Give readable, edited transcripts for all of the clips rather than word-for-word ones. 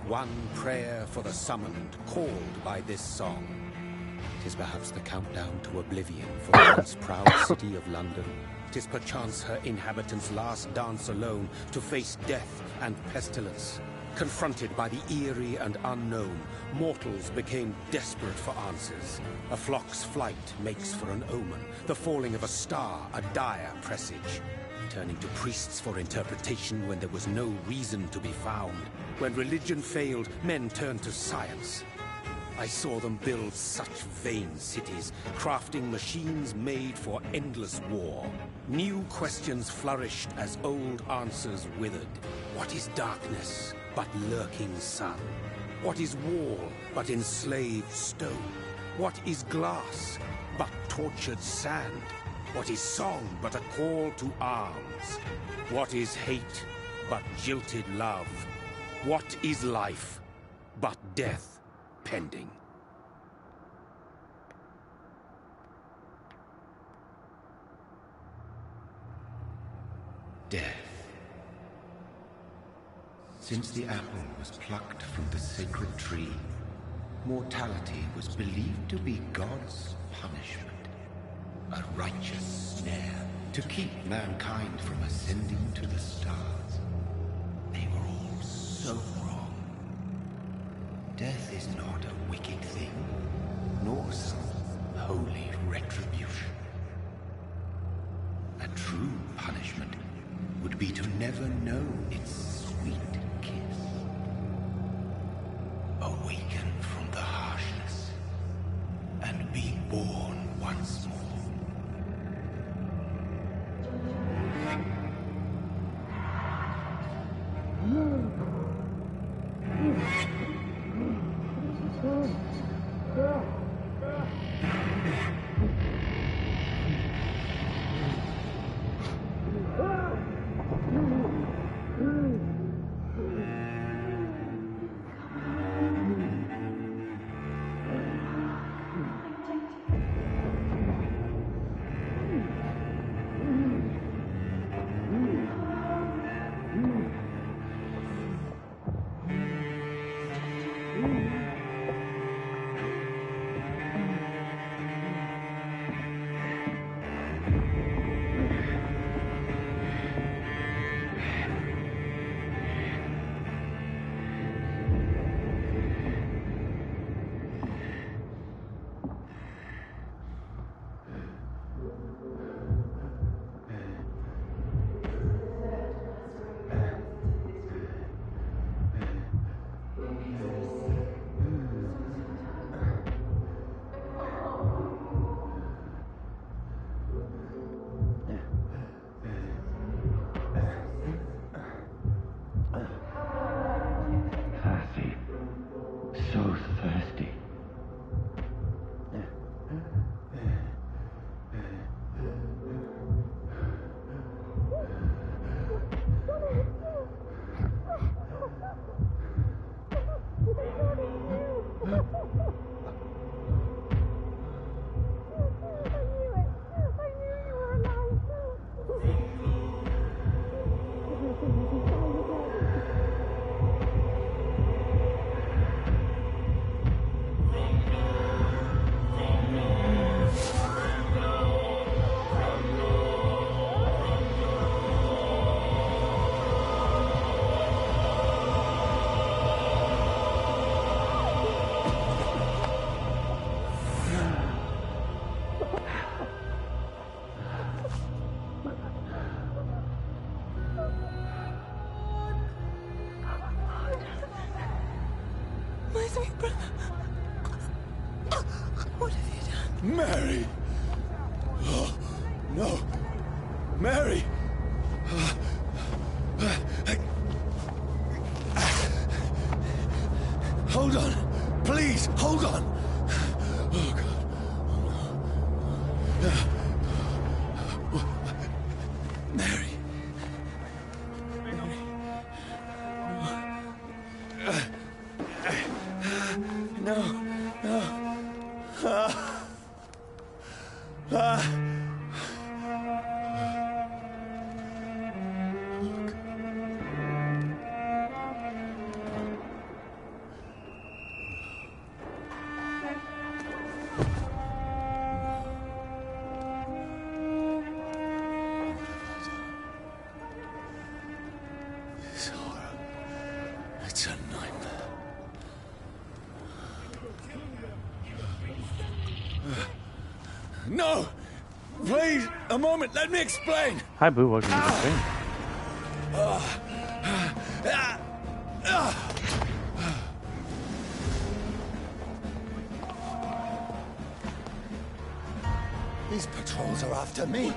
One prayer for the summoned, called by this song. 'Tis perhaps the countdown to oblivion for the once proud city of London. 'Tis perchance her inhabitants' last dance alone to face death and pestilence. Confronted by the eerie and unknown, mortals became desperate for answers. A flock's flight makes for an omen, the falling of a star a dire presage. Turning to priests for interpretation when there was no reason to be found. When religion failed, men turned to science. I saw them build such vain cities, crafting machines made for endless war. New questions flourished as old answers withered. What is darkness but lurking sun? What is wall but enslaved stone? What is glass but tortured sand? What is song but a call to arms? What is hate but jilted love? What is life but death pending? Death. Since the apple was plucked from the sacred tree, mortality was believed to be God's punishment. A righteous snare to keep mankind from ascending to the stars. They were all so wrong. Death is not a wicked thing, nor some holy retribution. A true punishment would be to never know its sweet kiss. Awaken from the harshness and be born once more. What have you done? Mary! Oh, no! Mary! Hold on! Please, hold on! Oh, God. Mary. No, no. It's a nightmare. No! Please, a moment, let me explain! Hi, Boo, welcome to the stream. These patrols are after me.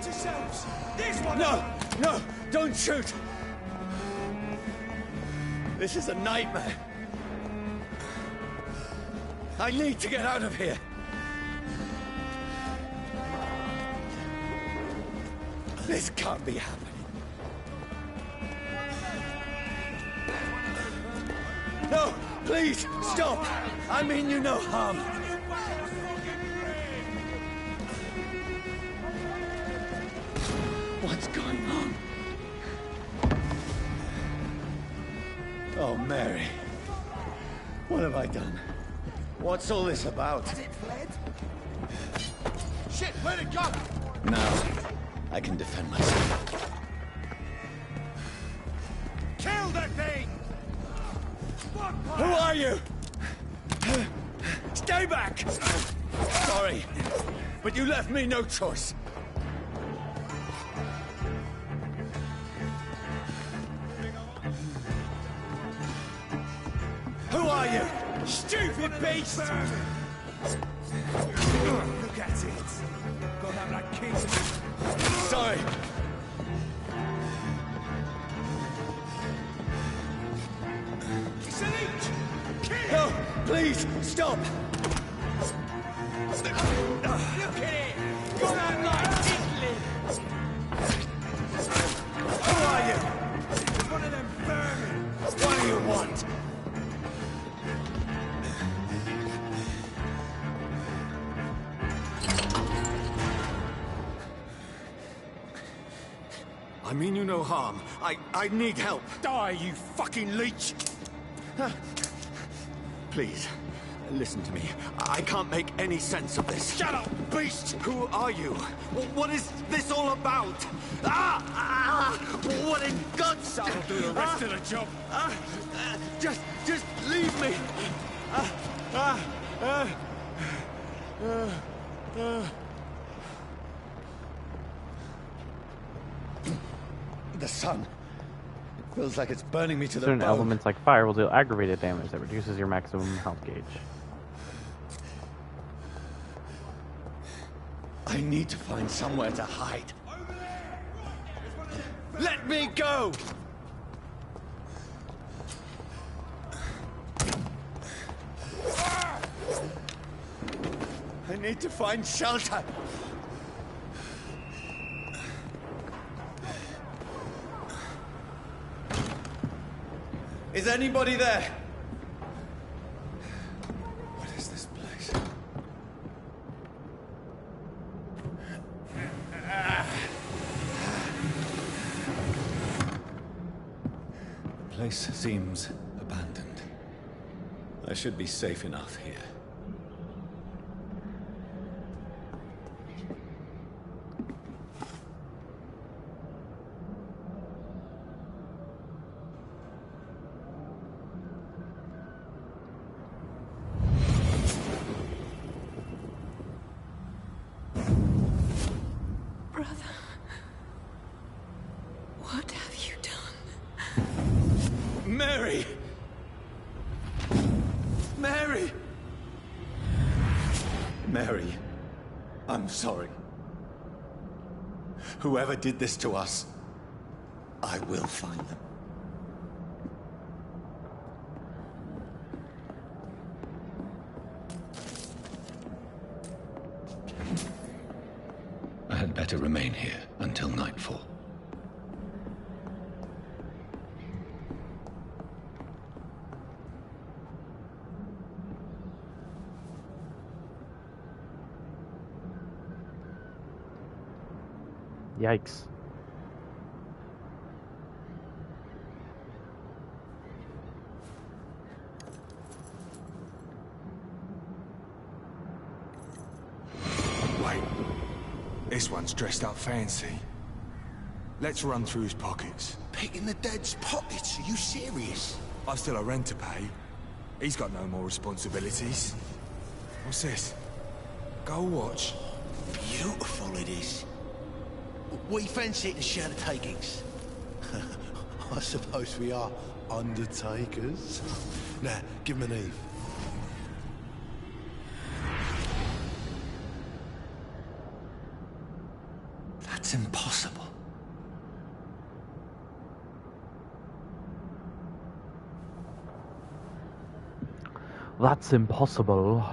This one! No! No! Don't shoot! This is a nightmare. I need to get out of here. This can't be happening. No! Please! Stop! I mean you no harm. What's going on? Oh, Mary. What have I done? What's all this about? Has it fled? Shit, where'd it go? Now, I can defend myself. Kill that thing! Who are you? Stay back! Sorry, but you left me no choice. Who are you? Stupid beast! Look at it. Got out like kings. Sorry. It's an each. No, please, stop. Look at it. Got out like tickling. Who are you? One of them vermin. What do you want? I mean you no harm. I need help. Die, you fucking leech! Please, listen to me. I can't make any sense of this. Shut up, beast! Who are you? What is this all about? What in God's... That'll do the rest of the job. Just leave me. The sun. It feels like it's burning me to the Certain bone. elements like fire will deal aggravated damage that reduces your maximum health gauge. I need to find somewhere to hide. Let me go! I need to find shelter. Is anybody there? What is this place? The place seems abandoned. I should be safe enough here. Mary! Mary! Mary, I'm sorry. Whoever did this to us, I will find them. I had better remain here until nightfall. Yikes. Wait. This one's dressed up fancy. Let's run through his pockets. Picking the dead's pockets? Are you serious? I've still a rent to pay. He's got no more responsibilities. What's this? Go watch. Beautiful it is. We fancy it and share the takings. I suppose we are undertakers. Now, give him an Eve. That's impossible. That's impossible.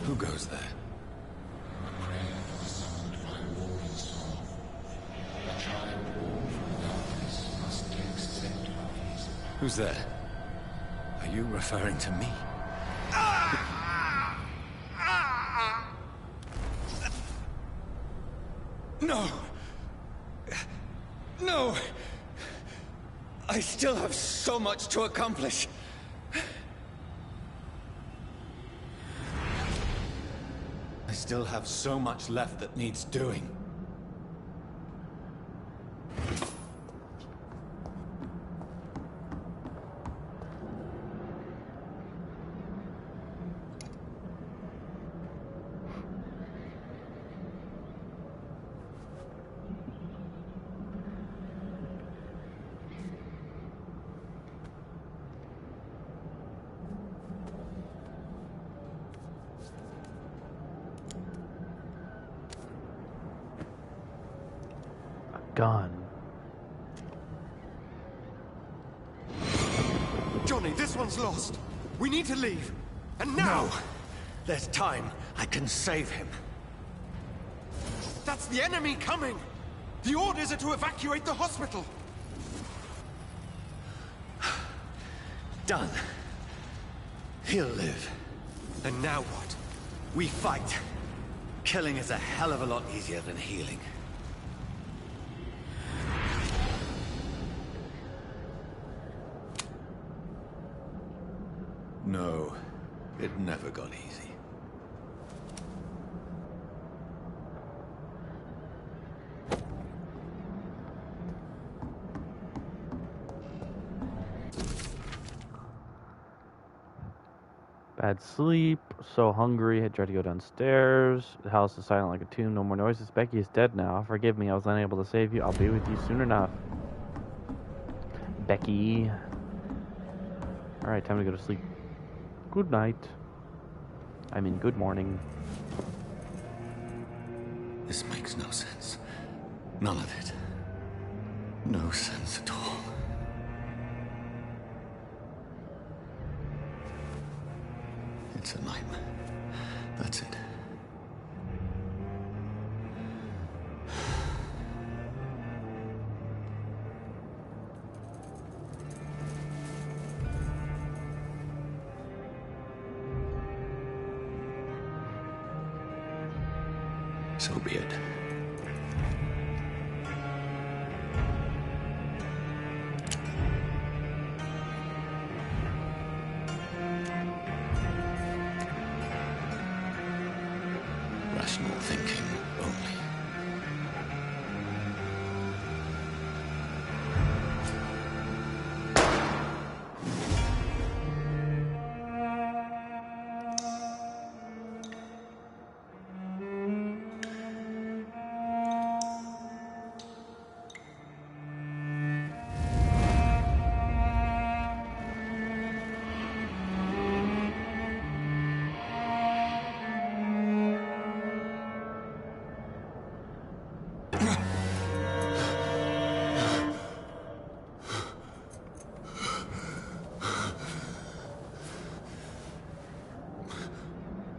Who goes there? Who's there? Are you referring to me? No! No! I still have so much to accomplish. I still have so much left that needs doing. Gun. Johnny, this one's lost. We need to leave. And now! No! There's time. I can save him. That's the enemy coming! The orders are to evacuate the hospital! Done. He'll live. And now what? We fight. Killing is a hell of a lot easier than healing. No, it never got easy. Bad sleep, so hungry, I tried to go downstairs. The house is silent like a tomb, no more noises. Becky is dead now. Forgive me, I was unable to save you. I'll be with you soon enough. Becky. Alright, time to go to sleep. Good night. I mean, good morning. This makes no sense. None of it. No sense at all. It's a nightmare. That's it. So be it. Rational thinking only.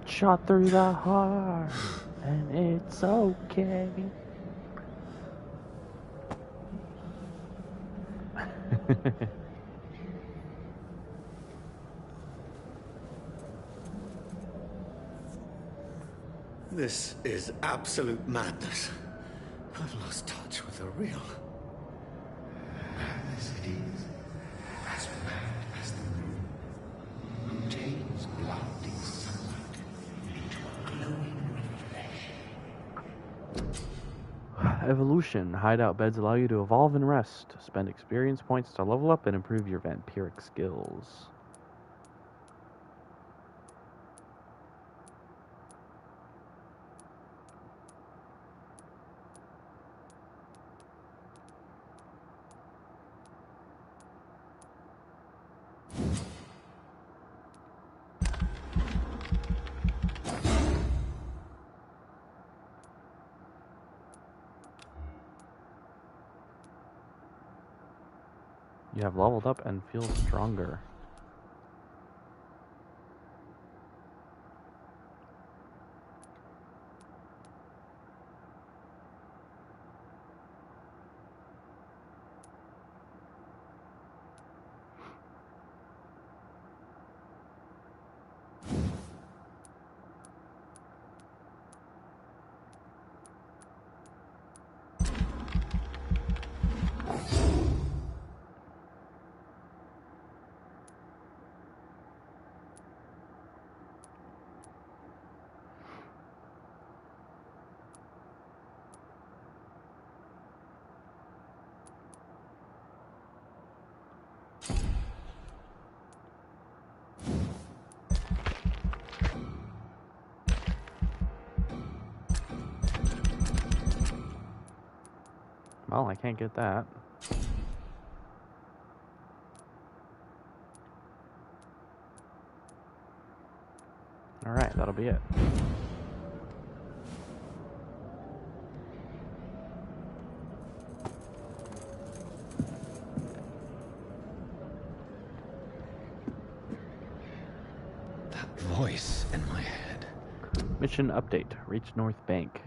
Shot through the heart, and it's okay. This is absolute madness. I've lost touch with the real. Madness it is, as mad as the moon, who takes blinding sunlight into a glowing reflection. Evolution. Hideout beds allow you to evolve and rest. Spend experience points to level up and improve your vampiric skills. You have leveled up and feel stronger. Well, I can't get that. Alright, that'll be it. That voice in my head. Mission update. Reach North Bank.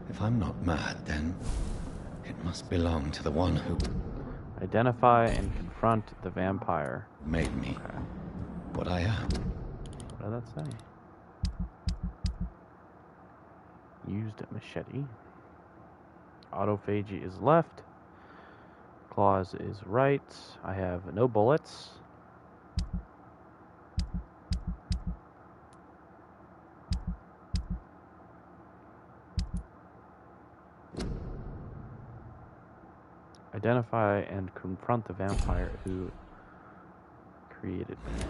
If I'm not mad, then it must belong to the one who Identify and confront the vampire. made me Okay. what I am. What did that say? Used machete. Autophagy is left. Claws is right. I have no bullets. Identify and confront the vampire who created me.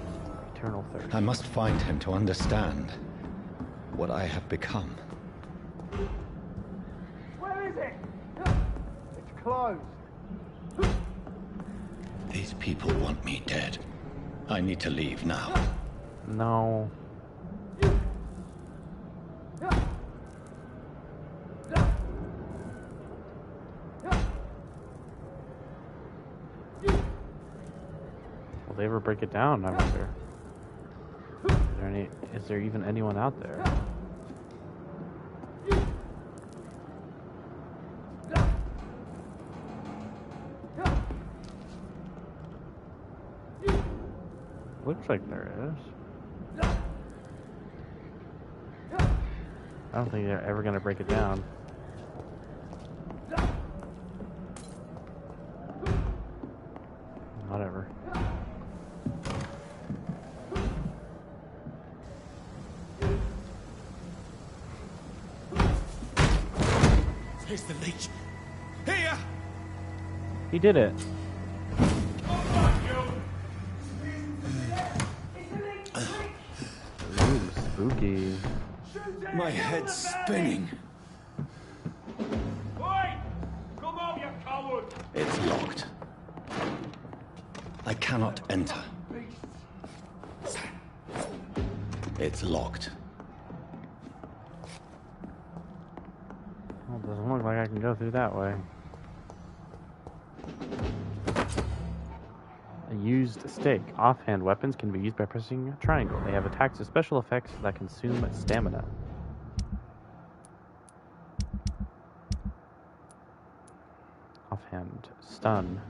Eternal thirst. I must find him to understand what I have become. Where is it? It's closed. These people want me dead. I need to leave now. No. Will they ever break it down, I wonder? Is there even anyone out there? Looks like there is. I don't think they're ever gonna break it down. Whatever. Here's the leech. Here! He did it. Ooh, spooky. My head's spinning. Oi! Come on, you coward! It's locked. I cannot enter. It's locked. Well, it doesn't look like I can go through that way. A used stake. Offhand weapons can be used by pressing a triangle. They have attacks and special effects that consume stamina. Offhand. Stun.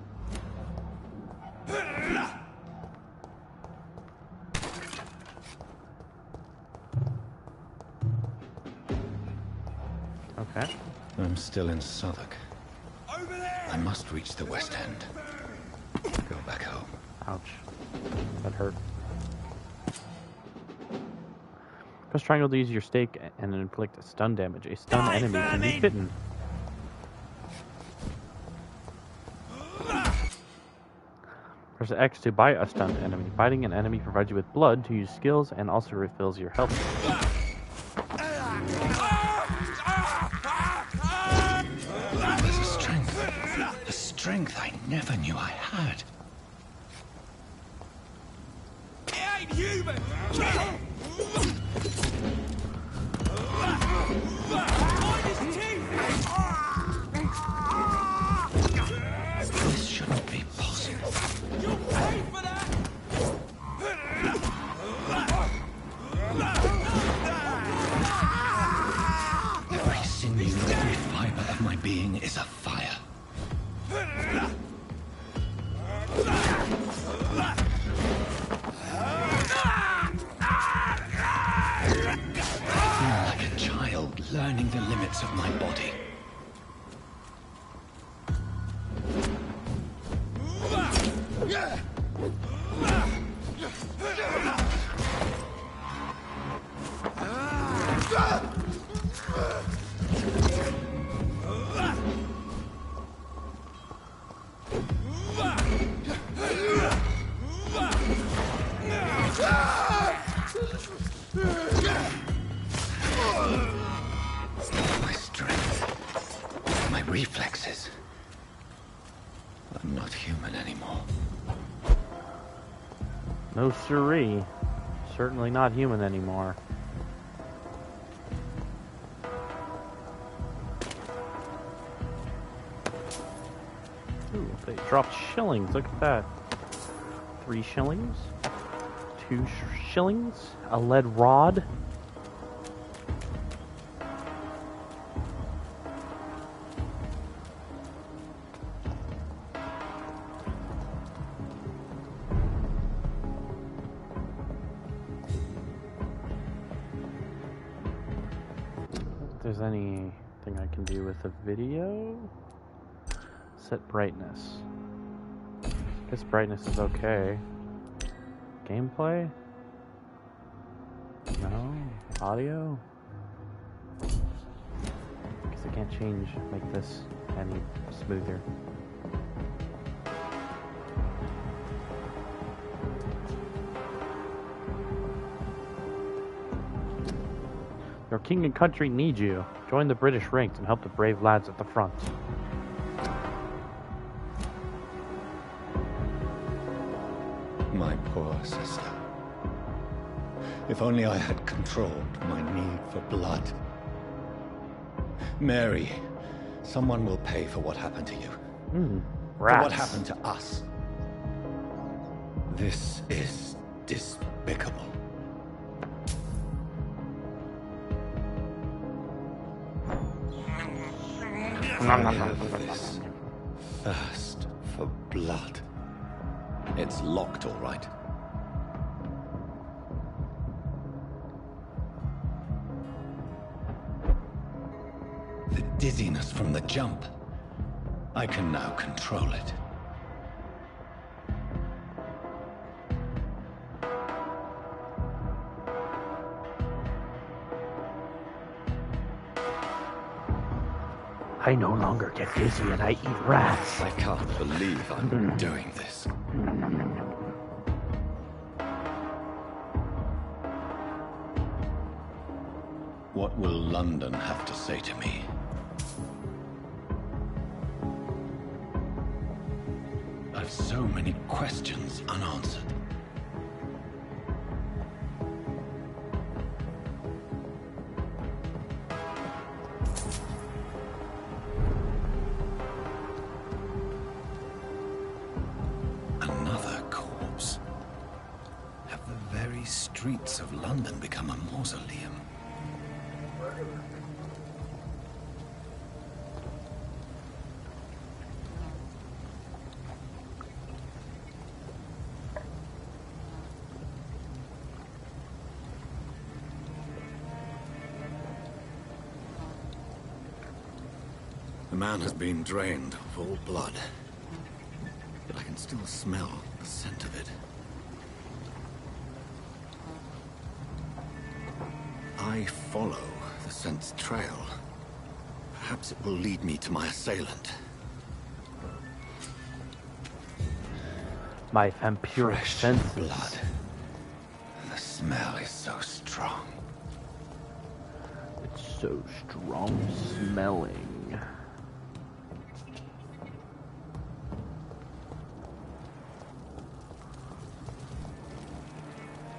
Okay. I'm still in Southwark. I must reach the West End. Go back home. Ouch. That hurt. Press triangle to use your stake and inflict stun damage. A stun enemy can be bitten. Press X to bite a stunned enemy. Biting an enemy provides you with blood to use skills and also refills your health. There's a strength I never knew I had. It ain't human! This shouldn't be possible. You'll pay for that! Every sinew, every fiber of my being is afire. I feel like a child learning the limits of my body. My strength, my reflexes. I'm not human anymore. No siree. Certainly not human anymore. Ooh, they dropped shillings. Look at that. 3 shillings. 2 shillings. A lead rod. If there's anything I can do with the video. Set brightness. Guess brightness is okay. Gameplay? No. Audio? Guess I can't make this any smoother. Your king and country need you. Join the British ranks and help the brave lads at the front. My poor sister. If only I had controlled my need for blood. Mary, someone will pay for what happened to you. For Rats. what happened to us. This is despicable. I have this thirst for blood. It's locked, all right. The dizziness from the jump. I can now control it. I no longer get dizzy and I eat rats. I can't believe I'm doing this. What will London have to say to me? I've so many questions unanswered. Another corpse. Have the very streets of London become a mausoleum? The man has been drained of all blood. But I can still smell the scent of it. I follow the scent's trail. Perhaps it will lead me to my assailant. My vampiric Fresh senses. blood. The smell is so strong. It's so strong smelling.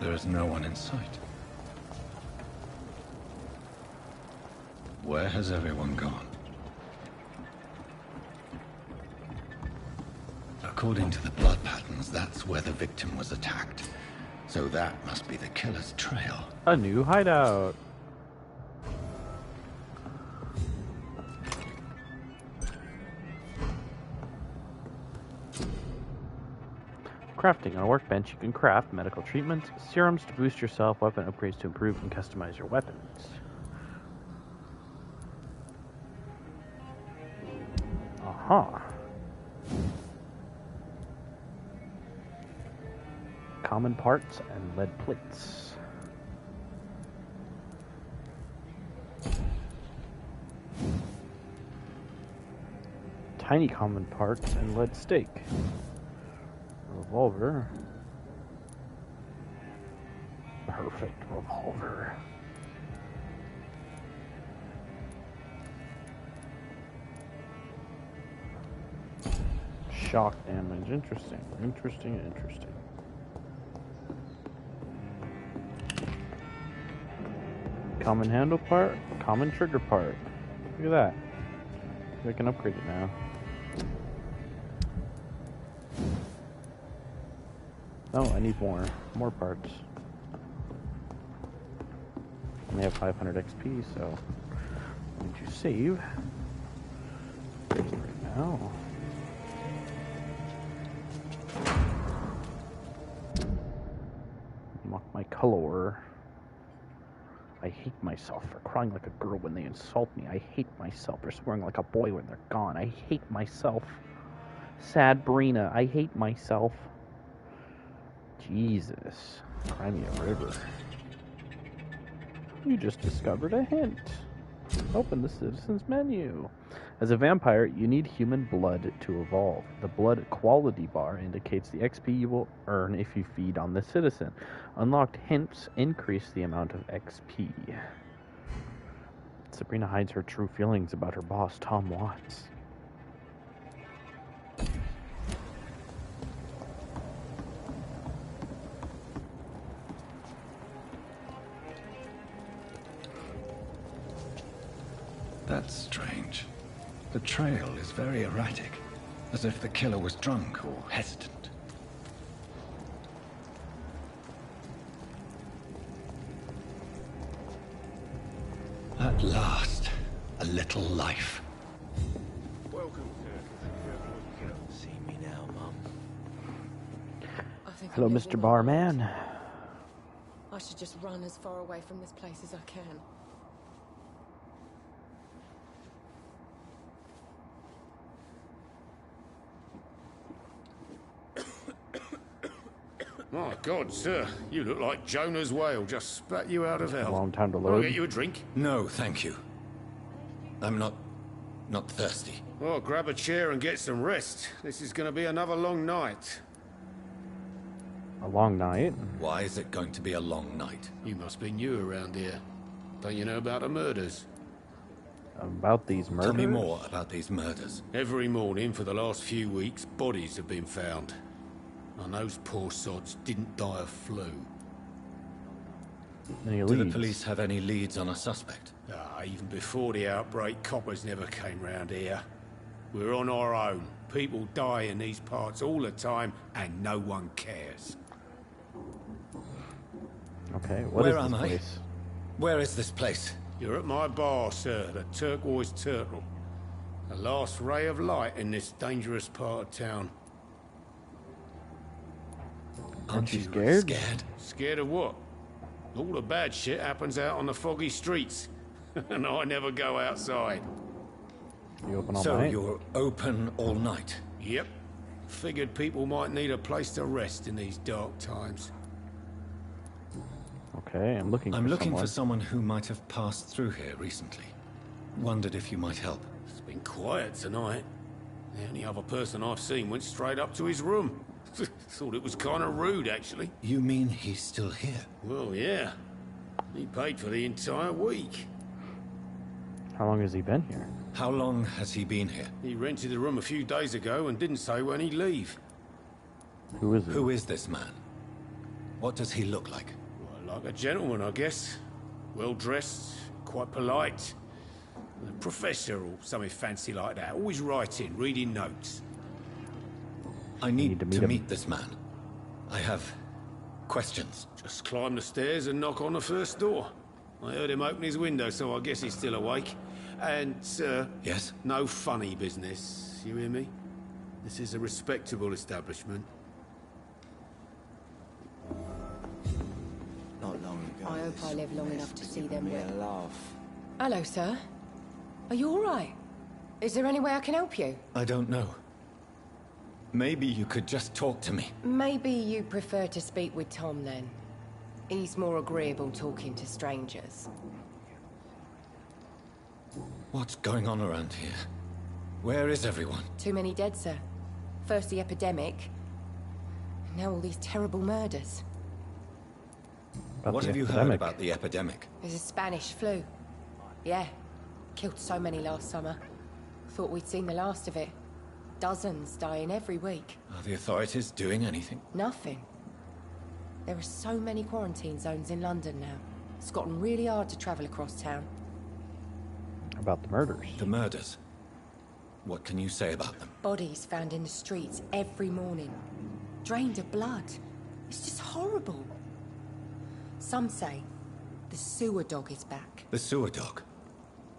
There is no one in sight. Where has everyone gone? According to the blood patterns, that's where the victim was attacked. So that must be the killer's trail. A new hideout. Crafting. On a workbench, you can craft medical treatments, serums to boost yourself, weapon upgrades to improve and customize your weapons. Aha. Common parts and lead plates. Tiny common parts and lead stake. Revolver. Perfect revolver. Shock damage. Interesting. Interesting. Common handle part. Common trigger part. Look at that. I can upgrade it now. Oh, I need more parts. Only have 500 XP, so need to save right now. Unlock my color. I hate myself for crying like a girl when they insult me. I hate myself for swearing like a boy when they're gone. I hate myself. Sad Brina, I hate myself. Jesus. Cry me a river. You just discovered a hint. Open the citizen's menu. As a vampire, you need human blood to evolve. The blood quality bar indicates the XP you will earn if you feed on the citizen. Unlocked hints increase the amount of XP. Sabrina hides her true feelings about her boss, Tom Watts. That's strange. The trail is very erratic, as if the killer was drunk or hesitant. At last, a little life. Welcome, sir. See me now, Mum. I think Hello, I'm Mr. losing my Barman. mind. I should just run as far away from this place as I can. My God, sir, you look like Jonah's whale just spat you out of hell. Long time to Wanna load. get you a drink? No, thank you. I'm not thirsty. Well, grab a chair and get some rest. This is going to be another long night. A long night. Why is it going to be a long night? You must be new around here. Don't you know about the murders? About these murders. Tell me more about these murders. Every morning for the last few weeks, bodies have been found. And those poor sods didn't die of flu. Any Do the leads? police have any leads on a suspect? Even before the outbreak, coppers never came round here. We're on our own. People die in these parts all the time, and no one cares. Okay, what Where is am this I? place? Where is this place? You're at my bar, sir, the Turquoise Turtle. The last ray of light in this dangerous part of town. Aren't you you scared? Scared? Scared of what? All the bad shit happens out on the foggy streets. And I never go outside. You open all So night? you're open all night? Yep. Figured people might need a place to rest in these dark times. Okay, I'm looking for someone who might have passed through here recently. Wondered if you might help. It's been quiet tonight. The only other person I've seen went straight up to his room. Thought it was kind of rude, actually. You mean he's still here? Well, yeah. He paid for the entire week. How long has he been here? How long has he been here? He rented the room a few days ago and didn't say when he'd leave. Who is he? Who is this man? What does he look like? Well, like a gentleman, I guess. Well-dressed, quite polite. A professor or something fancy like that. Always writing, reading notes. I need to meet this man. I have questions. Just climb the stairs and knock on the first door. I heard him open his window, so I guess he's still awake. And, Yes? no funny business. You hear me? This is a respectable establishment. Not long ago. I hope I live long enough to see them me a whip. laugh. Hello, sir. Are you all right? Is there any way I can help you? I don't know. Maybe you could just talk to me. Maybe you prefer to speak with Tom, then. He's more agreeable talking to strangers. What's going on around here? Where is everyone? Too many dead, sir. First the epidemic, now all these terrible murders. What have you heard about the epidemic? There's a Spanish flu. Yeah. Killed so many last summer. Thought we'd seen the last of it. Dozens dying every week. Are the authorities doing anything? Nothing. There are so many quarantine zones in London now. It's gotten really hard to travel across town. About the murders. The murders? What can you say about them? Bodies found in the streets every morning. Drained of blood. It's just horrible. Some say the sewer dog is back. The sewer dog?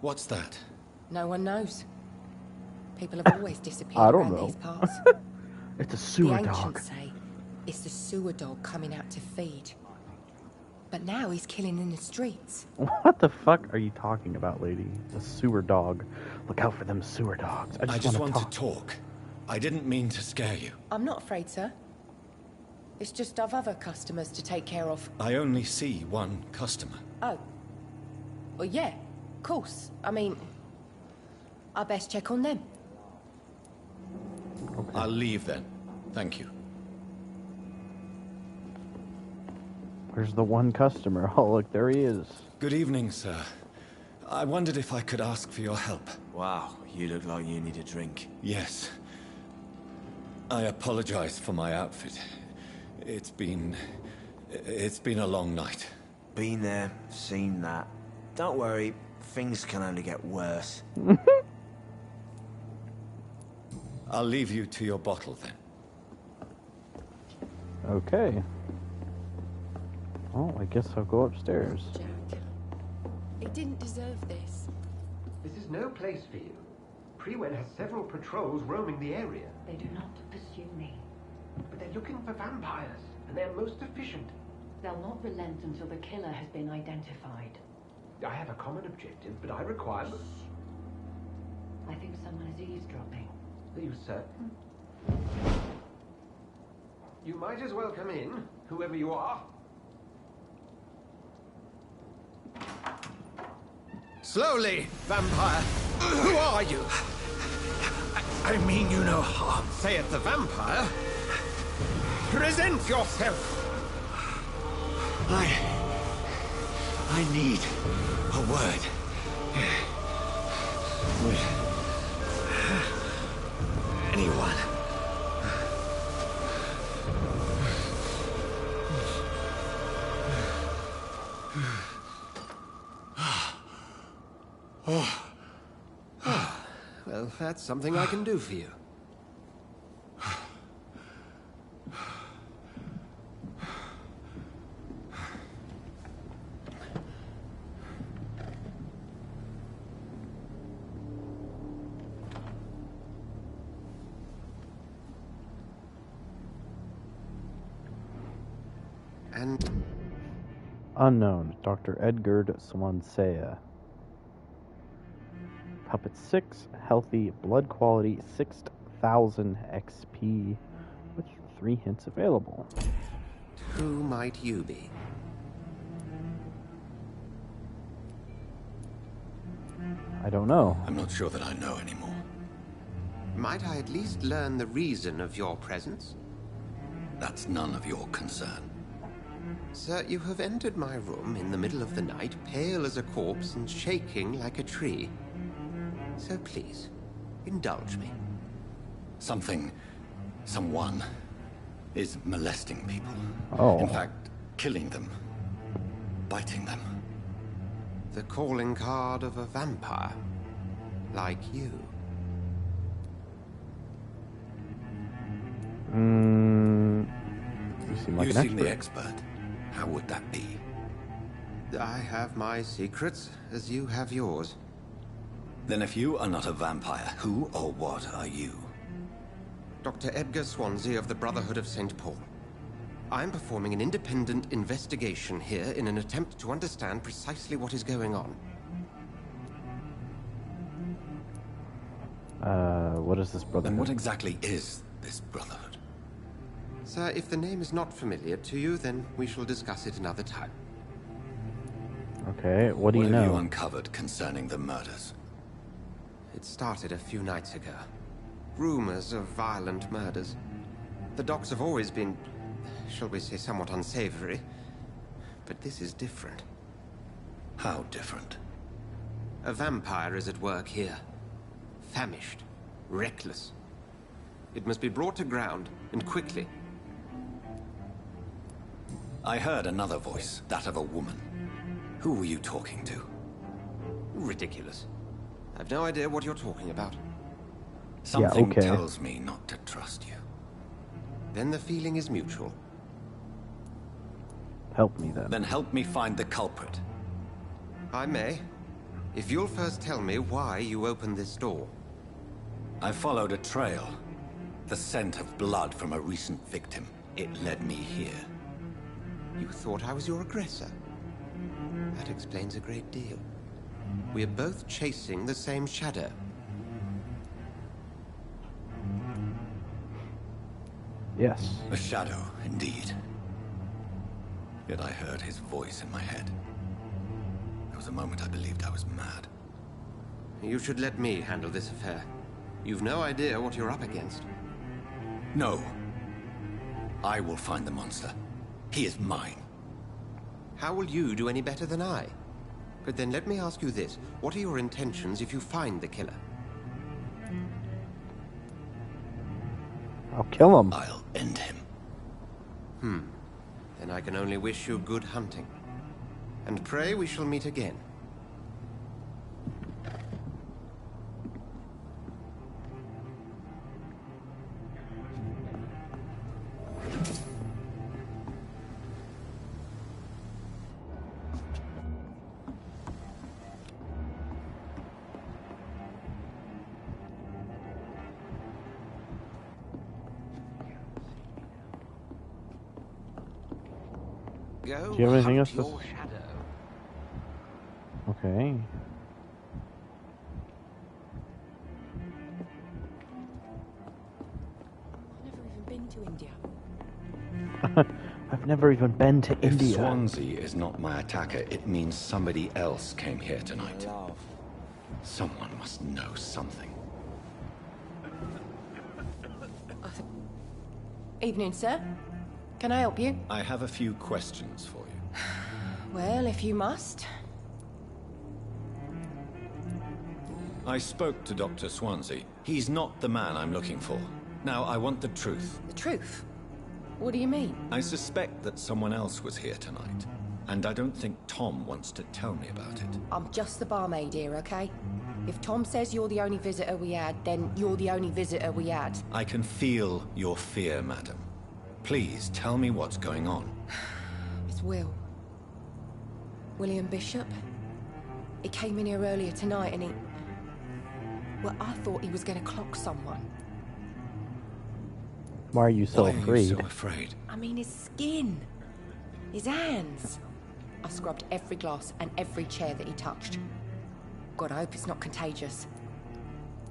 What's that? No one knows. People have always disappeared I don't around know. these parts. It's a sewer The dog. ancients say it's the sewer dog coming out to feed. But now he's killing in the streets. What the fuck are you talking about, lady? The sewer dog. Look out for them sewer dogs. I just want to to talk. I didn't mean to scare you. I'm not afraid, sir. It's just I've other customers to take care of. I only see one customer. Oh. Well, yeah, of course. I mean, I best check on them. Okay. I'll leave then. Thank you. Where's the one customer? Oh, look, there he is. Good evening, sir. I wondered if I could ask for your help. Wow, you look like you need a drink. Yes. I apologize for my outfit. It's been a long night. Been there, seen that. Don't worry, things can only get worse. I'll leave you to your bottle then. Okay. Well, I guess I'll go upstairs. Jack. He didn't deserve this. This is no place for you. Prewen has several patrols roaming the area. They do not pursue me. But they're looking for vampires, and they're most efficient. They'll not relent until the killer has been identified. I have a common objective, but I require... I think someone is eavesdropping. Are you certain? You might as well come in, whoever you are. Slowly, vampire. Who are you? I mean you no harm, saith the vampire. Present yourself. I need a word. With anyone. Well, that's something I can do for you. And Unknown, Dr. Edgard Swansea. Puppet 6, healthy, blood quality 6,000 XP, with 3 hints available. Who might you be? I don't know. I'm not sure that I know anymore. Might I at least learn the reason of your presence? That's none of your concern. Sir, you have entered my room in the middle of the night, pale as a corpse and shaking like a tree. So please, indulge me. Someone is molesting people. Oh. In fact, killing them. Biting them. The calling card of a vampire. Like you. You seem like You an seem expert. the expert. How would that be? I have my secrets, as you have yours. Then if you are not a vampire, who or what are you? Dr. Edgar Swansea of the Brotherhood of St. Paul. I'm performing an independent investigation here in an attempt to understand precisely what is going on. What is this brotherhood? And what exactly is this brotherhood? Sir, if the name is not familiar to you, then we shall discuss it another time. Okay, what do you What know? have you uncovered concerning the murders? It started a few nights ago. Rumors of violent murders. The docks have always been, shall we say, somewhat unsavory. But this is different. How different? A vampire is at work here. Famished. Reckless. It must be brought to ground, and quickly. I heard another voice, that of a woman. Who were you talking to? Ridiculous. I've no idea what you're talking about. Something okay. tells me not to trust you. Then the feeling is mutual. Help me then. Then help me find the culprit. I may. If you'll first tell me why you opened this door. I followed a trail. The scent of blood from a recent victim. It led me here. You thought I was your aggressor? That explains a great deal. We are both chasing the same shadow. Yes. A shadow, indeed. Yet I heard his voice in my head. There was a moment I believed I was mad. You should let me handle this affair. You've no idea what you're up against. No. I will find the monster. He is mine. How will you do any better than I? But then let me ask you this. What are your intentions if you find the killer? I'll kill him. I'll end him. Then I can only wish you good hunting. And pray we shall meet again. Do you have anything else? Okay. I've never even been to India. I've never even been to India. If Swansea is not my attacker, it means somebody else came here tonight. Someone must know something. Evening, sir. Can I help you? I have a few questions for you. Well, if you must. I spoke to Dr. Swansea. He's not the man I'm looking for. Now, I want the truth. The truth? What do you mean? I suspect that someone else was here tonight. And I don't think Tom wants to tell me about it. I'm just the barmaid here, okay? If Tom says you're the only visitor we had, then you're the only visitor we had. I can feel your fear, madam. Please, tell me what's going on. It's Will. William Bishop. He came in here earlier tonight and he... Well, I thought he was going to clock someone. Why are you so Why afraid? are you so afraid? I mean, his skin. His hands. I scrubbed every glass and every chair that he touched. God, I hope it's not contagious.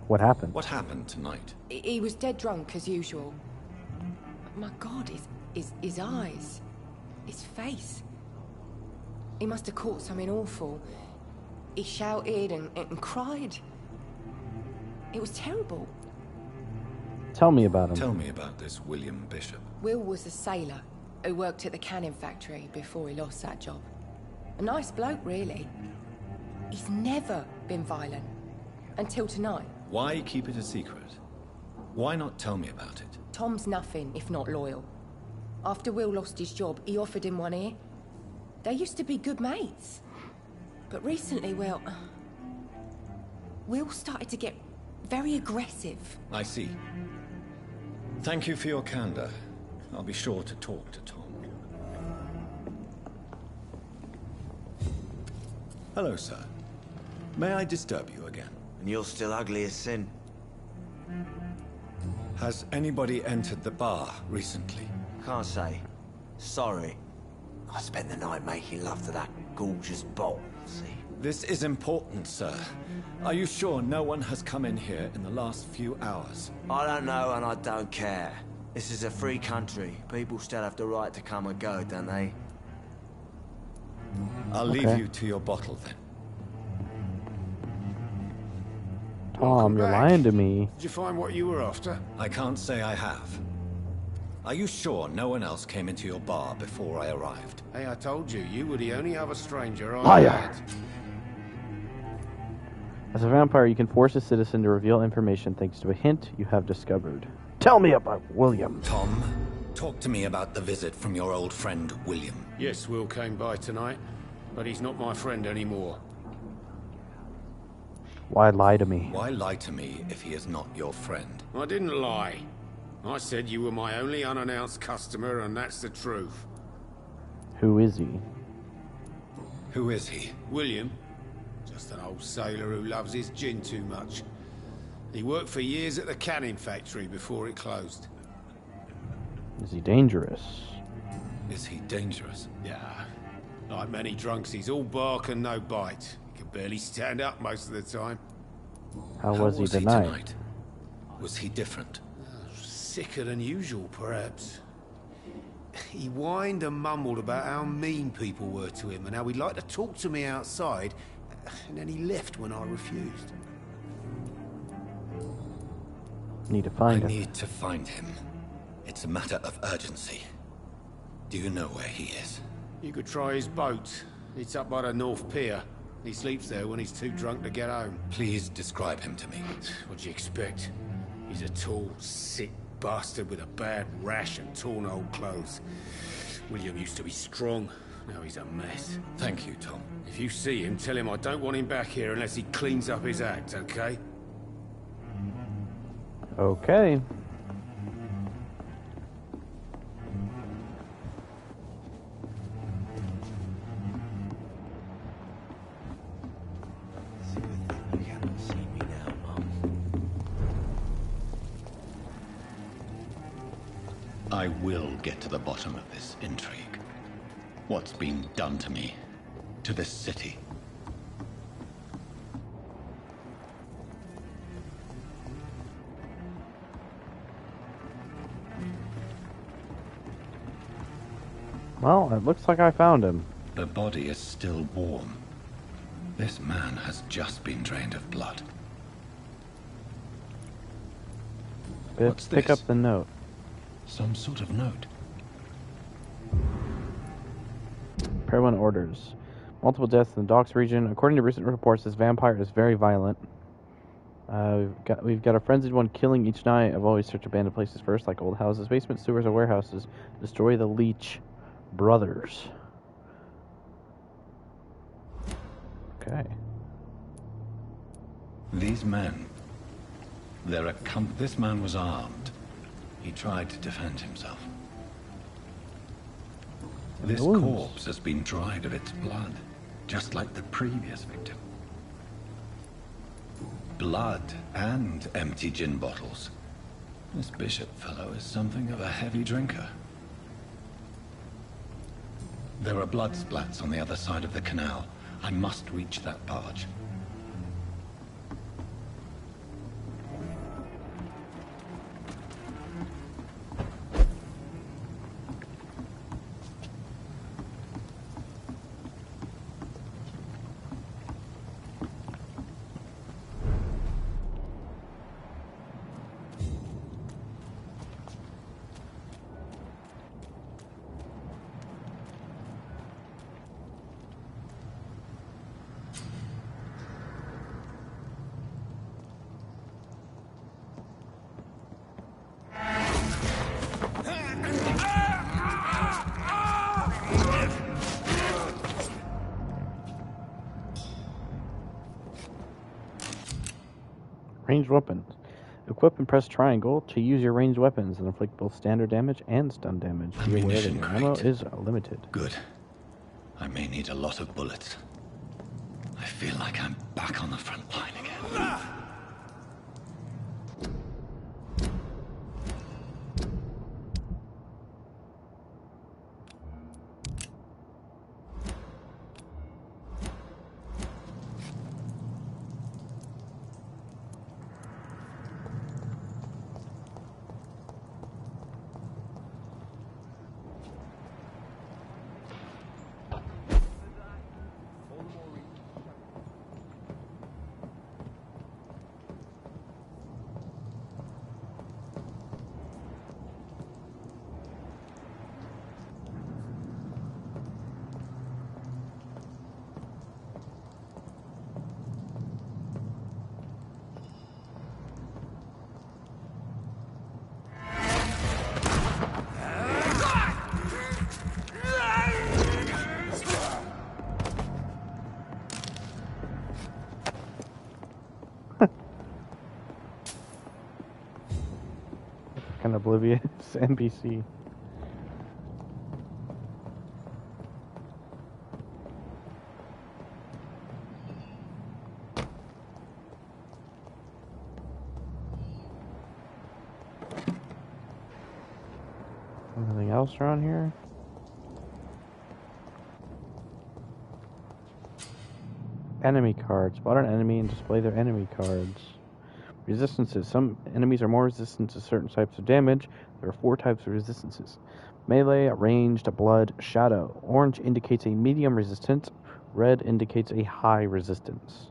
What happened? What happened tonight? He was dead drunk, as usual. My God, his eyes. His face. He must have caught something awful. He shouted and cried. It was terrible. Tell me about him. Tell me about this William Bishop. Will was a sailor who worked at the canning factory before he lost that job. A nice bloke, really. He's never been violent. Until tonight. Why keep it a secret? Why not tell me about it? Tom's nothing if not loyal. After Will lost his job, he offered him one ear. They used to be good mates. But recently, well... Will started to get very aggressive. I see. Thank you for your candor. I'll be sure to talk to Tom. Hello, sir. May I disturb you again? And you're still ugly as sin. Has anybody entered the bar recently? Can't say. Sorry. I spent the night making love to that gorgeous bolt, see? This is important, sir. Are you sure no one has come in here in the last few hours? I don't know and I don't care. This is a free country. People still have the right to come and go, don't they? I'll leave you to your bottle then. Tom, you're lying to me. Did you find what you were after? I can't say I have. Are you sure no one else came into your bar before I arrived? Hey, I told you, you were the only other stranger I Liar. had. As a vampire, you can force a citizen to reveal information thanks to a hint you have discovered. Tell me about William. Tom, talk to me about the visit from your old friend, William. Yes, Will came by tonight, but he's not my friend anymore. Why lie to me? Why lie to me if he is not your friend? I didn't lie. I said you were my only unannounced customer, and that's the truth. Who is he? Who is he? William. Just an old sailor who loves his gin too much. He worked for years at the canning factory before it closed. Is he dangerous? Is he dangerous? Yeah. Like many drunks, he's all bark and no bite. He can barely stand up most of the time. How was he tonight? Was he different? Sicker than usual, perhaps. He whined and mumbled about how mean people were to him and how he'd like to talk to me outside, and then he left when I refused. Need to find him. I need to find him. It's a matter of urgency. Do you know where he is? You could try his boat. It's up by the North Pier. He sleeps there when he's too drunk to get home. Please describe him to me. What do you expect? He's a tall, sick bastard with a bad rash and torn old clothes. William used to be strong. Now he's a mess. Thank you, Tom. If you see him, tell him I don't want him back here unless he cleans up his act, okay? Okay. I will get to the bottom of this intrigue. What's been done to me, to this city. Well, it looks like I found him. The body is still warm. This man has just been drained of blood. What's Pick this? up the note. Some sort of note. Pair 1 orders. Multiple deaths in the docks region. According to recent reports, this vampire is very violent. We've got a frenzied one killing each night. I've always searched abandoned places first, like old houses, basements, sewers, or warehouses. Destroy the Leech brothers. Okay. These men, this man was armed. He tried to defend himself. This corpse has been dried of its blood, just like the previous victim. Blood and empty gin bottles. This Bishop fellow is something of a heavy drinker. There are blood splats on the other side of the canal. I must reach that barge. Ranged weapons. Equip and press triangle to use your ranged weapons and inflict both standard damage and stun damage. Be aware that your ammo is limited. Good. I may need a lot of bullets. I feel like I'm back on the front line again. Kind of oblivious NPC. Anything else around here? Enemy cards. Spot an enemy and display their enemy cards. Resistances. Some enemies are more resistant to certain types of damage. There are 4 types of resistances. Melee, ranged, blood, shadow. Orange indicates a medium resistance. Red indicates a high resistance.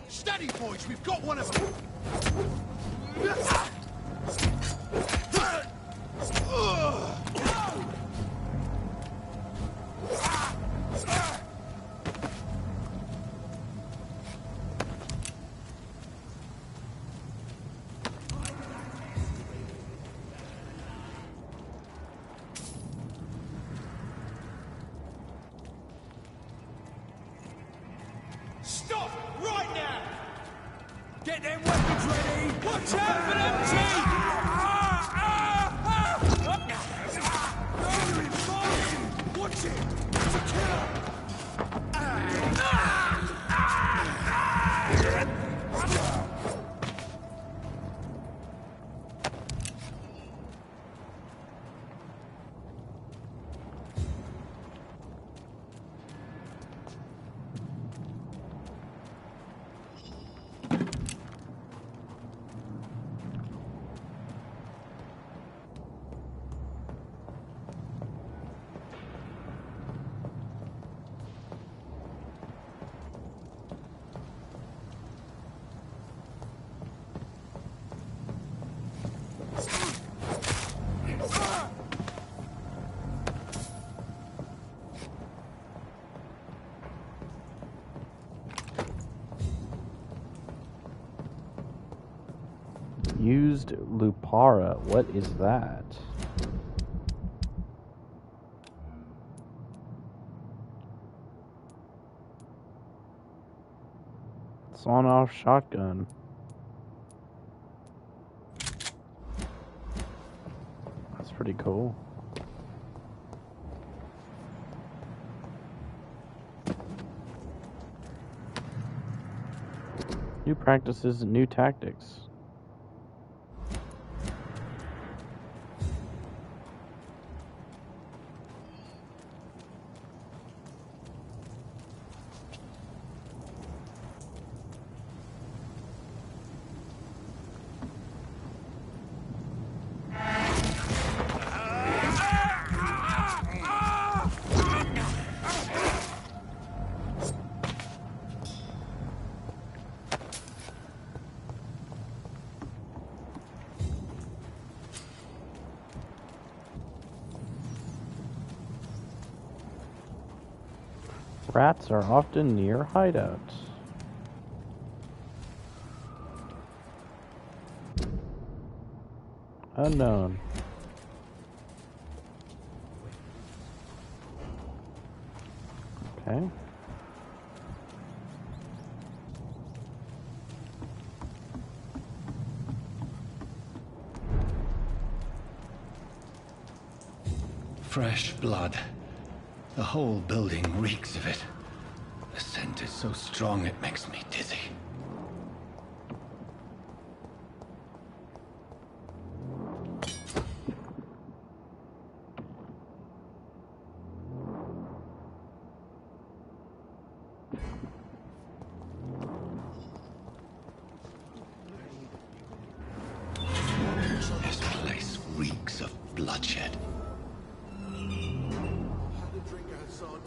Steady, boys, we've got one of them. Stop right now! Get them weapons ready! Watch out for them teeth! Watch it! It's a killer! Used Lupara. What is that? Sawn-off shotgun. That's pretty cool. New practices and new tactics. Rats are often near hideouts. Unknown. Okay. Fresh blood. The whole building reeks of it. The scent is so strong it makes me dizzy. This place reeks of bloodshed.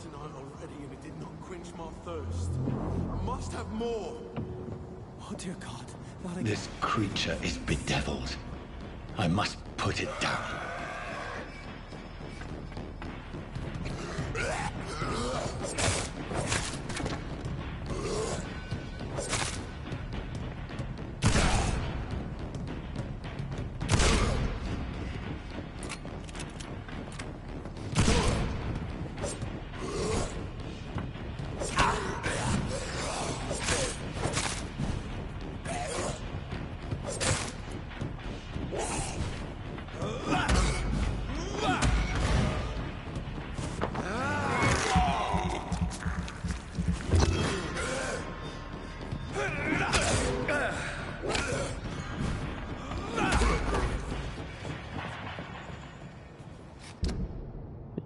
Tonight already, and it did not quench my thirst. I must have more. Oh dear God! This creature is bedeviled. I must put it down.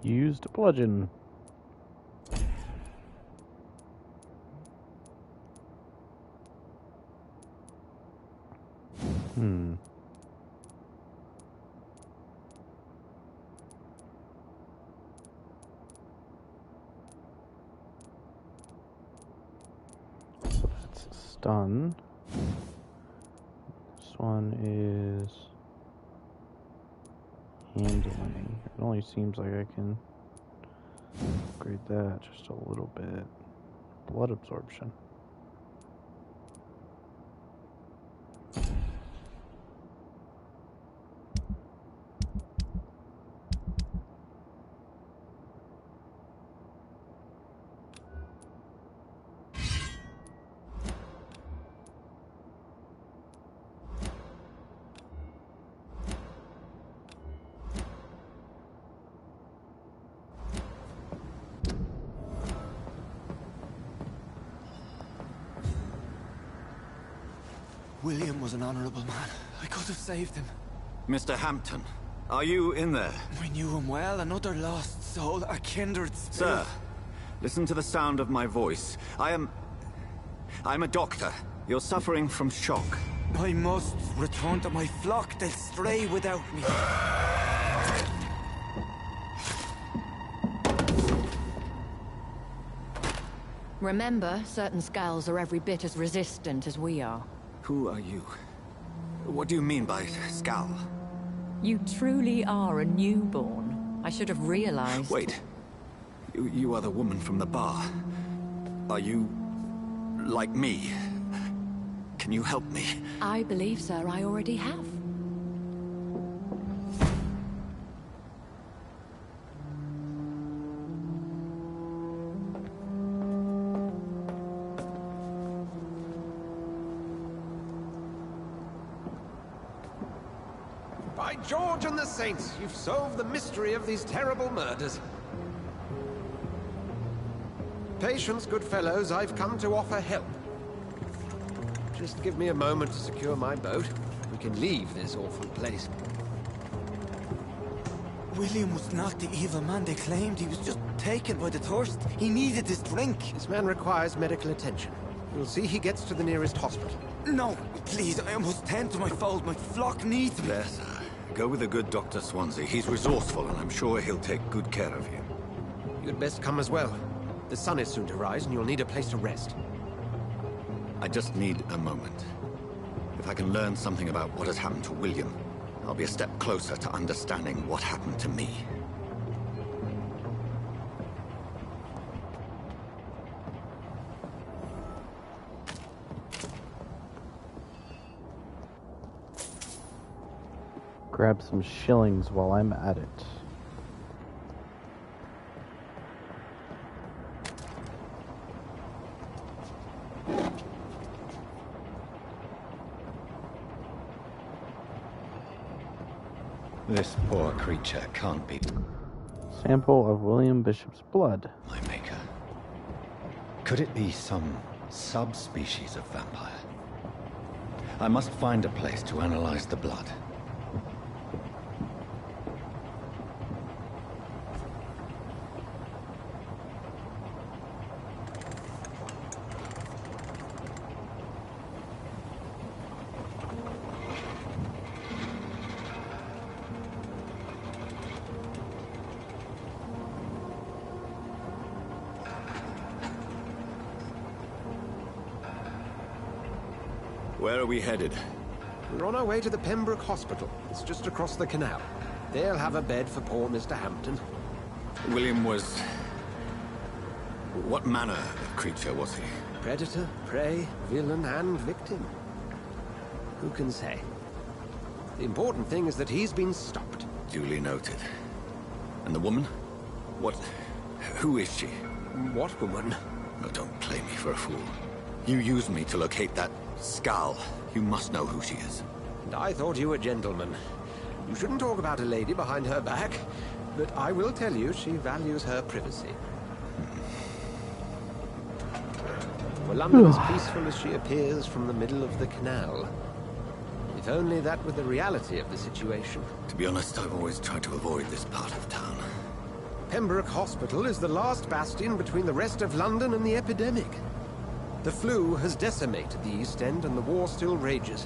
Used bludgeon. So that's stun. This one is handling. It only seems like I can upgrade that just a little bit. Blood absorption. William was an honorable man. I could have saved him. Mr. Hampton, are you in there? We knew him well, another lost soul, a kindred spirit. Sir, listen to the sound of my voice. I'm a doctor. You're suffering from shock. I must return to my flock. They'll stray without me. Remember, certain skulls are every bit as resistant as we are. Who are you? What do you mean by Skal? You truly are a newborn. I should have realized. Wait. You are the woman from the bar. Are you... like me? Can you help me? I believe, sir, I already have. By George and the Saints, you've solved the mystery of these terrible murders. Patience, good fellows, I've come to offer help. Just give me a moment to secure my boat. We can leave this awful place. William was not the evil man they claimed. He was just taken by the thirst. He needed this drink. This man requires medical attention. We'll see he gets to the nearest hospital. No, please, I must tend to my fold. My flock needs me. There, sir. Go with the good Dr. Swansea. He's resourceful, and I'm sure he'll take good care of you. You'd best come as well. The sun is soon to rise, and you'll need a place to rest. I just need a moment. If I can learn something about what has happened to William, I'll be a step closer to understanding what happened to me. grab some shillings while I'm at it. This poor creature can't be Sample of William Bishop's blood. my maker. Could it be some subspecies of vampire? I must find a place to analyze the blood. Where are we headed? We're on our way to the Pembroke Hospital. It's just across the canal. They'll have a bed for poor Mr. Hampton. William was... What manner of creature was he? Predator, prey, villain, and victim. Who can say? The important thing is that he's been stopped. Duly noted. And the woman? What... Who is she? What woman? Oh, don't play me for a fool. You used me to locate that skull. You must know who she is. And I thought you a gentleman. You shouldn't talk about a lady behind her back, but I will tell you she values her privacy. For London as peaceful as she appears from the middle of the canal. If only that were the reality of the situation. To be honest, I've always tried to avoid this part of town. Pembroke Hospital is the last bastion between the rest of London and the epidemic. The flu has decimated the East End and the war still rages.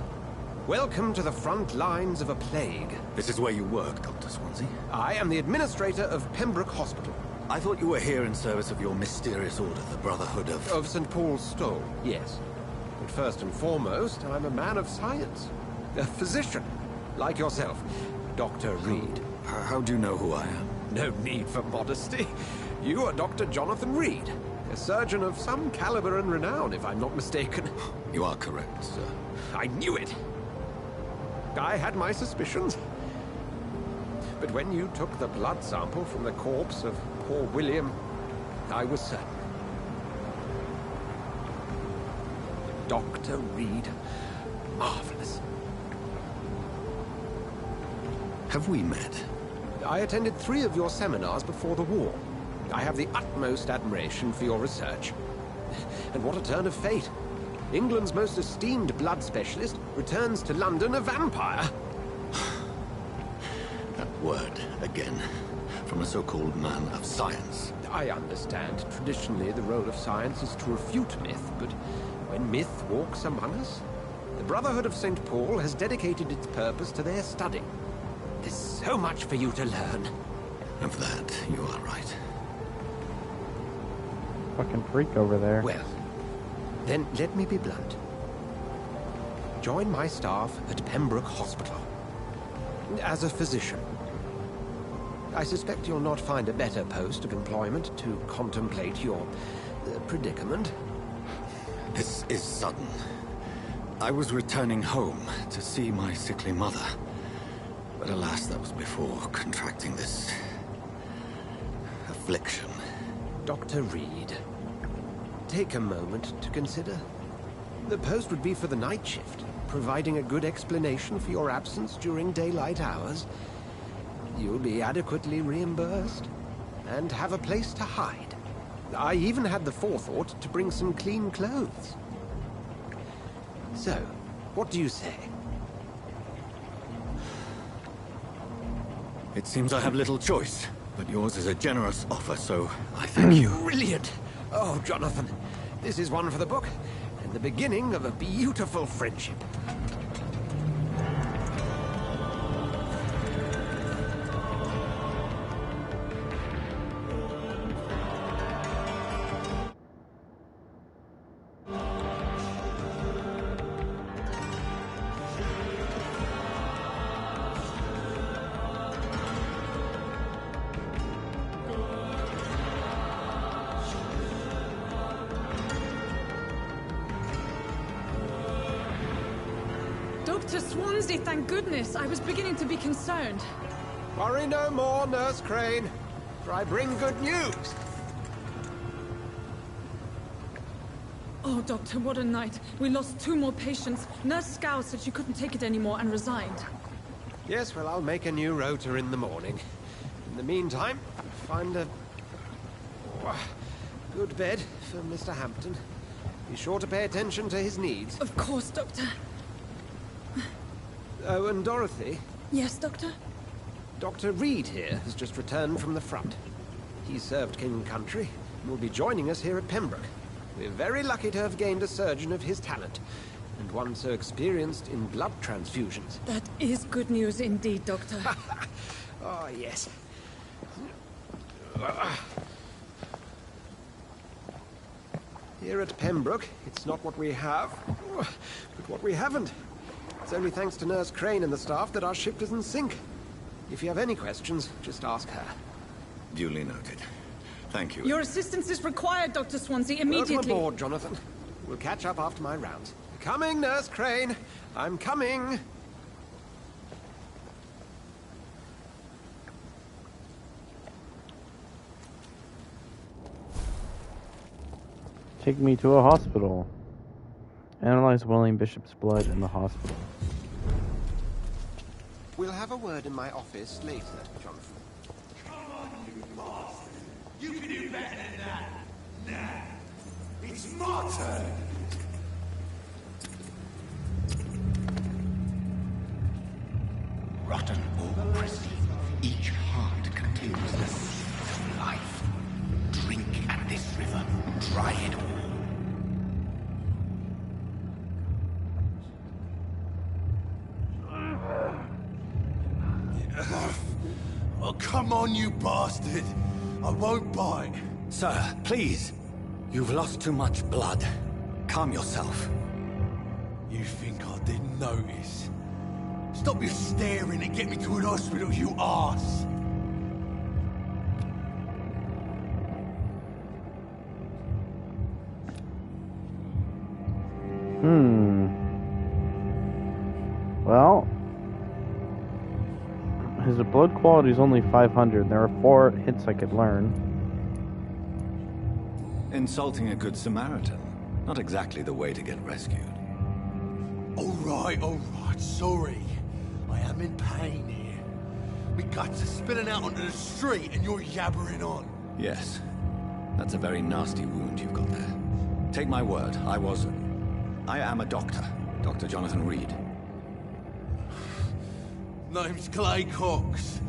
Welcome to the front lines of a plague. This is where you work, Dr. Swansea? I am the administrator of Pembroke Hospital. I thought you were here in service of your mysterious order, the Brotherhood of... Of St. Paul's Stole, yes. But first and foremost, I'm a man of science. A physician, like yourself, Dr. Reed. How do you know who I am? No need for modesty. You are Dr. Jonathan Reed, a surgeon of some caliber and renown, if I'm not mistaken. You are correct, sir. I knew it! I had my suspicions. But when you took the blood sample from the corpse of poor William, I was certain. Dr. Reed. Marvelous. Have we met? I attended 3 of your seminars before the war. I have the utmost admiration for your research. And what a turn of fate. England's most esteemed blood specialist returns to London a vampire. That word, again, from a so-called man of science. I understand. Traditionally, the role of science is to refute myth, but when myth walks among us, the Brotherhood of St. Paul has dedicated its purpose to their study. There's so much for you to learn. And for that, you are right. Fucking freak over there. Well, then let me be blunt. Join my staff at Pembroke Hospital. As a physician. I suspect you'll not find a better post of employment to contemplate your predicament. This is sudden. I was returning home to see my sickly mother. But alas, that was before contracting this... affliction. Dr. Reed, take a moment to consider. The post would be for the night shift, providing a good explanation for your absence during daylight hours. You'll be adequately reimbursed, and have a place to hide. I even had the forethought to bring some clean clothes. So, what do you say? It seems I have little choice, but yours is a generous offer, so I thank you. Brilliant! Oh, Jonathan, this is one for the book, and the beginning of a beautiful friendship. Dr. Swansea, thank goodness. I was beginning to be concerned. Worry no more, Nurse Crane, for I bring good news. Oh, Doctor, what a night. We lost 2 more patients. Nurse Scow said she couldn't take it anymore and resigned. Yes, well, I'll make a new rota in the morning. In the meantime, find a good bed for Mr. Hampton. Be sure to pay attention to his needs. Of course, Doctor. Oh, and Dorothy? Yes, Doctor? Dr. Reed here has just returned from the front. He served King and Country and will be joining us here at Pembroke. We're very lucky to have gained a surgeon of his talent, and one so experienced in blood transfusions. That is good news indeed, Doctor. Oh, yes. Here at Pembroke, it's not what we have, but what we haven't. It's only thanks to Nurse Crane and the staff that our ship doesn't sink. If you have any questions, just ask her. Duly noted. Thank you. Your assistance is required, Dr. Swansea, immediately. Welcome aboard, Jonathan. We'll catch up after my rounds. Coming, Nurse Crane. I'm coming. Take me to a hospital. Analyze William Bishop's blood in the hospital. We'll have a word in my office later, Jonathan. Come on, you bastard! You can do better than that! Nah! It's my turn! Rotten or pristine, each heart contains the seed of life. Drink at this river, dry it all. Oh, come on, you bastard! I won't bite. Sir, please. You've lost too much blood. Calm yourself. You think I didn't notice? Stop your staring and get me to an hospital, you arse! Well, his blood quality is only 500. There are 4 hits I could learn. Insulting a good Samaritan. Not exactly the way to get rescued. Alright, sorry. I am in pain here. My guts are spilling out onto the street and you're yabbering on. Yes. That's a very nasty wound you've got there. Take my word, I am a doctor. Dr. Jonathan Reed. Name's Clay Cox.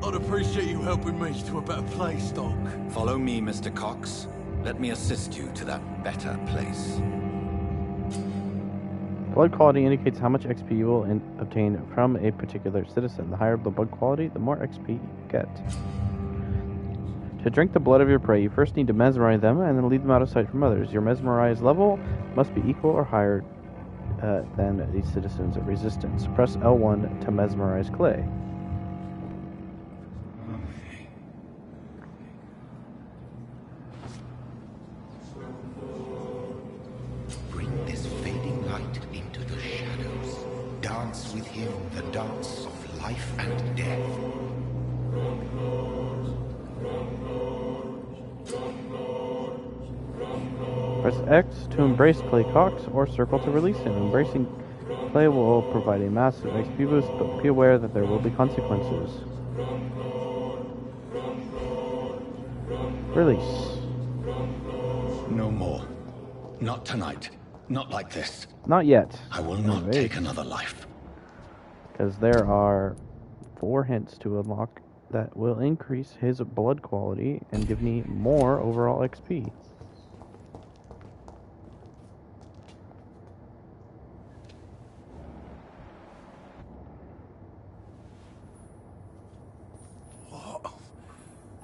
I'd appreciate you helping me to a better place, Doc. Follow me, Mr. Cox. Let me assist you to that better place. Blood quality indicates how much XP you will obtain from a particular citizen. The higher the blood quality, the more XP you get. To drink the blood of your prey, you first need to mesmerize them and then lead them out of sight from others. Your mesmerized level must be equal or higher than the citizen's resistance. Press L1 to mesmerize Clay. Bring this fading light into the shadows. Dance with him the dance of life and death. Press X to embrace Clay Cox or circle to release him. Embracing Clay will provide a massive XP boost, but be aware that there will be consequences. Release. No more. Not tonight. Not like this. Not yet. I will not take another life. Because there are 4 hints to unlock that will increase his blood quality and give me more overall XP.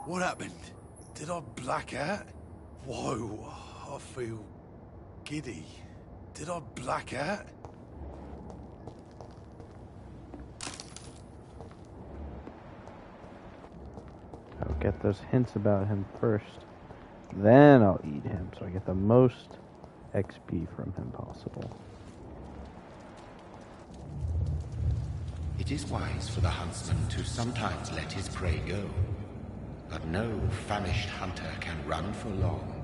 What happened? Did I black out? Whoa, I feel giddy. Did I black out? I'll get those hints about him first. Then I'll eat him, so I get the most XP from him possible. It is wise for the huntsman to sometimes let his prey go. But no famished hunter can run for long.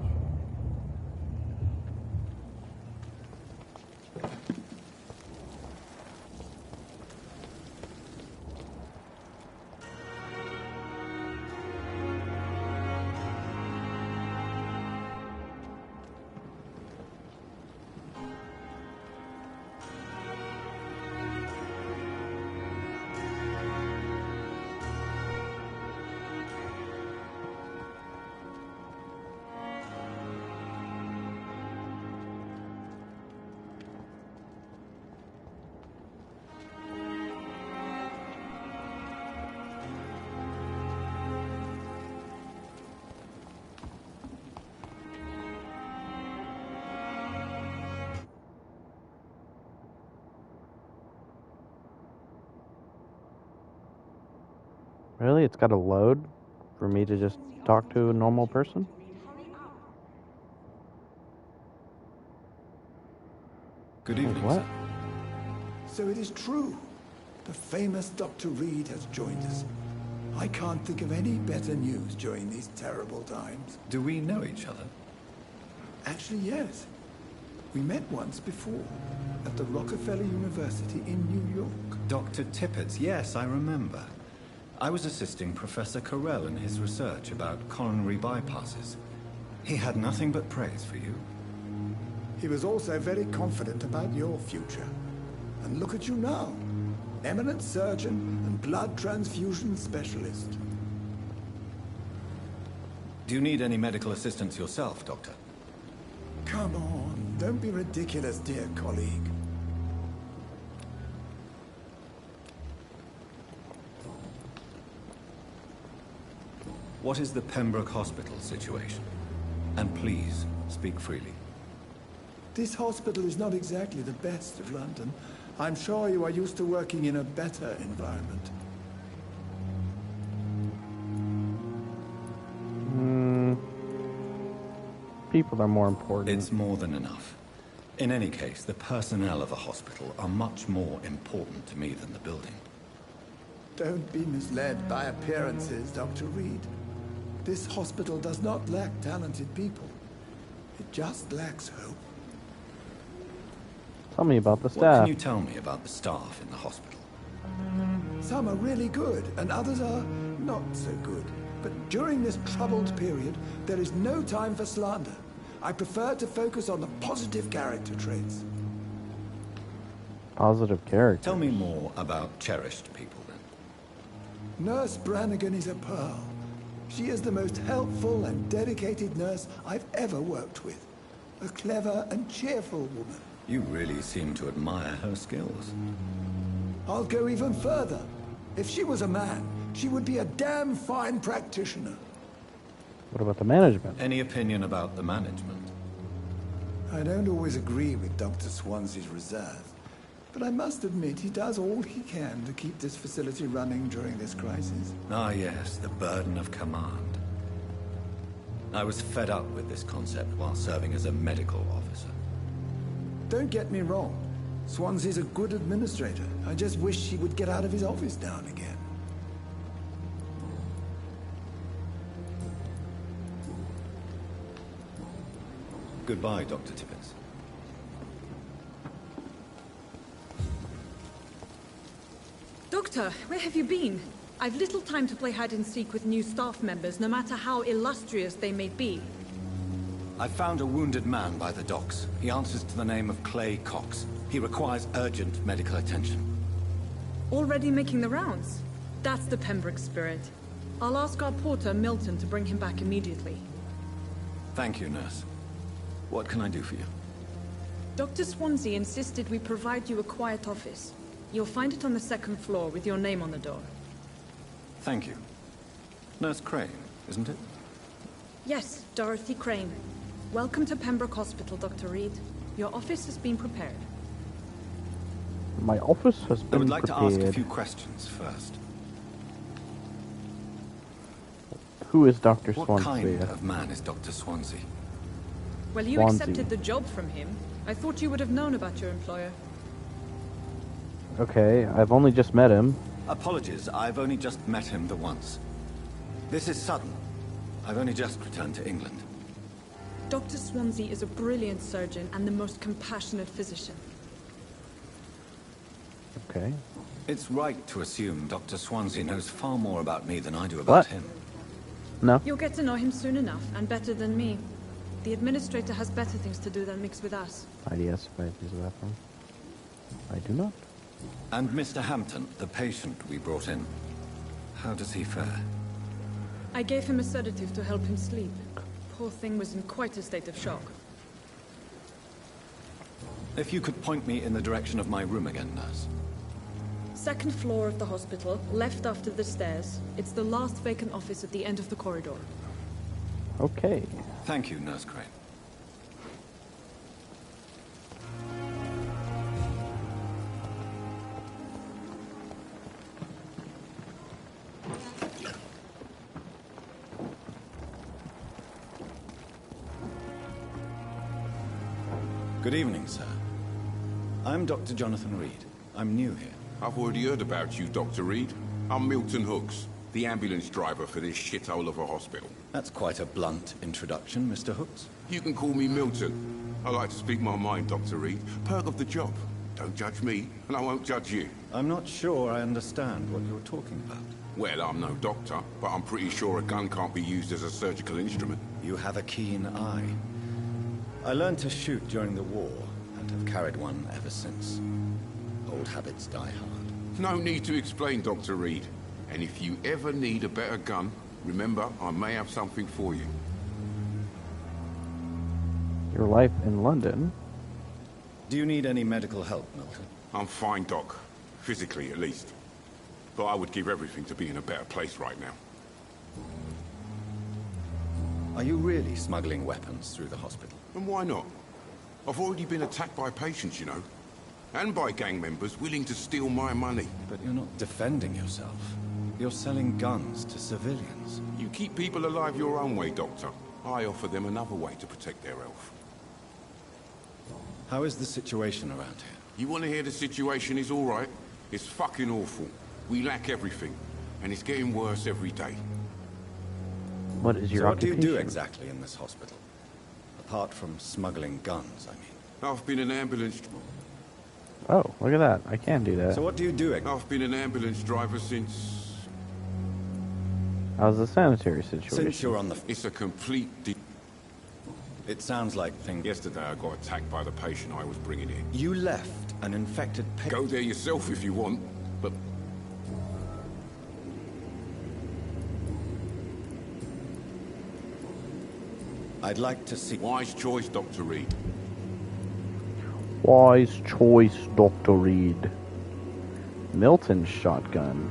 Really? It's got to load for me to just talk to a normal person? Good evening. What? So it is true. The famous Dr. Reed has joined us. I can't think of any better news during these terrible times. Do we know each other? Actually, yes. We met once before, at the Rockefeller University in New York. Dr. Tippett, yes, I remember. I was assisting Professor Carell in his research about coronary bypasses. He had nothing but praise for you. He was also very confident about your future. And look at you now. Eminent surgeon and blood transfusion specialist. Do you need any medical assistance yourself, Doctor? Come on, don't be ridiculous, dear colleague. What is the Pembroke Hospital situation? And please, speak freely. This hospital is not exactly the best of London. I'm sure you are used to working in a better environment. People are more important. It's more than enough. In any case, the personnel of a hospital are much more important to me than the building. Don't be misled by appearances, Dr. Reed. This hospital does not lack talented people. It just lacks hope. Tell me about the staff. What can you tell me about the staff in the hospital? Some are really good, and others are not so good. But during this troubled period, there is no time for slander. I prefer to focus on the positive character traits. Positive character. Tell me more about cherished people, then. Nurse Brannigan is a pearl. She is the most helpful and dedicated nurse I've ever worked with. A clever and cheerful woman. You really seem to admire her skills. I'll go even further. If she was a man, she would be a damn fine practitioner. What about the management? Any opinion about the management? I don't always agree with Dr. Swansea's reserve, but I must admit he does all he can to keep this facility running during this crisis. Ah, yes, the burden of command. I was fed up with this concept while serving as a medical officer. Don't get me wrong. Swansea's a good administrator. I just wish he would get out of his office now and again. Goodbye, Dr. Tippett. Doctor, where have you been? I've little time to play hide and seek with new staff members, no matter how illustrious they may be. I found a wounded man by the docks. He answers to the name of Clay Cox. He requires urgent medical attention. Already making the rounds? That's the Pembroke spirit. I'll ask our porter, Milton, to bring him back immediately. Thank you, nurse. What can I do for you? Dr. Swansea insisted we provide you a quiet office. You'll find it on the second floor with your name on the door. Thank you. Nurse Crane, isn't it? Yes, Dorothy Crane. Welcome to Pembroke Hospital, Dr. Reed. Your office has been prepared. My office has been prepared. I would like to ask a few questions first. Who is Dr. Swansea? What kind of man is Dr. Swansea? Well, you accepted the job from him. I thought you would have known about your employer. Okay, I've only just met him. Apologies, I've only just met him the once. This is Sutton. I've only just returned to England. Dr. Swansea is a brilliant surgeon and the most compassionate physician. Okay. It's right to assume Dr. Swansea knows far more about me than I do about him. No. You'll get to know him soon enough, and better than me. The administrator has better things to do than mix with us. IDS, if I use the bathroom. I do not. And Mr. Hampton, the patient we brought in. How does he fare? I gave him a sedative to help him sleep. Poor thing was in quite a state of shock. If you could point me in the direction of my room again, nurse. Second floor of the hospital, left after the stairs. It's the last vacant office at the end of the corridor. Okay. Thank you, Nurse Crane. Good evening, sir. I'm Dr. Jonathan Reed. I'm new here. I've already heard about you, Dr. Reed. I'm Milton Hooks, the ambulance driver for this shithole of a hospital. That's quite a blunt introduction, Mr. Hooks. You can call me Milton. I like to speak my mind, Dr. Reed. Perk of the job. Don't judge me, and I won't judge you. I'm not sure I understand what you're talking about. Well, I'm no doctor, but I'm pretty sure a gun can't be used as a surgical instrument. You have a keen eye. I learned to shoot during the war, and have carried one ever since. Old habits die hard. No need to explain, Dr. Reed. And if you ever need a better gun, remember, I may have something for you. Your life in London? Do you need any medical help, Milton? I'm fine, Doc. Physically, at least. But I would give everything to be in a better place right now. Are you really smuggling weapons through the hospital? And why not? I've already been attacked by patients, you know. And by gang members willing to steal my money. But you're not defending yourself. You're selling guns to civilians. You keep people alive your own way, Doctor. I offer them another way to protect their health. How is the situation around here? You want to hear the situation is all right? It's fucking awful. We lack everything. And it's getting worse every day. What is your occupation? What do you do exactly in this hospital? Apart from smuggling guns, I mean. I've been an ambulance... Oh, look at that. I can do that. So what do you do? I've been an ambulance driver since... How's the sanitary situation? Since you're on the... It's a complete... It sounds like things... Yesterday I got attacked by the patient I was bringing in. You left an infected patient... Go there yourself if you want, but... I'd like to see... Wise choice, Dr. Reed. Wise choice, Dr. Reed. Milton's shotgun.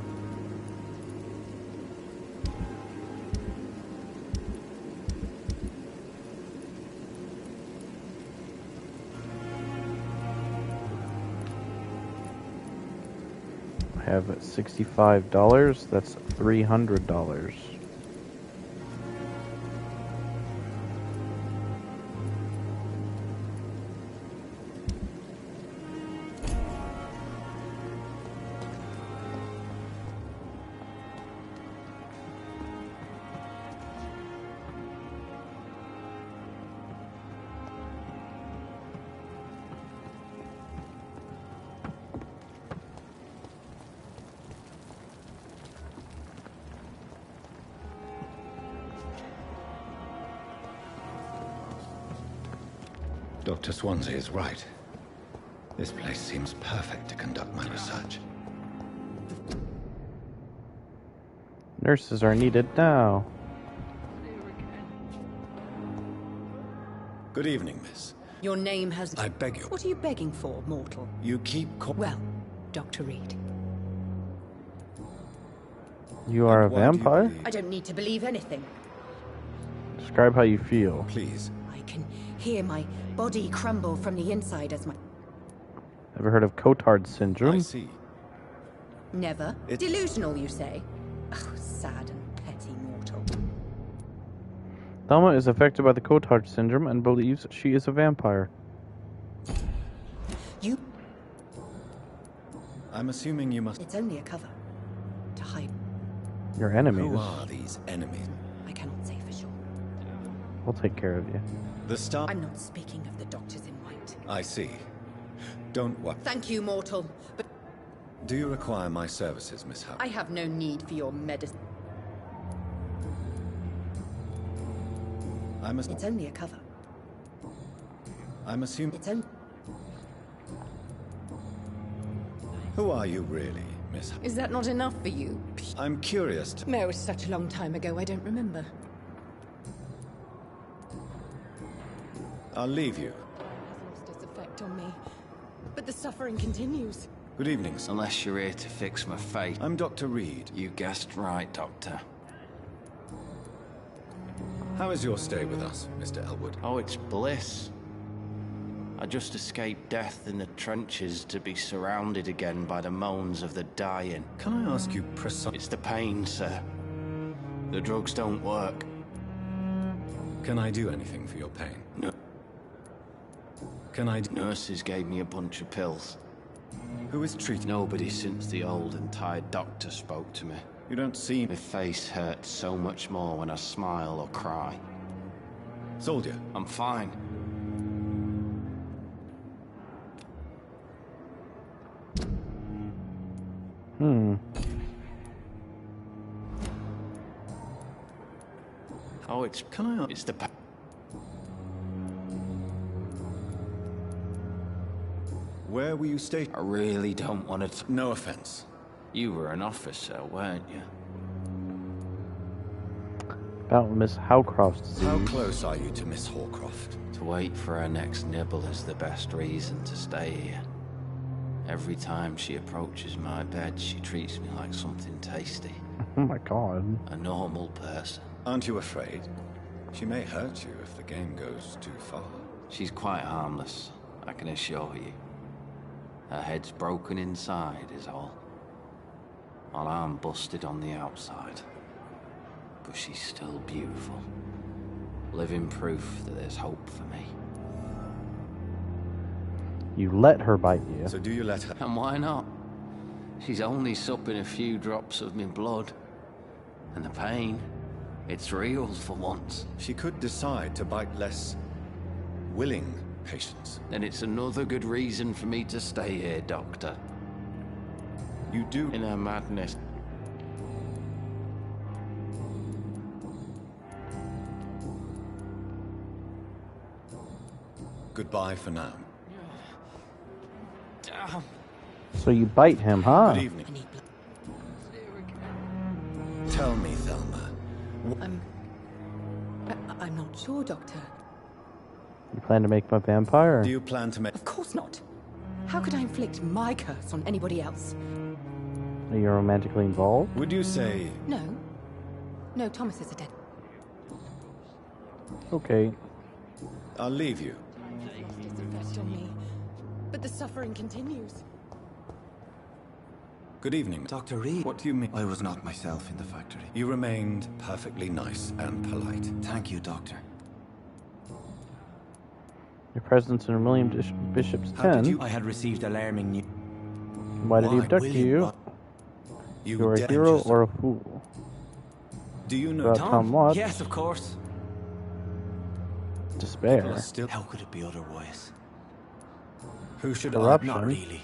I have $65. That's $300. Dr. Swansea is right. This place seems perfect to conduct my research. Nurses are needed now. Good evening, miss. Your name has... I beg you. What are you begging for, mortal? You keep... Well, Dr. Reed. You are a vampire? I don't need to believe anything. Describe how you feel. Please. I can hear my body crumble from the inside as my... Ever heard of Cotard syndrome? I see. Never? Delusional, you say? Oh, sad and petty mortal. Thelma is affected by the Cotard syndrome and believes she is a vampire. You... I'm assuming you must... It's only a cover. To hide. Your enemies. Who are these enemies? I cannot say for sure. We'll take care of you. The star... I'm not speaking of the doctors in white. I see. Don't worry. Thank you, mortal, but... Do you require my services, Miss Howe? I have no need for your medicine. It's only a cover. I'm assuming... It's only... Who are you really, Miss Howe? Is that not enough for you? I'm curious to... No, it was such a long time ago, I don't remember. I'll leave you. It's lost its effect on me. But the suffering continues. Good evening, sir. Unless you're here to fix my fate. I'm Dr. Reed. You guessed right, Doctor. How is your stay with us, Mr. Elwood? Oh, it's bliss. I just escaped death in the trenches to be surrounded again by the moans of the dying. Can I ask you precisely... It's the pain, sir. The drugs don't work. Can I do anything for your pain? No. Can I... Nurses gave me a bunch of pills. Who is treating... Nobody since the old and tired doctor spoke to me. You don't seem... My face hurts so much more when I smile or cry. Soldier. I'm fine. Oh, it's... Can I... It's the... Where were you stationed? I really don't want to... No offense. You were an officer, weren't you? About Miss Howcroft's disease. How close are you to Miss Hawcroft? To wait for her next nibble is the best reason to stay here. Every time she approaches my bed, she treats me like something tasty. Oh my god. A normal person. Aren't you afraid? She may hurt you if the game goes too far. She's quite harmless, I can assure you. Her head's broken inside is all. While I'm busted on the outside. But she's still beautiful. Living proof that there's hope for me. You let her bite you. So do you let her? And why not? She's only supping a few drops of my blood. And the pain, it's real for once. She could decide to bite less willing patients. Then it's another good reason for me to stay here, Doctor. You do? In her madness. Goodbye for now. So you bite him, huh? Good evening. Tell me, Thelma. I'm not sure, Doctor. You plan to make him a vampire? Do you plan to make... Of course not. How could I inflict my curse on anybody else? Are you romantically involved? Would you say... No. No, Thomas is a dead. Okay. I'll leave you. Effect on me. But the suffering continues. Good evening. Dr. Reed. What do you mean? I was not myself in the factory. You remained perfectly nice and polite. Thank you, Doctor. Your presence in William Bishop's tent. I had received alarming news. Why did he abduct you? You're a hero or a fool? Do you know Tom Watts? Yes, of course. Despair. How could it be otherwise? Who should Corruption. Not really.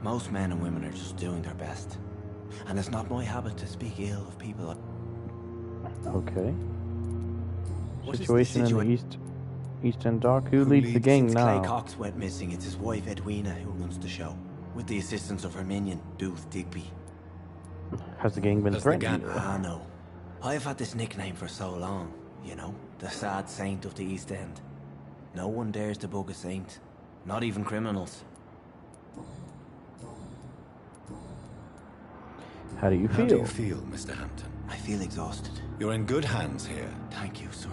Most men and women are just doing their best. And it's not my habit to speak ill of people. Okay. What is the Situation in the East End Dock. Who leads the gang Since now? Clay Cox went missing, it's his wife Edwina who runs the show. With the assistance of her minion, Dooth Digby. Has the gang been threatened? Ah, no. I've had this nickname for so long, you know? The sad saint of the East End. No one dares to bug a saint. Not even criminals. How do you feel? How do you feel, Mr. Hampton? I feel exhausted. You're in good hands here. Thank you, sir.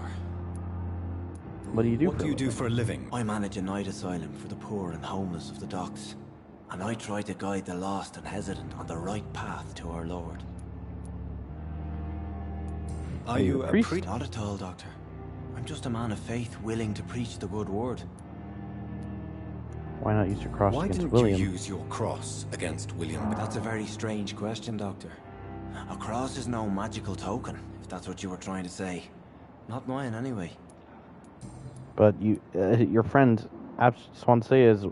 What do you do What do you do for a living? I manage a night asylum for the poor and homeless of the docks. And I try to guide the lost and hesitant on the right path to our Lord. Are you a priest? Not at all, Doctor. I'm just a man of faith willing to preach the good word. Why not use your cross Why against didn't William? you use your cross against William? That's a very strange question, Doctor. A cross is no magical token, if that's what you were trying to say. Not mine, anyway. But you, your friend Swansea's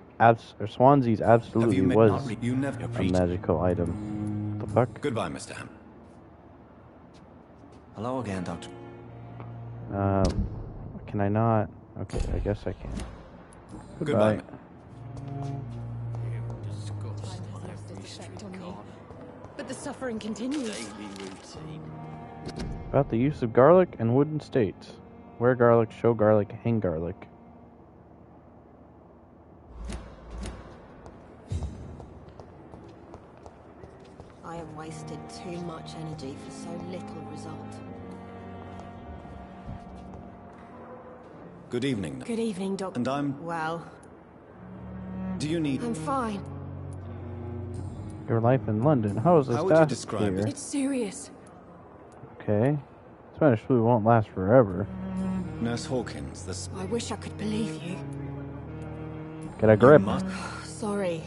Swansea's absolutely was you never a magical item. The fuck? Goodbye, Mr. Ham. Hello again, Doctor. Can I not? Okay, I guess I can. Goodbye. But the suffering continues. About the use of garlic and wooden states. Wear garlic, show garlic, hang garlic. I have wasted too much energy for so little result. Good evening. Good evening, Doctor. And I'm... Well... Do you need... I'm fine. Your life in London. How is the How would you staff describe here? It's serious. Okay. Spanish flu won't last forever. Nurse Hawkins, this... I wish I could believe you. Get a grip. Sorry.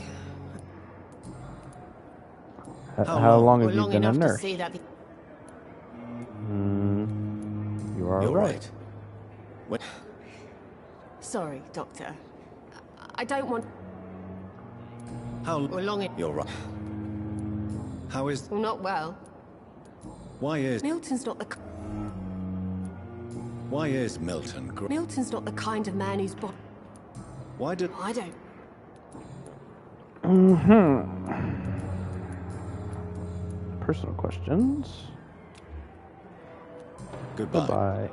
How long have you long been a enough nurse? to see that You are You're right. What? Sorry, Doctor. I don't want... How... long You're right. How is... Well, not well. Why is... Milton's not the... Why is Milton... Milton's not the kind of man who's... Why did... I don't... Personal questions. Goodbye. Goodbye.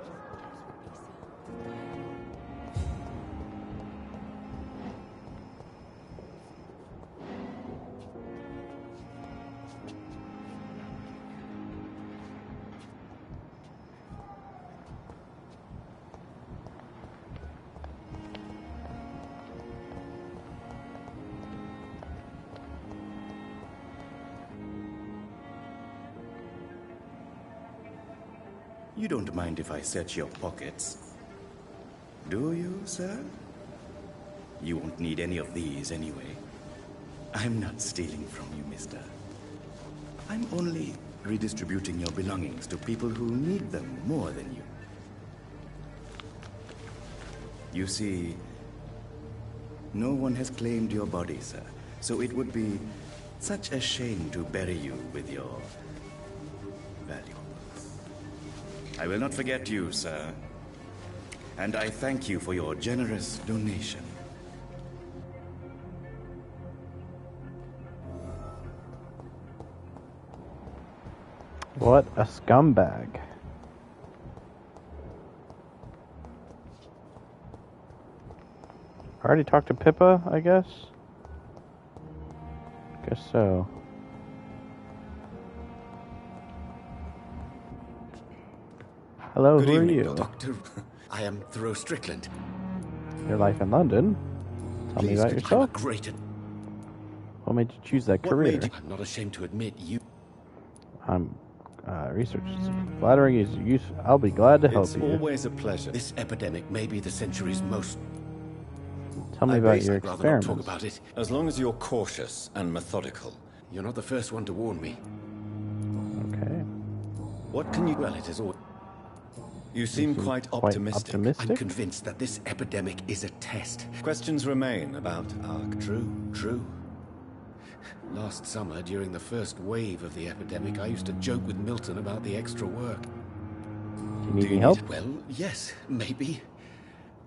You don't mind if I search your pockets, do you, sir? You won't need any of these anyway. I'm not stealing from you, mister. I'm only redistributing your belongings to people who need them more than you. You see, no one has claimed your body, sir, so it would be such a shame to bury you with your valuables. I will not forget you, sir. And I thank you for your generous donation. What a scumbag. I already talked to Pippa, I guess? Guess so. Hello, Good who evening, are you? Doctor. I am Thoreau Strickland. Your life in London? Tell me about yourself. I'm a great... What made you choose that What career? made you... I'm not ashamed to admit you... Research is flattering is use. I'll be glad to help It's you. always a pleasure. This epidemic may be the century's most... Tell me about your I'd rather not experiments. talk about it. As long as you're cautious and methodical. You're not the first one to warn me. Okay. What can you... Well, it is all... You seem quite optimistic. I'm convinced that this epidemic is a test. Questions remain about our... True. Last summer, during the first wave of the epidemic, I used to joke with Milton about the extra work. Do you need any help? Well, yes, maybe.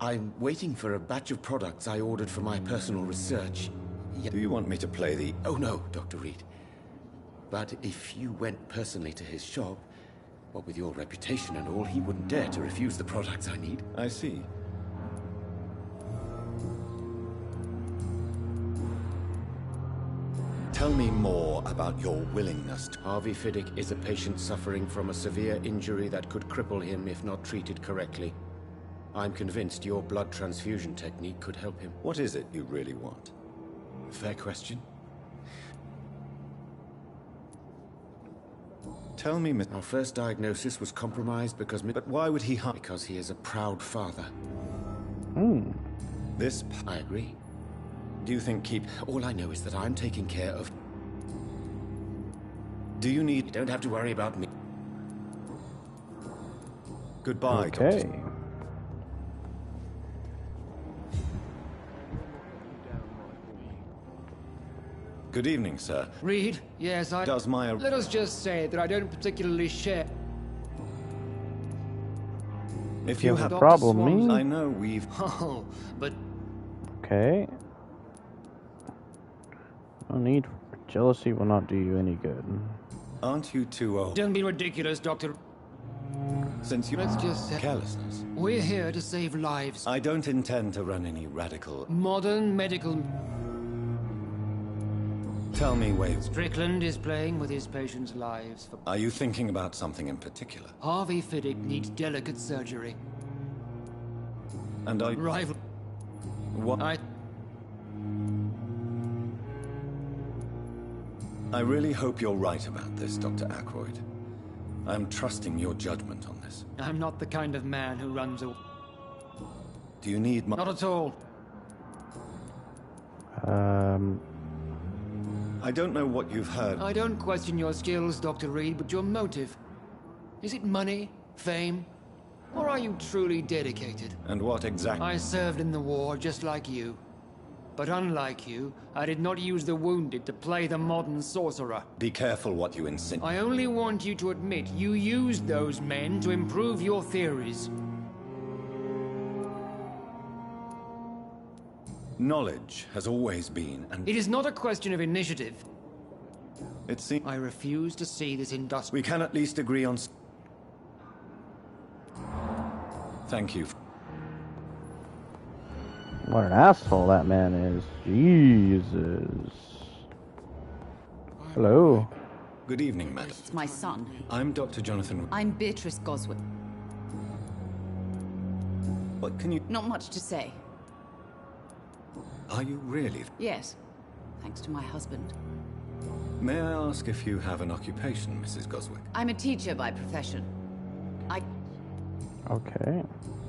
I'm waiting for a batch of products I ordered for my personal research. Do you want me to play the... Oh, no, Dr. Reed. But if you went personally to his shop, what with your reputation and all, he wouldn't dare to refuse the products I need. I see. Tell me more about your willingness to... Harvey Fiddick is a patient suffering from a severe injury that could cripple him if not treated correctly. I'm convinced your blood transfusion technique could help him. What is it you really want? Fair question. Tell me, Miss... Our first diagnosis was compromised because... But why would he harm... Because he is a proud father. This... I agree. Do you think keep... All I know is that I'm taking care of... Do you need... You don't have to worry about me. Goodbye, Okay. Doctor. Good evening, sir. Reed? Yes, I... Does my... Let us just say that I don't particularly share... If you have a problem, me? I know we've... Oh, but... Okay. No need for jealousy will not do you any good. Aren't you too old? Don't be ridiculous, Doctor. Since you... Let's just say... Carelessness. We're here to save lives. I don't intend to run any radical... Modern medical... Tell me, Wade. Strickland is playing with his patients' lives for... Are you thinking about something in particular? Harvey Fiddick needs delicate surgery. And I... Rival... What? I really hope you're right about this, Dr. Ackroyd. I'm trusting your judgment on this. I'm not the kind of man who runs a... Do you need my... Not at all. I don't know what you've heard. I don't question your skills, Dr. Reed, but your motive. Is it money? Fame? Or are you truly dedicated? And what exactly? I served in the war just like you. But unlike you, I did not use the wounded to play the modern sorcerer. Be careful what you insinuate. I only want you to admit you used those men to improve your theories. Knowledge has always been, and... It is not a question of initiative. It seems... I refuse to see this industrial... We can at least agree on... Thank you. What an asshole that man is. Jesus. Hello. Good evening, madam. It's my son. I'm Dr. Jonathan... I'm Beatrice Goswick. What can you... Not much to say. Are you really? Yes, thanks to my husband. May I ask if you have an occupation, Mrs. Goswick? I'm a teacher by profession. Okay.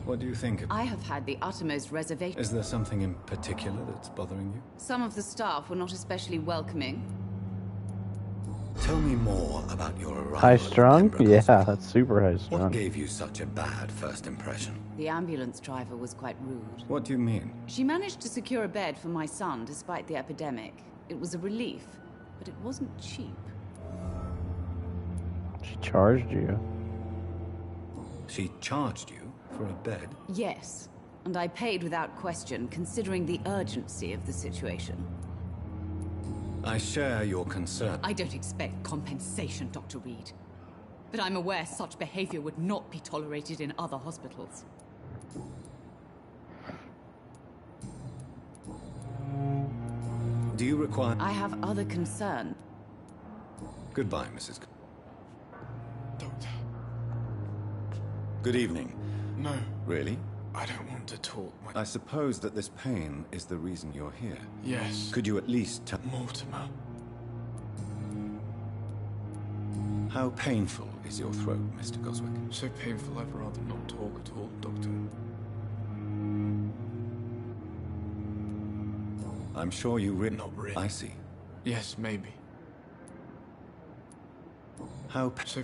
What do you think of... I have had the uttermost reservation. Is there something in particular that's bothering you? Some of the staff were not especially welcoming. Tell me more about your arrival. High strung? Yeah, that's super high strung. What gave you such a bad first impression? The ambulance driver was quite rude. What do you mean? She managed to secure a bed for my son despite the epidemic. It was a relief, but it wasn't cheap. She charged you. She charged you for a bed? Yes, and I paid without question, considering the urgency of the situation. I share your concern. I don't expect compensation, Dr. Reed. But I'm aware such behavior would not be tolerated in other hospitals. Do you require... I have other concern. Goodbye, Mrs. Doctor. Good evening. No. Really? I don't want to talk. I suppose that this pain is the reason you're here. Yes. Could you at least tell... Mortimer. How painful is your throat, Mr. Goswick? So painful I'd rather not talk at all, Doctor. I'm sure you Not really. I see. Yes, maybe. How So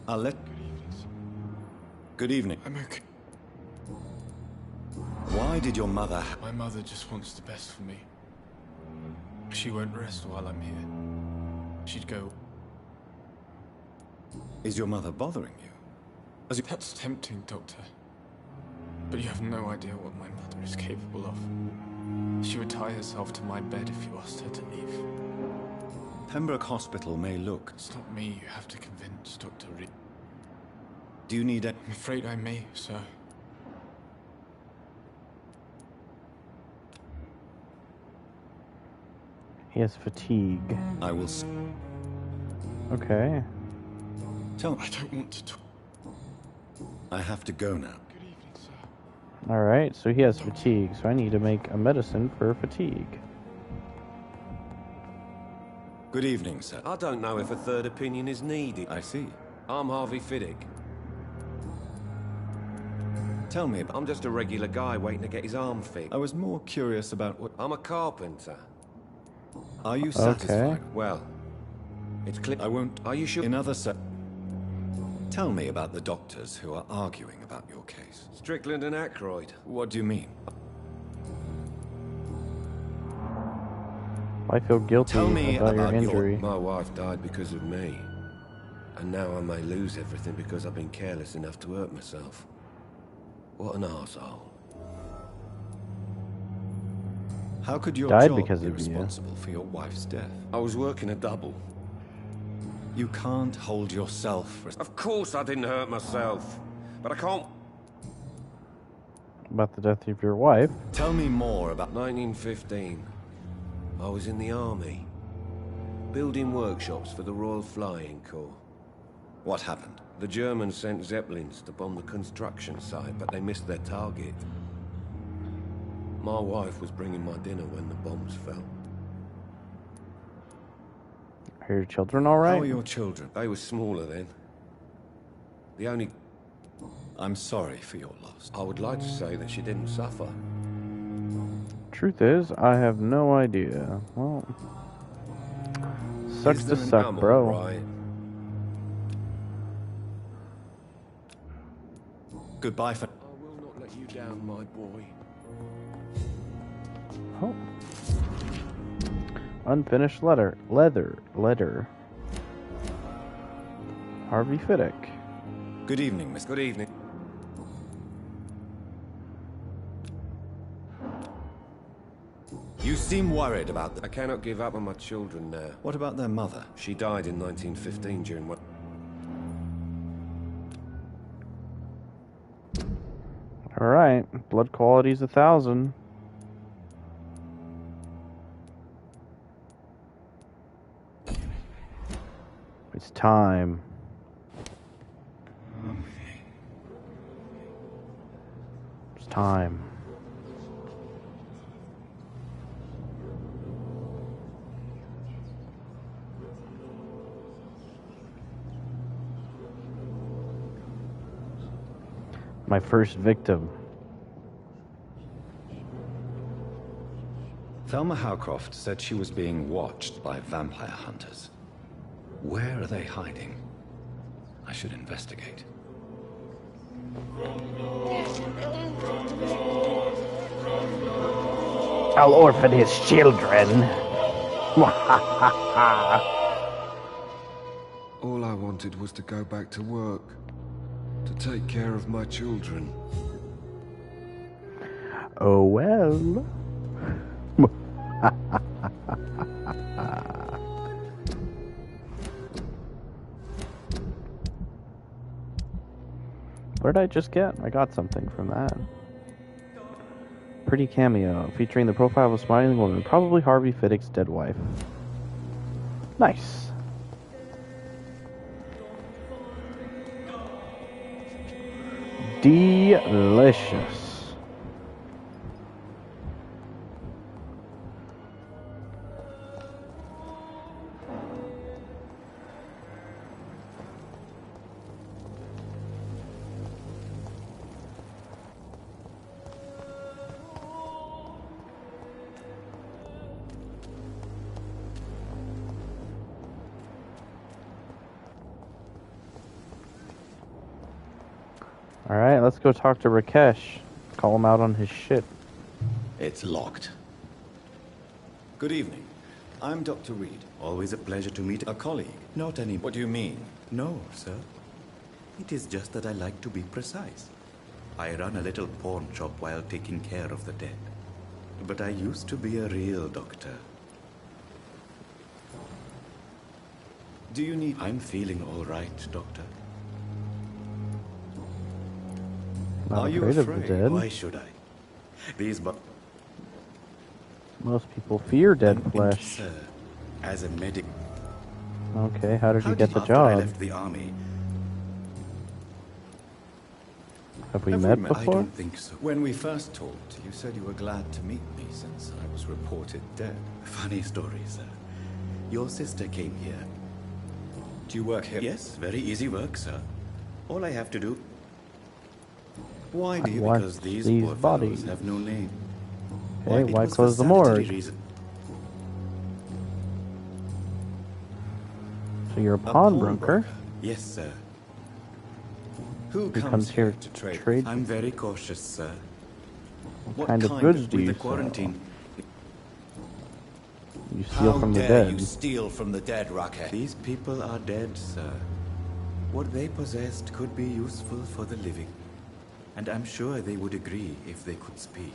I'll let... Good evening, sir. Good evening. I'm okay. Why did your mother... My mother just wants the best for me. She won't rest while I'm here. She'd go... Is your mother bothering you? That's tempting, Doctor. But you have no idea what my mother is capable of. She would tie herself to my bed if you asked her to leave. Pembroke Hospital may look... It's not me you have to convince, Dr. Reed. Do you need a... I'm afraid I may, sir. He has fatigue. I will... Okay. Tell me. I don't want to talk. I have to go now. Good evening, sir. Alright, so he has fatigue, so I need to make a medicine for fatigue. Good evening, sir. I don't know if a third opinion is needed. I see. I'm Harvey Fiddick. Tell me about... I'm just a regular guy waiting to get his arm fixed. I was more curious about what... I'm a carpenter. Are you satisfied? Well, it's clear... I won't... Are you sure? In other Tell me about the doctors who are arguing about your case. Strickland and Aykroyd. What do you mean? I feel guilty about your injury. My wife died because of me. And now I may lose everything because I've been careless enough to hurt myself. What an arsehole. How could your Died job because be of you. responsible for your wife's death? I was working a double. You can't hold yourself... Of course I didn't hurt myself. But I can't... About the death of your wife? Tell me more about... 1915. I was in the army. Building workshops for the Royal Flying Corps. What happened? The Germans sent Zeppelins to bomb the construction site, but they missed their target. My wife was bringing my dinner when the bombs fell. Are your children alright? How are your children? They were smaller then. The only... I'm sorry for your loss. I would like to say that she didn't suffer. Truth is, I have no idea. Well, sucks to suck, bro. Right. Goodbye for... I will not let you down, my boy. Oh. Unfinished letter. Harvey Fiddick. Good evening, Miss. Good evening. You seem worried about them. I cannot give up on my children now. What about their mother? She died in 1915 during what... Alright, blood quality's 1,000. It's time. It's time. My first victim. Thelma Howcroft said she was being watched by vampire hunters. Where are they hiding? I should investigate. I'll orphan his children. All I wanted was to go back to work. To take care of my children. Oh well. What did I just get? I got something from that. Pretty cameo, featuring the profile of a smiling woman, probably Harvey Fiddick's dead wife. Nice. Delicious. Alright, let's go talk to Rakesh. Call him out on his shit. It's locked. Good evening. I'm Dr. Reed. Always a pleasure to meet a colleague. Not any... What do you mean? No, sir. It is just that I like to be precise. I run a little pawn shop while taking care of the dead. But I used to be a real doctor. Do you need... I'm feeling all right, Doctor. Not Are you afraid of afraid? the dead? Why should I? These Most people fear dead flesh. Sir, as a medic... Okay, how did you get the After I job? left the army, Have we met before? I don't think so. When we first talked, you said you were glad to meet me since I was reported dead. Funny story, sir. Your sister came here. Do you work here? Yes, very easy work, sir. All I have to do... Why do you? Watch Because these these poor bodies. fellows have no name. Okay, It why was close for the sanitary morgue? reason. So you're a pawnbroker. Yes, sir. Who Who comes here to trade? I'm very cautious, sir. What kind of goods do with you the quarantine? You steal from the dare dead. you steal from the dead, Rocket? These people are dead, sir. What they possessed could be useful for the living. And I'm sure they would agree if they could speak.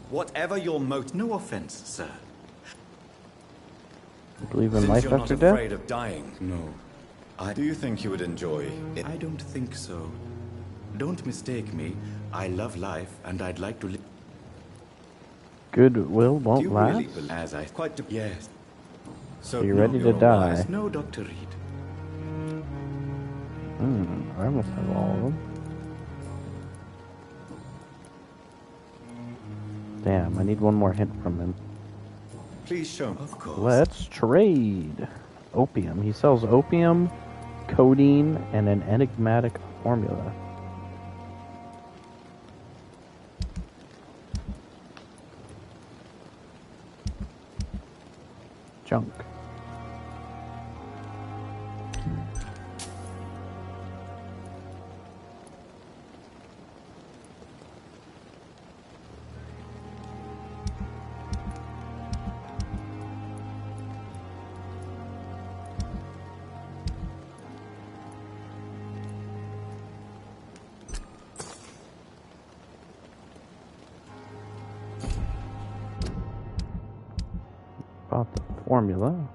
Whatever your motive... No offense, sir. You believe in Since life you're after not death? afraid of dying. No. Do you think you would enjoy it? I don't think so. Don't mistake me. I love life, and I'd like to live... Goodwill won't Do you last? really believe... As I... Quite... Yes. So you're ready to all die. wise. No, Dr. Reed. I must have all of them. Damn, I need one more hint from him. Please show me. Of course. Let's trade. Opium. He sells opium, codeine, and an enigmatic formula. Junk. About the formula.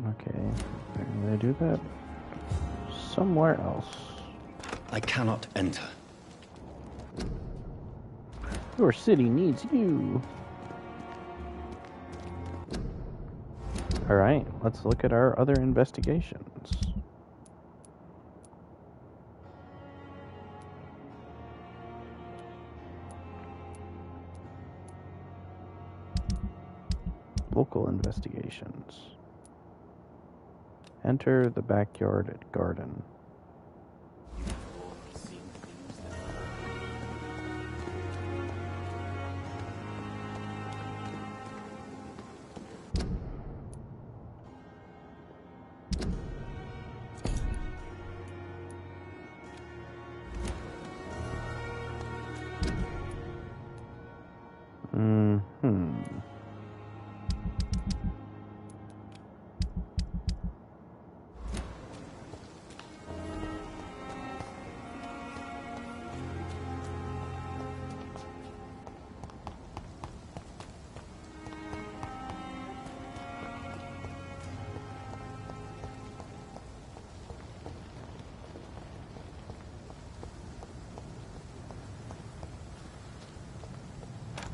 Okay, I'm gonna do that somewhere else. I cannot enter. Your city needs you. Alright, let's look at our other investigations. Local investigations. Enter the backyard garden.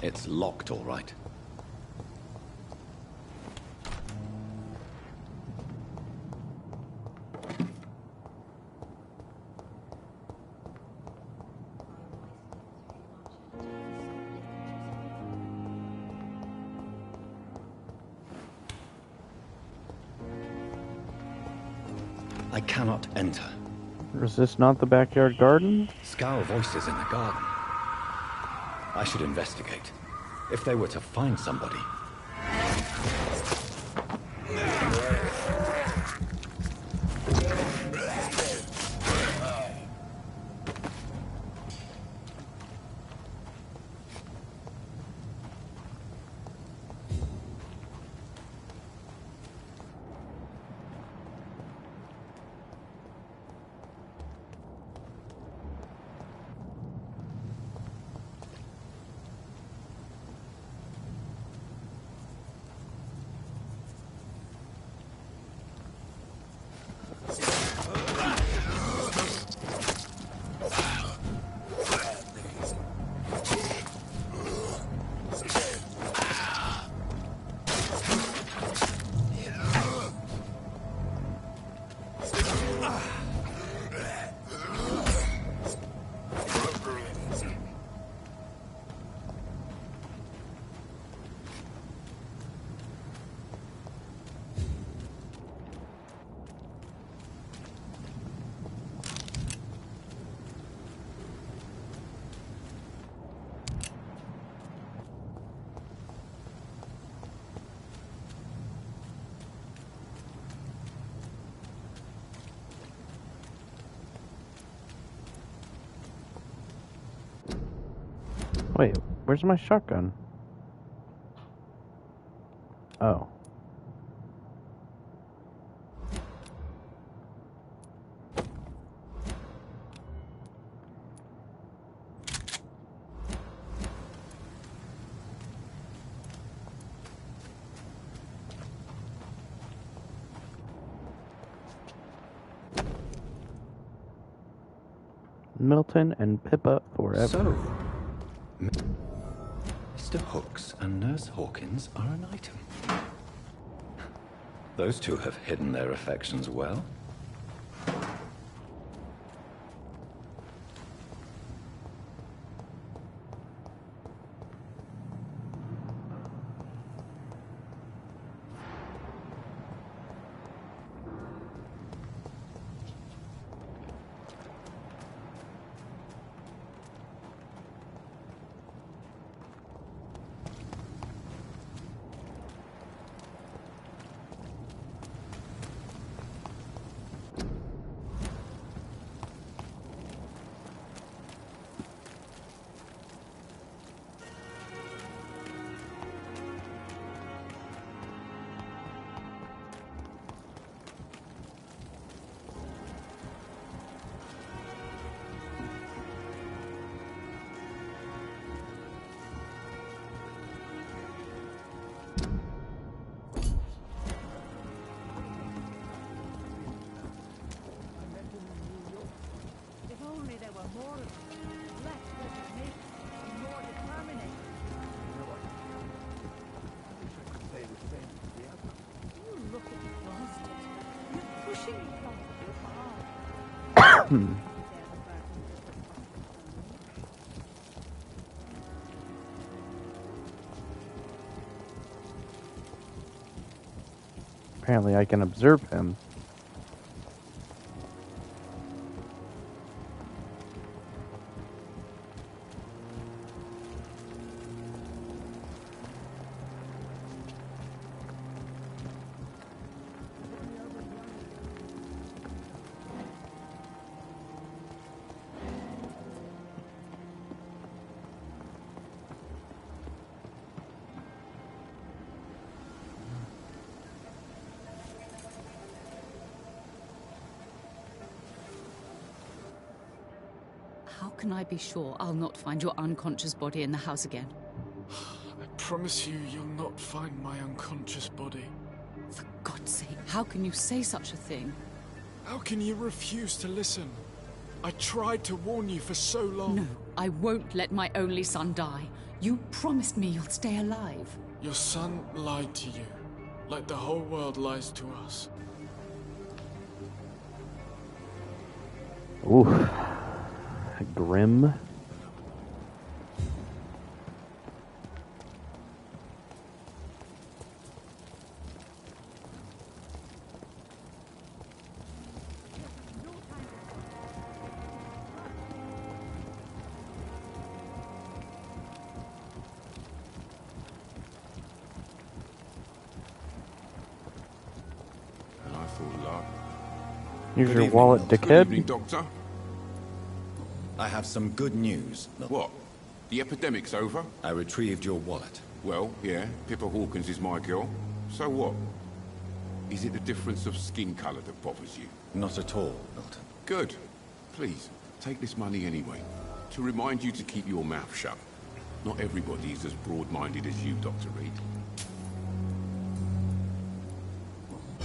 It's locked, all right. I cannot enter. Is this not the backyard garden? Scowl voices in the garden. I should investigate. If they were to find somebody. Where's my shotgun? Oh. Milton and Pippa forever. So, Mr. Hooks and Nurse Hawkins are an item. Those two have hidden their affections well. Apparently I can observe him. How can I be sure I'll not find your unconscious body in the house again? I promise you, you'll not find my unconscious body. For God's sake, how can you say such a thing? How can you refuse to listen? I tried to warn you for so long. No, I won't let my only son die. You promised me you'll stay alive. Your son lied to you, like the whole world lies to us. Ooh. Grim. And I thought, Lord. Here's Good your evening. wallet, Good dickhead. evening, Doctor. I have some good news. What? The epidemic's over? I retrieved your wallet. Well, yeah, Pippa Hawkins is my girl. So what? Is it the difference of skin color that bothers you? Not at all, Milton. Good. Please, take this money anyway. To remind you to keep your mouth shut. Not everybody is as broad-minded as you, Dr. Reed.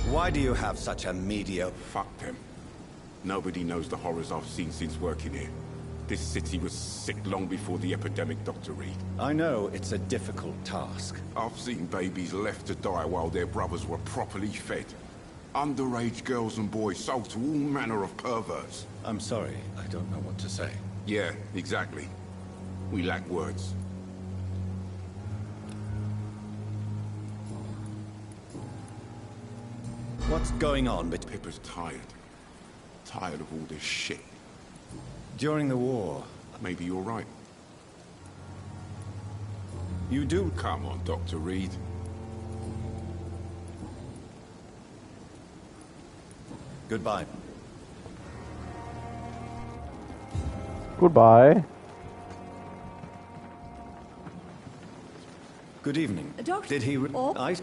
Why do you have such a mediocre... Fuck them. Nobody knows the horrors I've seen since working here. This city was sick long before the epidemic, Dr. Reed. I know it's a difficult task. I've seen babies left to die while their brothers were properly fed. Underage girls and boys sold to all manner of perverts. I'm sorry, I don't know what to say. Yeah, exactly. We lack words. What's going on? But Pippa's tired. Tired of all this shit. During the war... Maybe you're right. You do... Come on, Dr. Reed. Goodbye. Goodbye. Good evening. Doctor... Did he... Oh, I...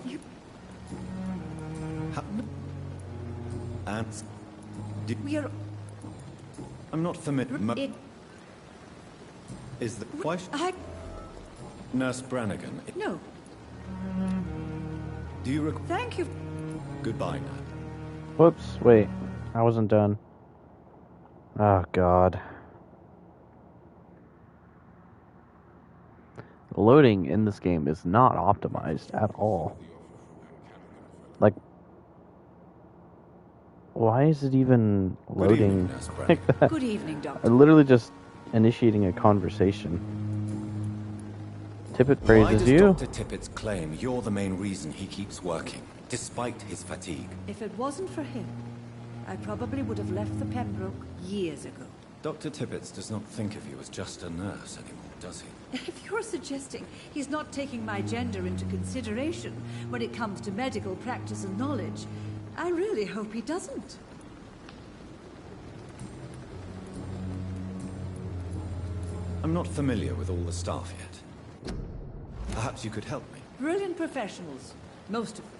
And... Did... We are... I'm not familiar... It... Is the... Why... Nurse Brannigan... No. Do you Thank you. Goodbye, Nurse. Whoops, wait. I wasn't done. Oh, God. Loading in this game is not optimized at all. Like, why is it even loading like that? Good evening, Doctor. I'm literally just initiating a conversation. Tippett praises Why you. does Dr. Tippett's claim you're the main reason he keeps working, despite his fatigue? If it wasn't for him, I probably would have left the Pembroke years ago. Dr. Tippett does not think of you as just a nurse anymore, does he? If you're suggesting he's not taking my gender into consideration when it comes to medical practice and knowledge, I really hope he doesn't. I'm not familiar with all the staff yet. Perhaps you could help me. Brilliant professionals, most of them.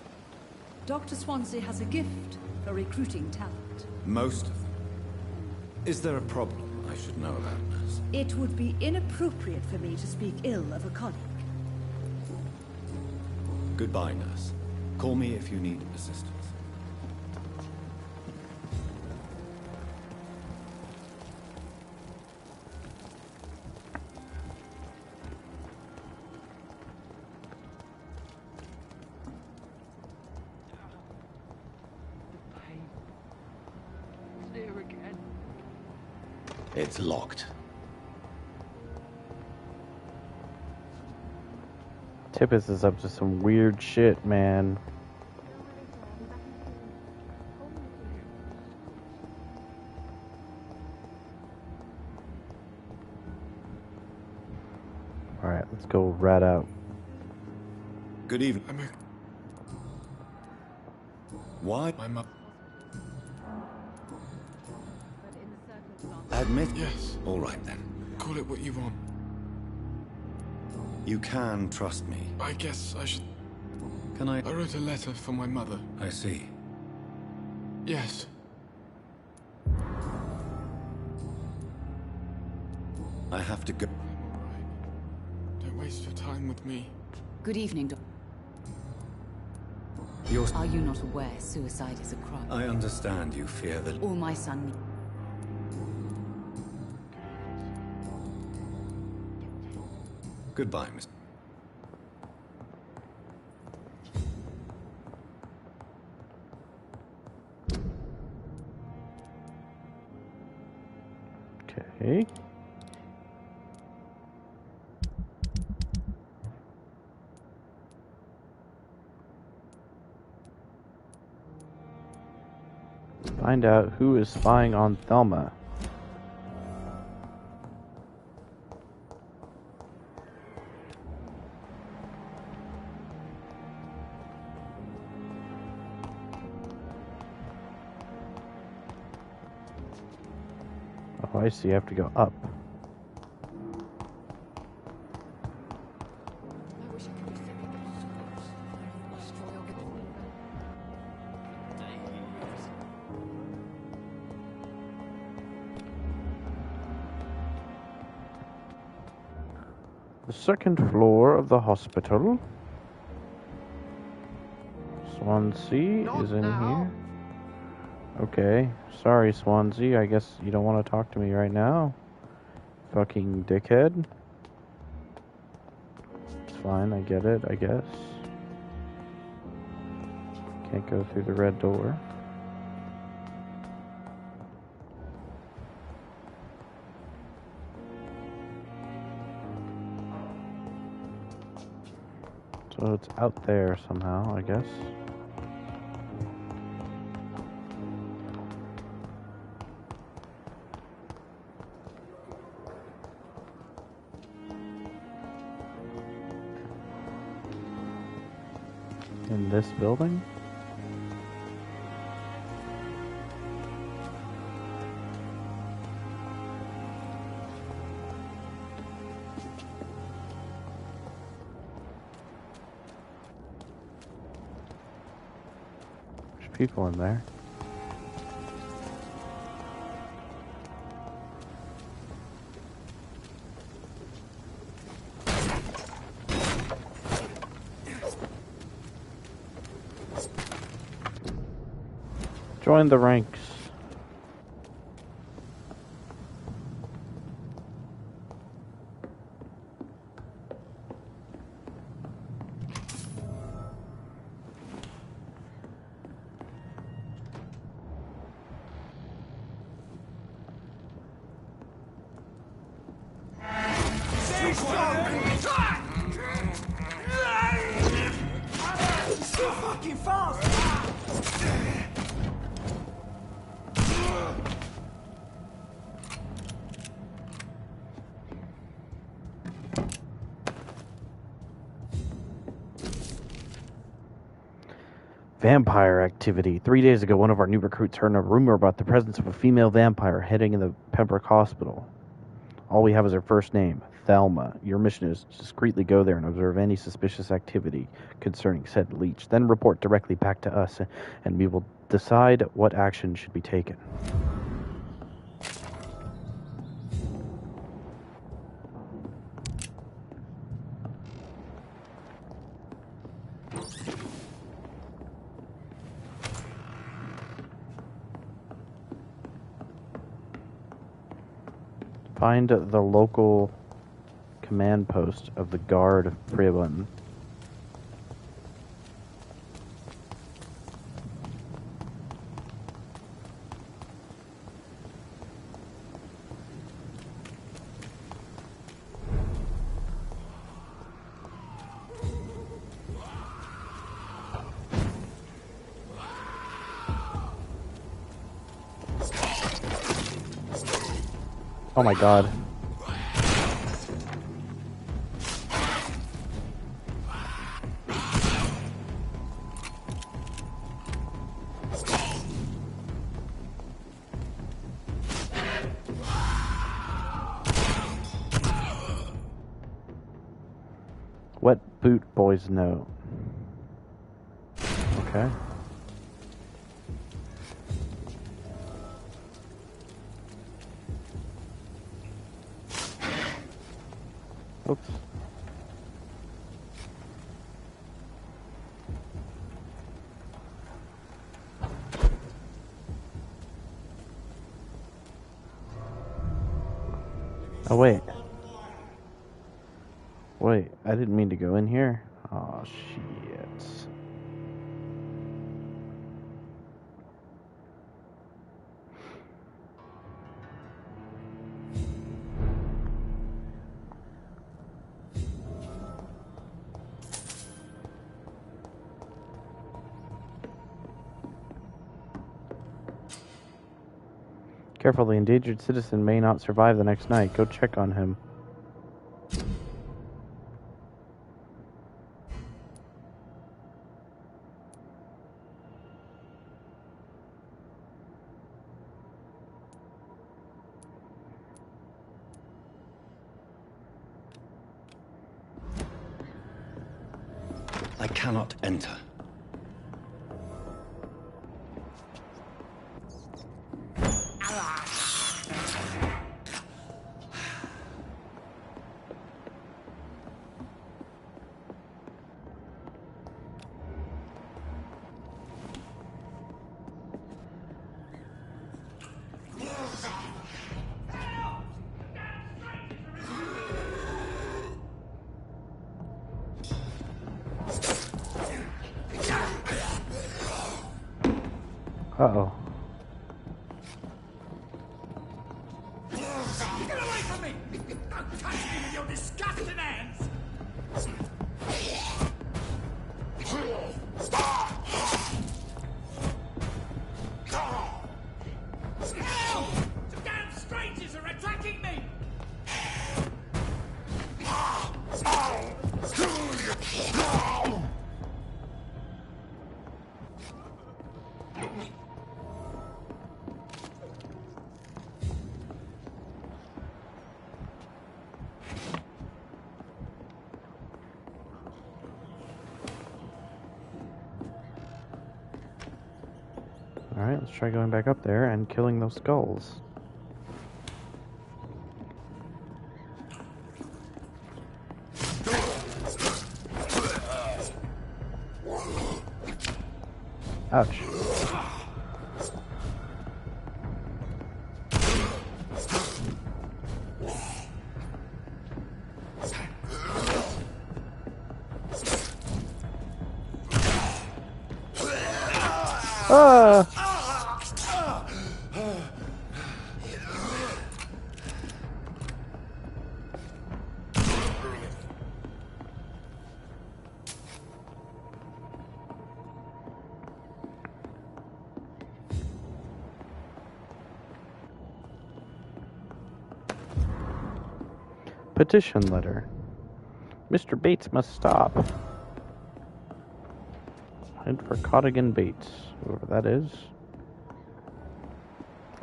Dr. Swansea has a gift for recruiting talent. Most of them. Is there a problem I should know about, nurse? It would be inappropriate for me to speak ill of a colleague. Goodbye, nurse. Call me if you need assistance. It's locked. Tippett is up to some weird shit, man. Alright, let's go rat out. Good evening. Why? My mother. Admit? Yes. All right, then. Call it what you want. You can trust me. I guess I should... Can I... I wrote a letter for my mother. I see. Yes. I have to go. I'm all right. Don't waste your time with me. Good evening, Doctor. Are you not aware suicide is a crime? I understand you fear that... All my son... Goodbye, Miss... Okay. Find out who is spying on Thelma. Oh, I see. I have to go up. The second floor of the hospital. Swansea is in here. Okay. Sorry, Swansea. I guess you don't want to talk to me right now. Fucking dickhead. It's fine. I get it, I guess. Can't go through the red door. So it's out there somehow, I guess. In this building? people in there. Join the ranks. So fucking fast! Vampire activity. 3 days ago, one of our new recruits heard a rumor about the presence of a female vampire heading in the Pembroke Hospital. All we have is her first name, Thelma. Your mission is to discreetly go there and observe any suspicious activity concerning said leech. Then report directly back to us, and we will decide what action should be taken. Find the local command post of the guard Pribun. Oh my god. Wet boot boys note. Okay. Oops. Oh, wait. Wait, I didn't mean to go in here. Oh, shit. Careful, the endangered citizen may not survive the next night. Go check on him. I cannot enter. Uh-oh. Get away from me! Don't touch me with your disgusting hands! Help! Some damn strangers are attacking me! Alright, let's try going back up there and killing those skulls. Ouch. Ah! Petition letter. Mr. Bates must stop. Head for Cottigan Bates, whoever that is.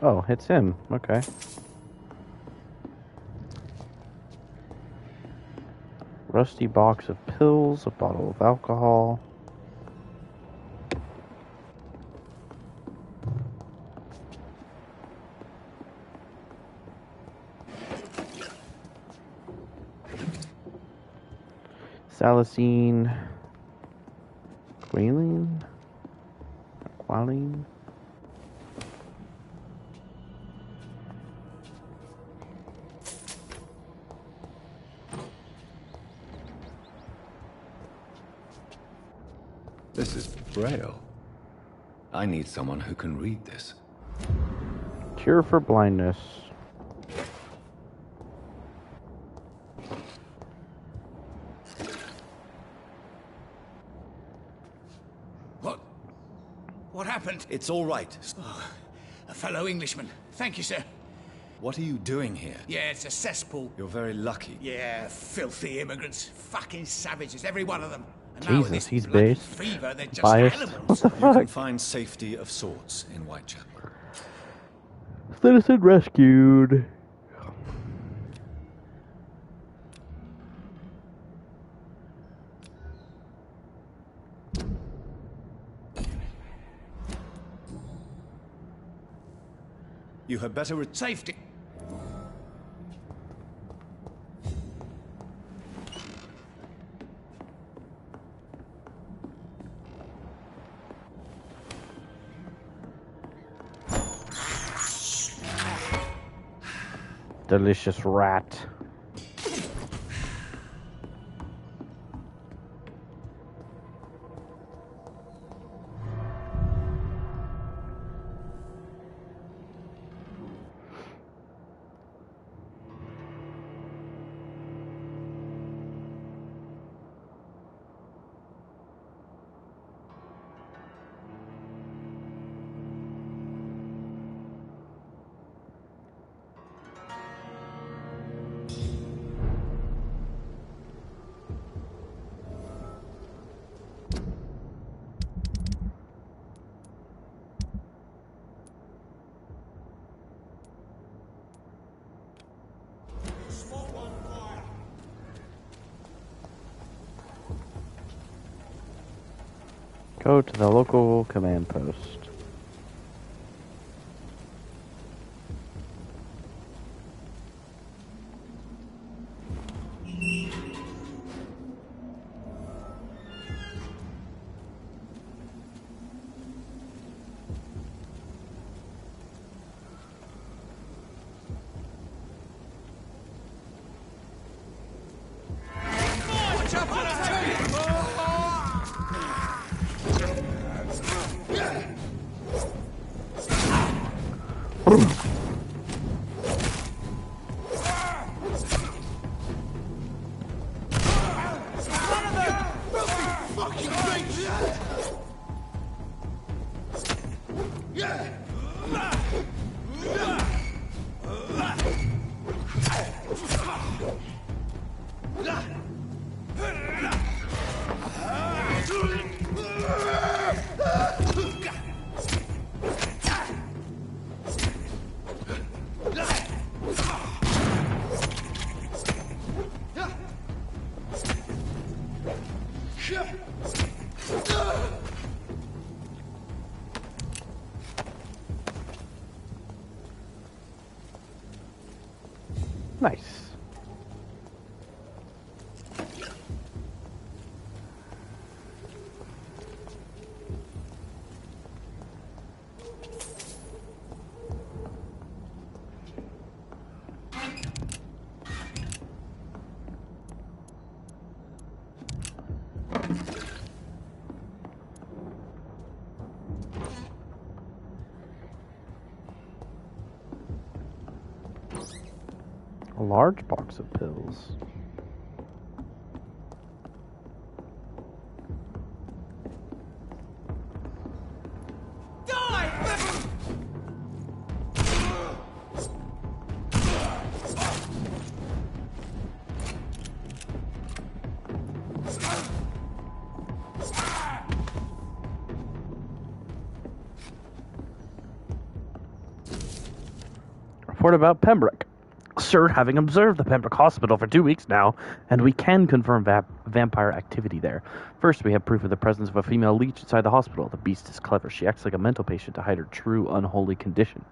Oh, it's him. Okay. Rusty box of pills, a bottle of alcohol. Salicine. Qualine. This is Braille. I need someone who can read this. Cure for blindness. What happened? It's all right. Oh, a fellow Englishman. Thank you, sir. What are you doing here? Yeah, it's a cesspool. You're very lucky. Yeah, filthy immigrants. Fucking savages, every one of them. And now with Jesus, this he's bloody based. fever, they're just Biased. animals. What the You can fuck? find safety of sorts in Whitechapel. Citizen rescued. You had better safety. Delicious rat. Go to the local command post. Nice. A large box of pills. Report about Pembroke. Sir, having observed the Pembroke Hospital for 2 weeks now, and we can confirm vampire activity there. First, we have proof of the presence of a female leech inside the hospital. The beast is clever. She acts like a mental patient to hide her true unholy condition.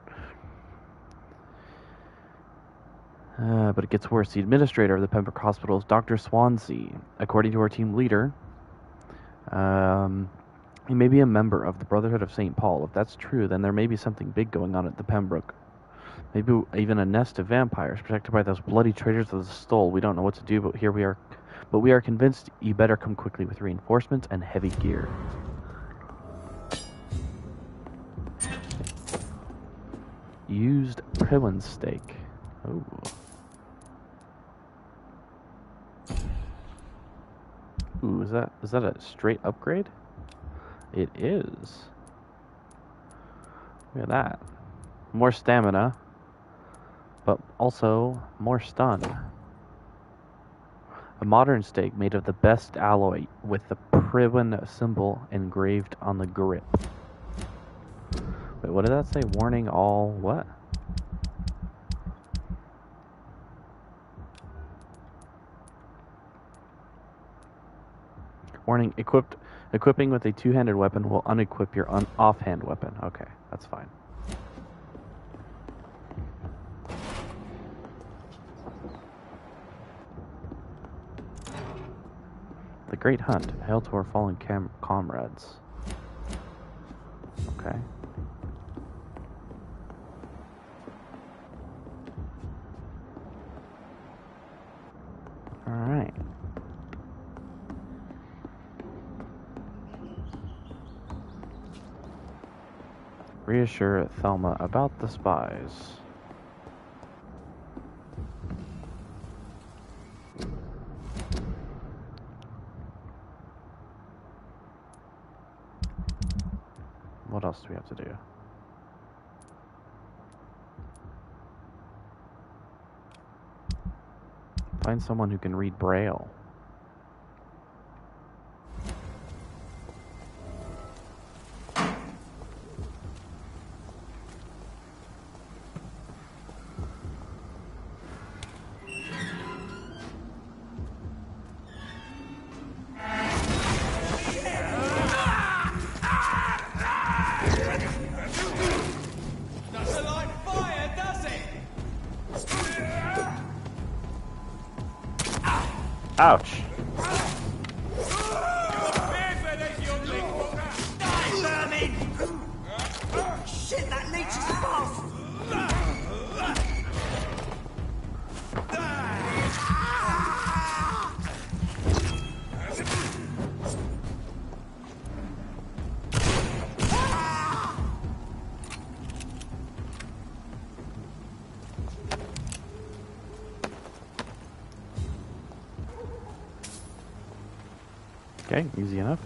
But it gets worse. The administrator of the Pembroke Hospital is Dr. Swansea. According to our team leader, he may be a member of the Brotherhood of St. Paul. If that's true, then there may be something big going on at the Pembroke. Maybe even a nest of vampires protected by those bloody traitors of the Stole. We don't know what to do, but here we are. But we are convinced you better come quickly with reinforcements and heavy gear. Used Priwen steak. Oh. Ooh, is that a straight upgrade? It is. Look at that. More stamina, but also more stun. A modern steak made of the best alloy with the Priwen symbol engraved on the grip. Wait, what did that say? Warning all what? Warning, equipping with a two-handed weapon will unequip your offhand weapon. Okay, that's fine. The Great Hunt. Hail to our fallen comrades. Okay. Alright. Reassure Thelma about the spies. What else do we have to do? Find someone who can read Braille. Ouch. Shit, that leech is fast! Okay, easy enough.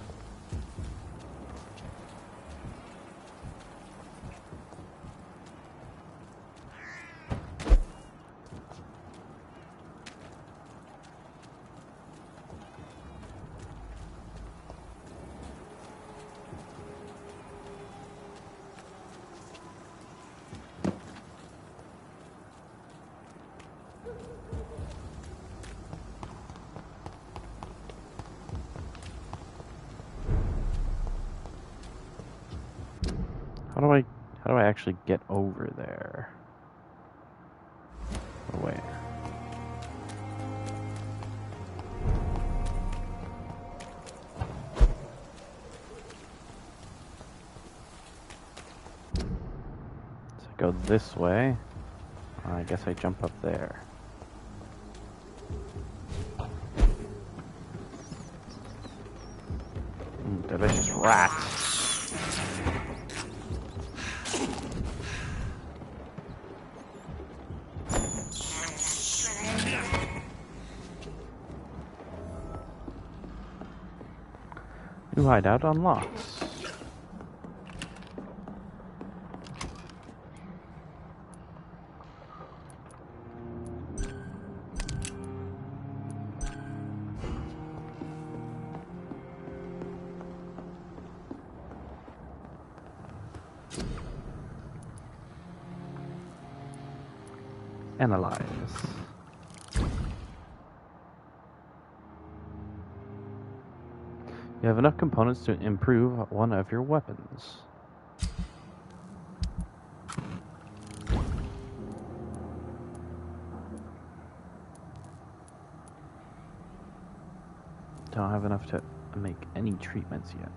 How do I actually get over there? Oh, wait. Go this way. I guess I jump up there. Delicious rats. New hideout unlocked. Analyze. You have enough components to improve one of your weapons. Don't have enough to make any treatments yet.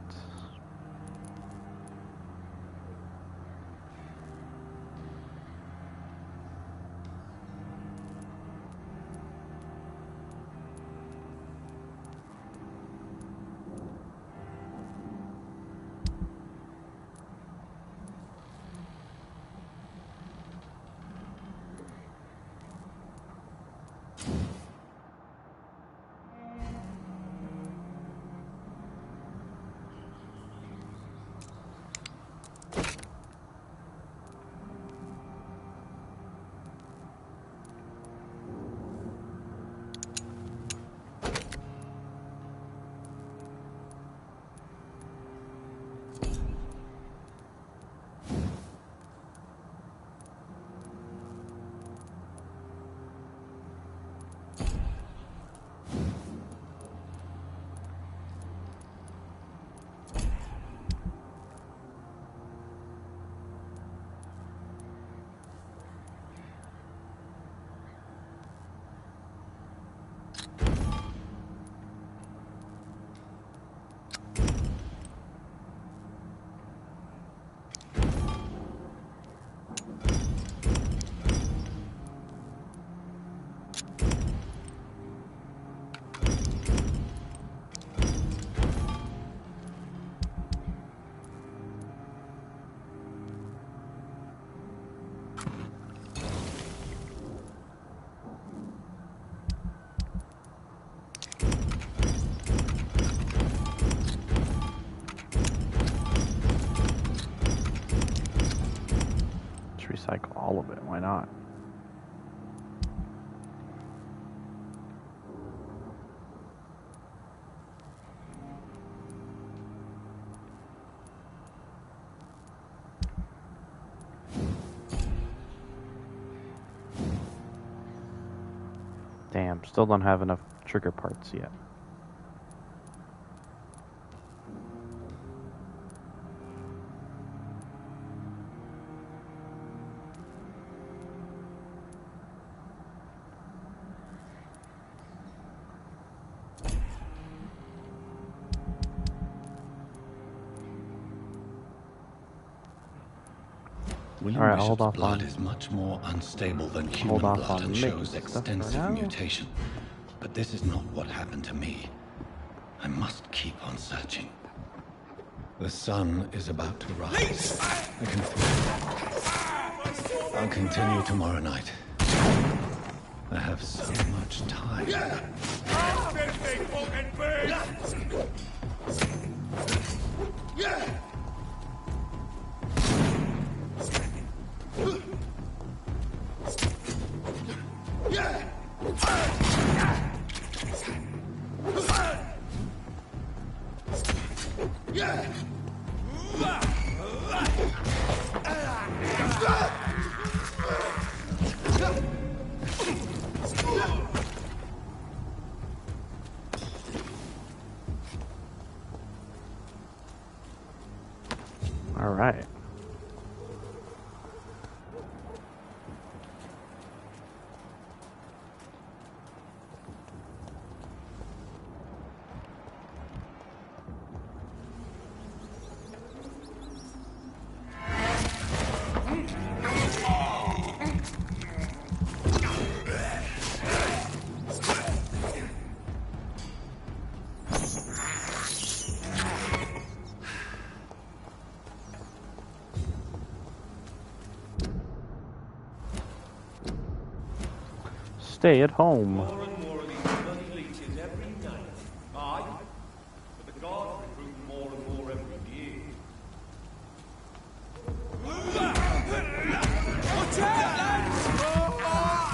Recycle all of it, why not? Damn, still don't have enough trigger parts yet. William Bishop's blood is much more unstable than human blood and shows extensive mutation. But this is not what happened to me. I must keep on searching. The sun is about to rise. I can feel it. I'll continue tomorrow night. I have so much time. All right. stay at home. More and more of these bloody leeches every night. Aye, but the guards recruit more and more every year. Watch out, lads!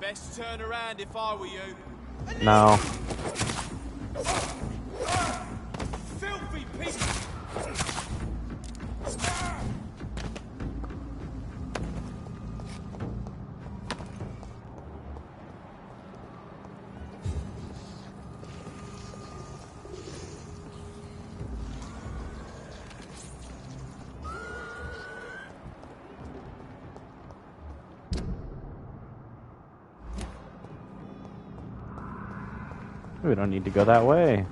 Best turn around if I were you. No. Filthy piece! We don't need to go that way.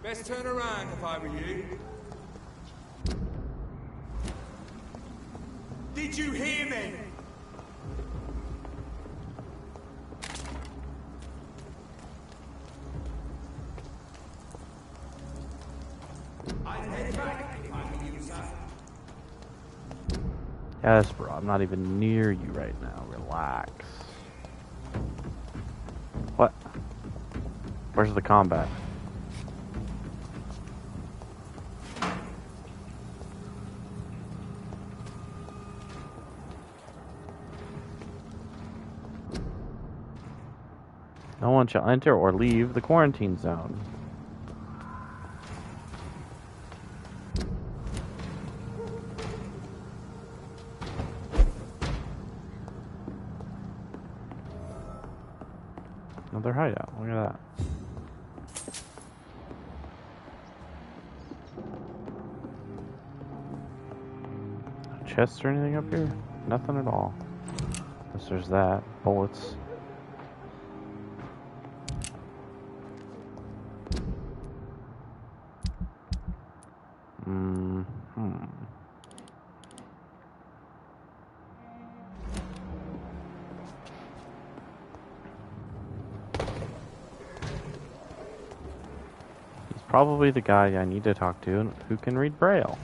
Best turn around if I were you. Did you hear me? I'd head back if I were you, sir. Yes, bro. I'm not even near you right now. Relax. What? Where's the combat? No one shall enter or leave the quarantine zone. Another hideout. Look at that. Chests or anything up here? Nothing at all. Unless there's that. Bullets. Probably the guy I need to talk to who can read Braille.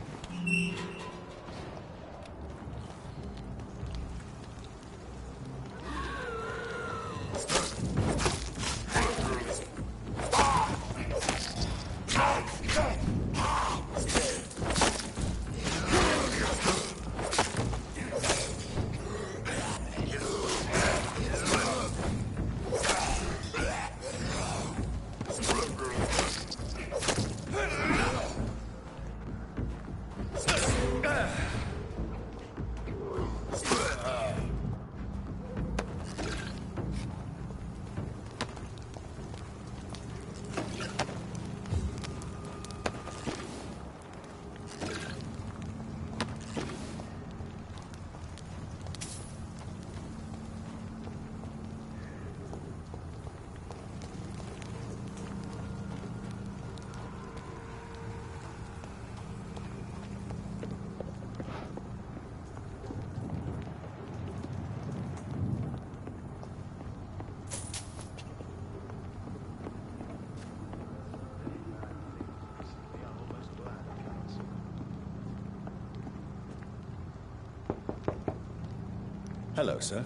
Hello, sir.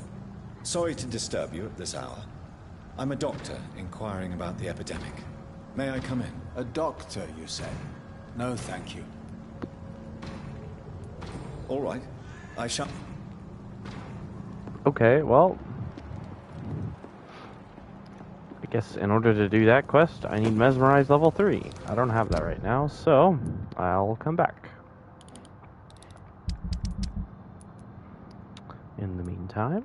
Sorry to disturb you at this hour. I'm a doctor inquiring about the epidemic. May I come in? A doctor, you say? No, thank you. All right. I shall... Okay, well, guess in order to do that quest, I need Mesmerize level 3. I don't have that right now, so I'll come back. In the meantime,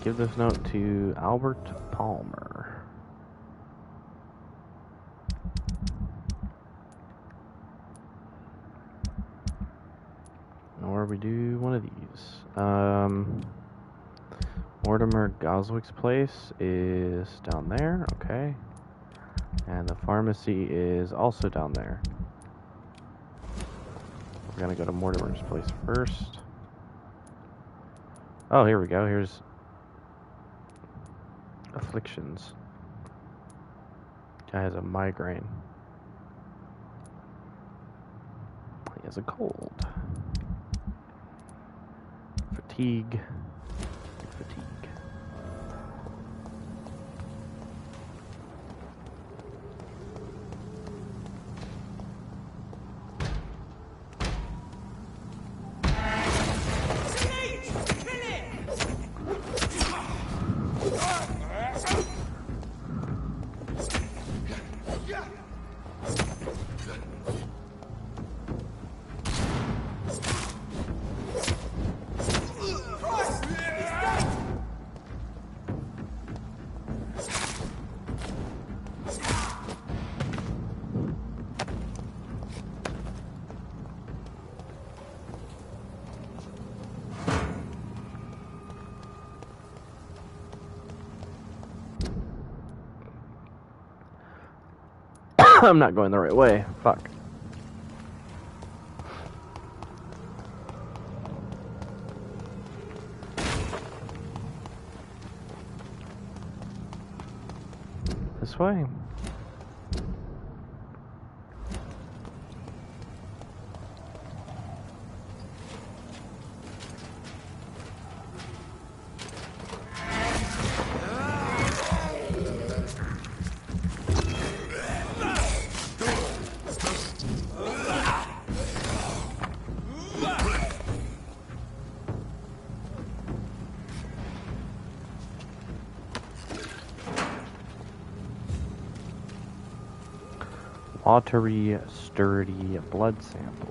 give this note to Albert Palmer. Or we do one of these. Mortimer Goswick's place is down there, okay. And the pharmacy is also down there. We're gonna go to Mortimer's place first. Oh, here we go. Here's afflictions. Guy has a migraine. He has a cold. Fatigue. Fatigue. I'm not going the right way. Fuck. This way. Watery, sturdy blood sample.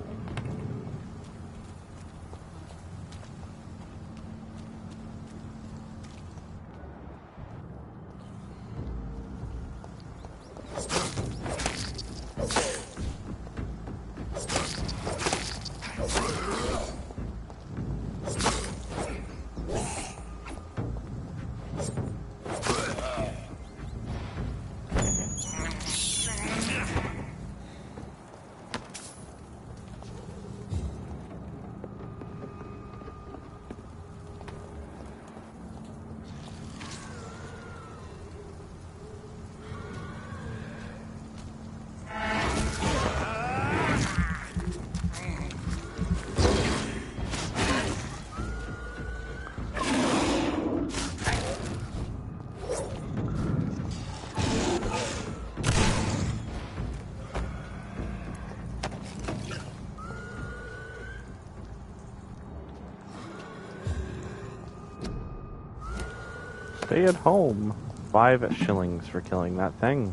Stay at home. 5 shillings for killing that thing.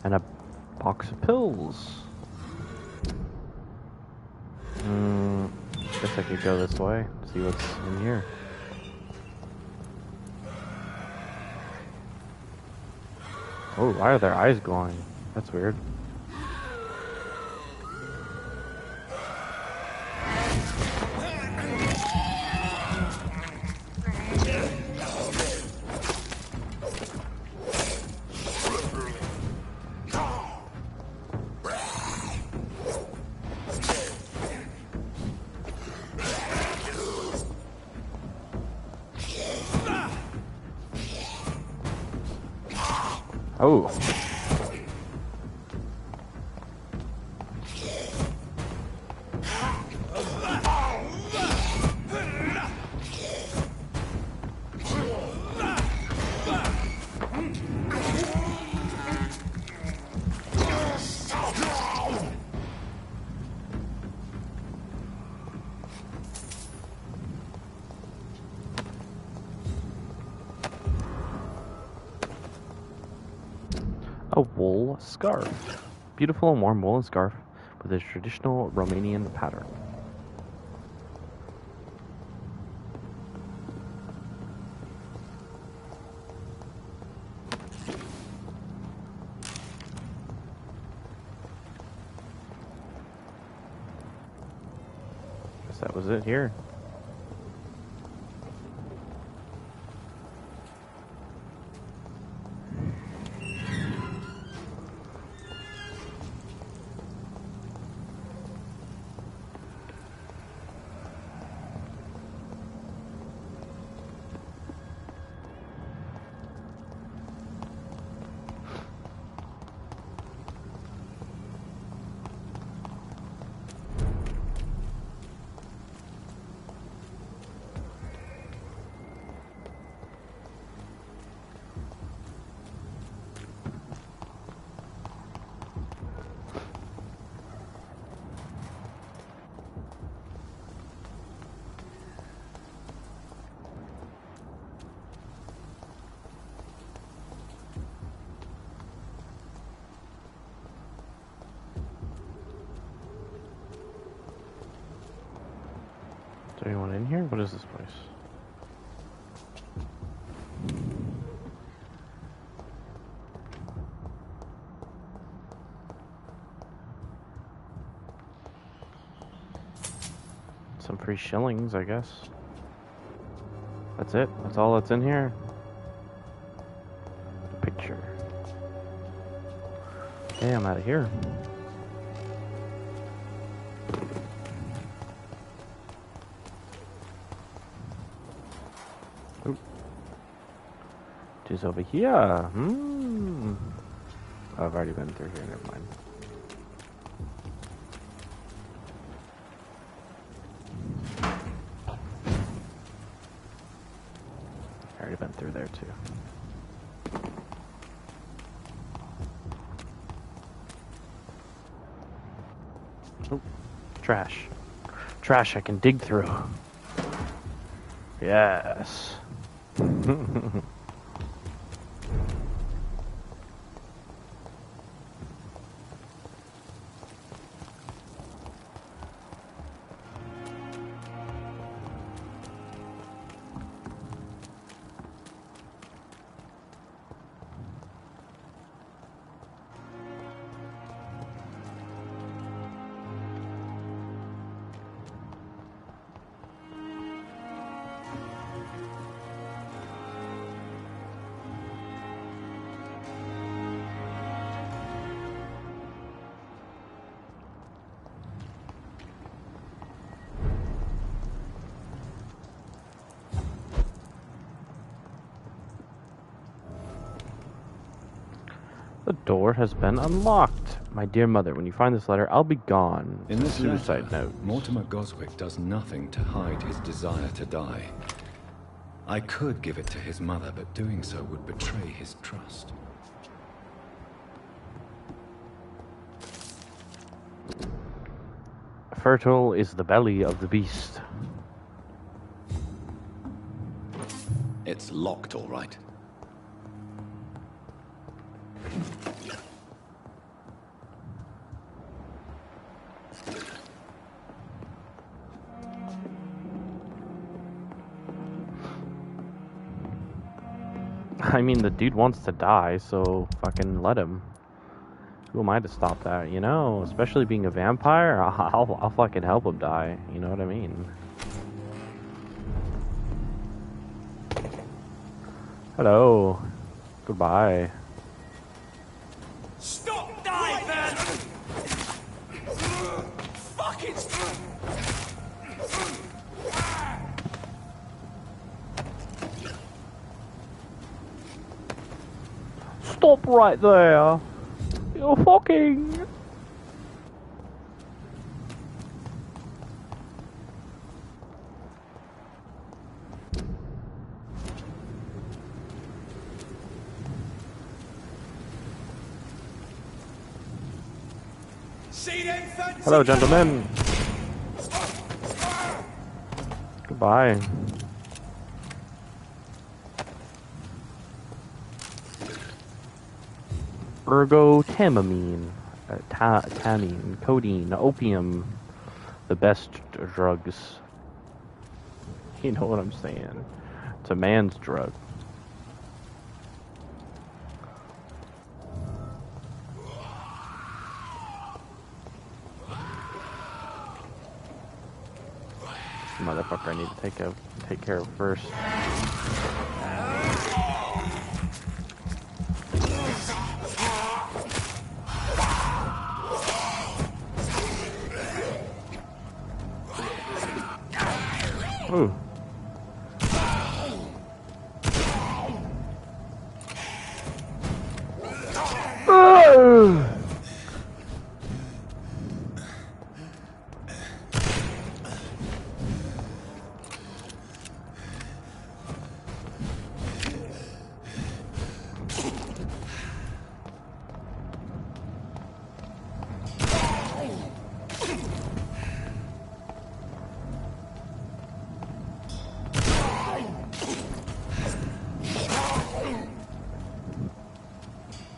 And a box of pills. Guess I could go this way, see what's in here. Oh, why are their eyes glowing? That's weird. Oh. A wool scarf. Beautiful and warm woolen scarf with a traditional Romanian pattern. Guess that was it here. Is there anyone in here? What is this place? Some free shillings, I guess. That's it? That's all that's in here? A picture. Okay, I'm out of here. Just over here. Oh, I've already been through here. Never mind. Already been through there too. Oh, trash. Trash I can dig through. Yes. The door has been unlocked. My dear mother, when you find this letter, I'll be gone. In this suicide letter, note. Mortimer Goswick does nothing to hide his desire to die. I could give it to his mother, but doing so would betray his trust. Fertile is the belly of the beast. It's locked, all right. I mean, the dude wants to die, so fucking let him. Who am I to stop that, you know? Especially being a vampire, I'll fucking help him die. You know what I mean? Hello. Goodbye. Stop dying, man! Fucking... Stop right there. You're fucking... Hello, gentlemen. Goodbye. ergotamine, tamine, codeine, opium, the best drugs. You know what I'm saying? It's a man's drug. Motherfucker, I need to take care of first. Ooh.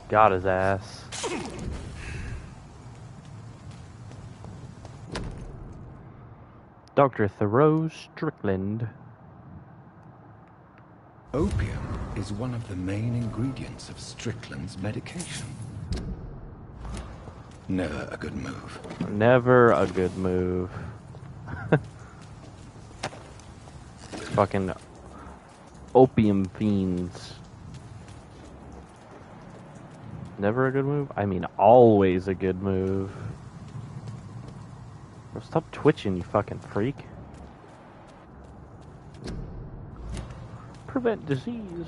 Got his ass. Dr. Thoreau Strickland. Opium is one of the main ingredients of Strickland's medication. Never a good move. Never a good move. Fucking opium fiends. Never a good move? I mean, always a good move. Bro, stop twitching, you fucking freak. Prevent disease.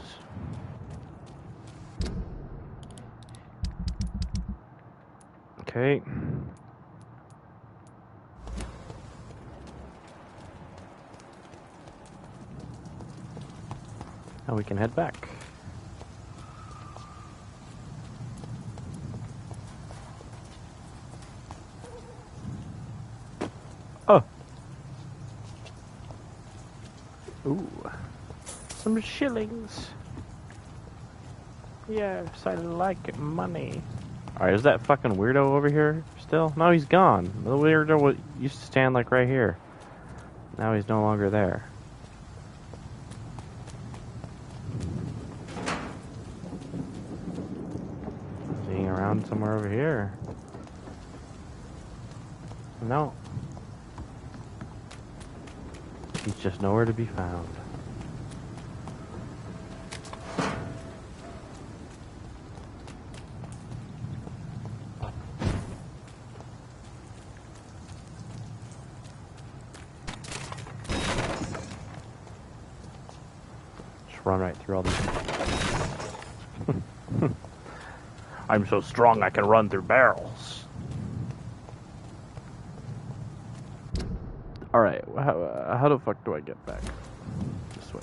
Okay. Now we can head back. Oh. Ooh. Some shillings. Yes, I like money. Alright, is that fucking weirdo over here still? No, he's gone. The weirdo used to stand like right here. Now he's no longer there. Is he around somewhere over here? No. He's just nowhere to be found. Just run right through all these. I'm so strong I can run through barrels. Alright, how the fuck do I get back? This way.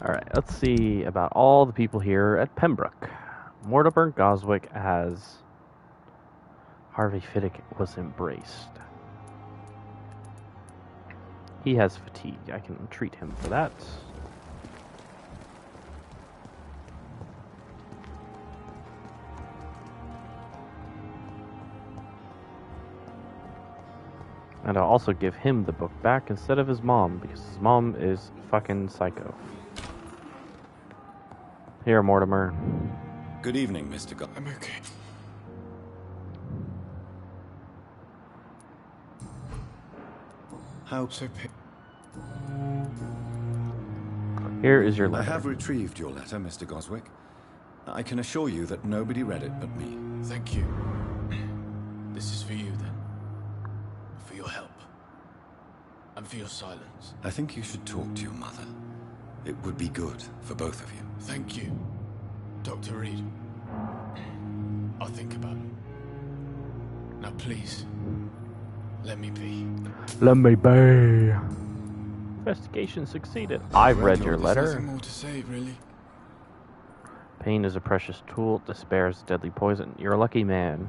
Alright, let's see about all the people here at Pembroke. Mortimer Goswick as Harvey Fiddick was embraced. He has fatigue. I can treat him for that. And I'll also give him the book back instead of his mom, because his mom is fucking psycho. Here, Mortimer. Good evening, Mr. God. I'm okay. How so? Here is your letter. I have retrieved your letter, Mr. Goswick. I can assure you that nobody read it but me. Thank you. This is for you, then. For your help. and for your silence. I think you should talk to your mother. It would be good for both of you. Thank you, Dr. Reed. I'll think about it. Now please, let me be. Let me be. Investigation succeeded. I've read your There's letter. nothing more to say, really. Pain is a precious tool. Despair is deadly poison. You're a lucky man.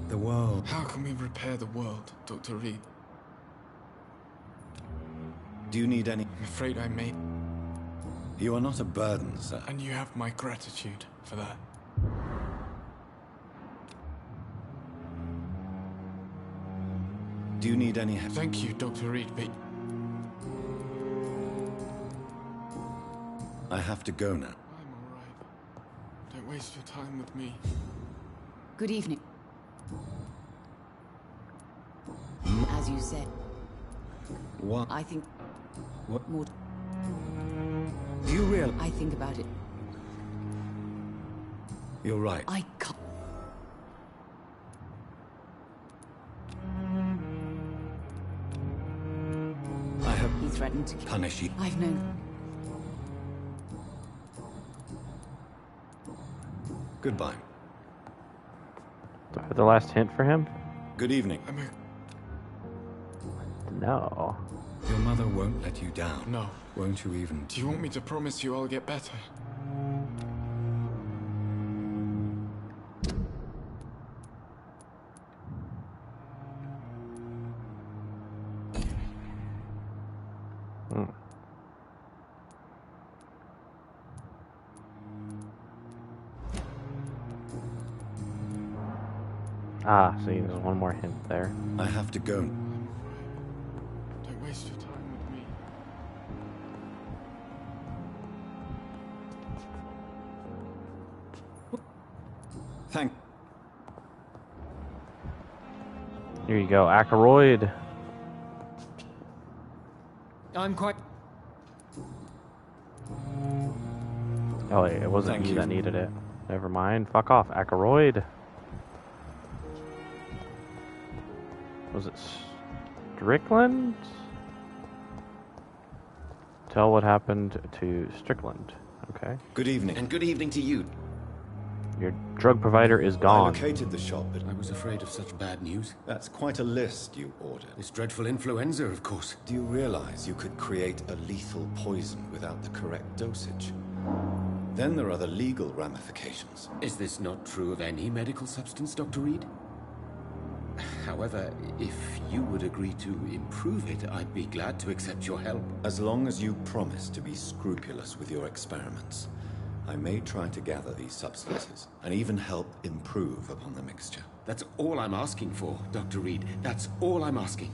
The world. How can we repair the world, Dr. Reed? Do you need any? I'm afraid I may. You are not a burden, sir. And you have my gratitude for that. Do you need any help? Thank you, Dr. Reed, but I have to go now. I'm all right. Don't waste your time with me. Good evening. As you said. What? I think... What? More... Do you realize? I think about it. You're right. I can't... I have... He threatened to punish you. I've known... Goodbye. Do I have the last hint for him? Good evening. No. Your mother won't let you down. No. Won't you even... Do you want me to promise you I'll get better? Ah, see, there's one more hint there. I have to go. Don't waste your time with me. Thank... Here you go, Ackroyd. I'm quite... Oh, wait, it wasn't Thank you you. that needed it. Never mind. Fuck off, Ackroyd. Was it Strickland? Tell what happened to Strickland. Okay. Good evening. And good evening to you. Your drug provider is I gone. located the shop, but I was afraid of such bad news. that's quite a list you ordered. This dreadful influenza, of course. Do you realize you could create a lethal poison without the correct dosage? Then there are the legal ramifications. Is this not true of any medical substance, Dr. Reed? However, if you would agree to improve it, I'd be glad to accept your help. As long as you promise to be scrupulous with your experiments, I may try to gather these substances and even help improve upon the mixture. That's all I'm asking for, Dr. Reed. That's all I'm asking.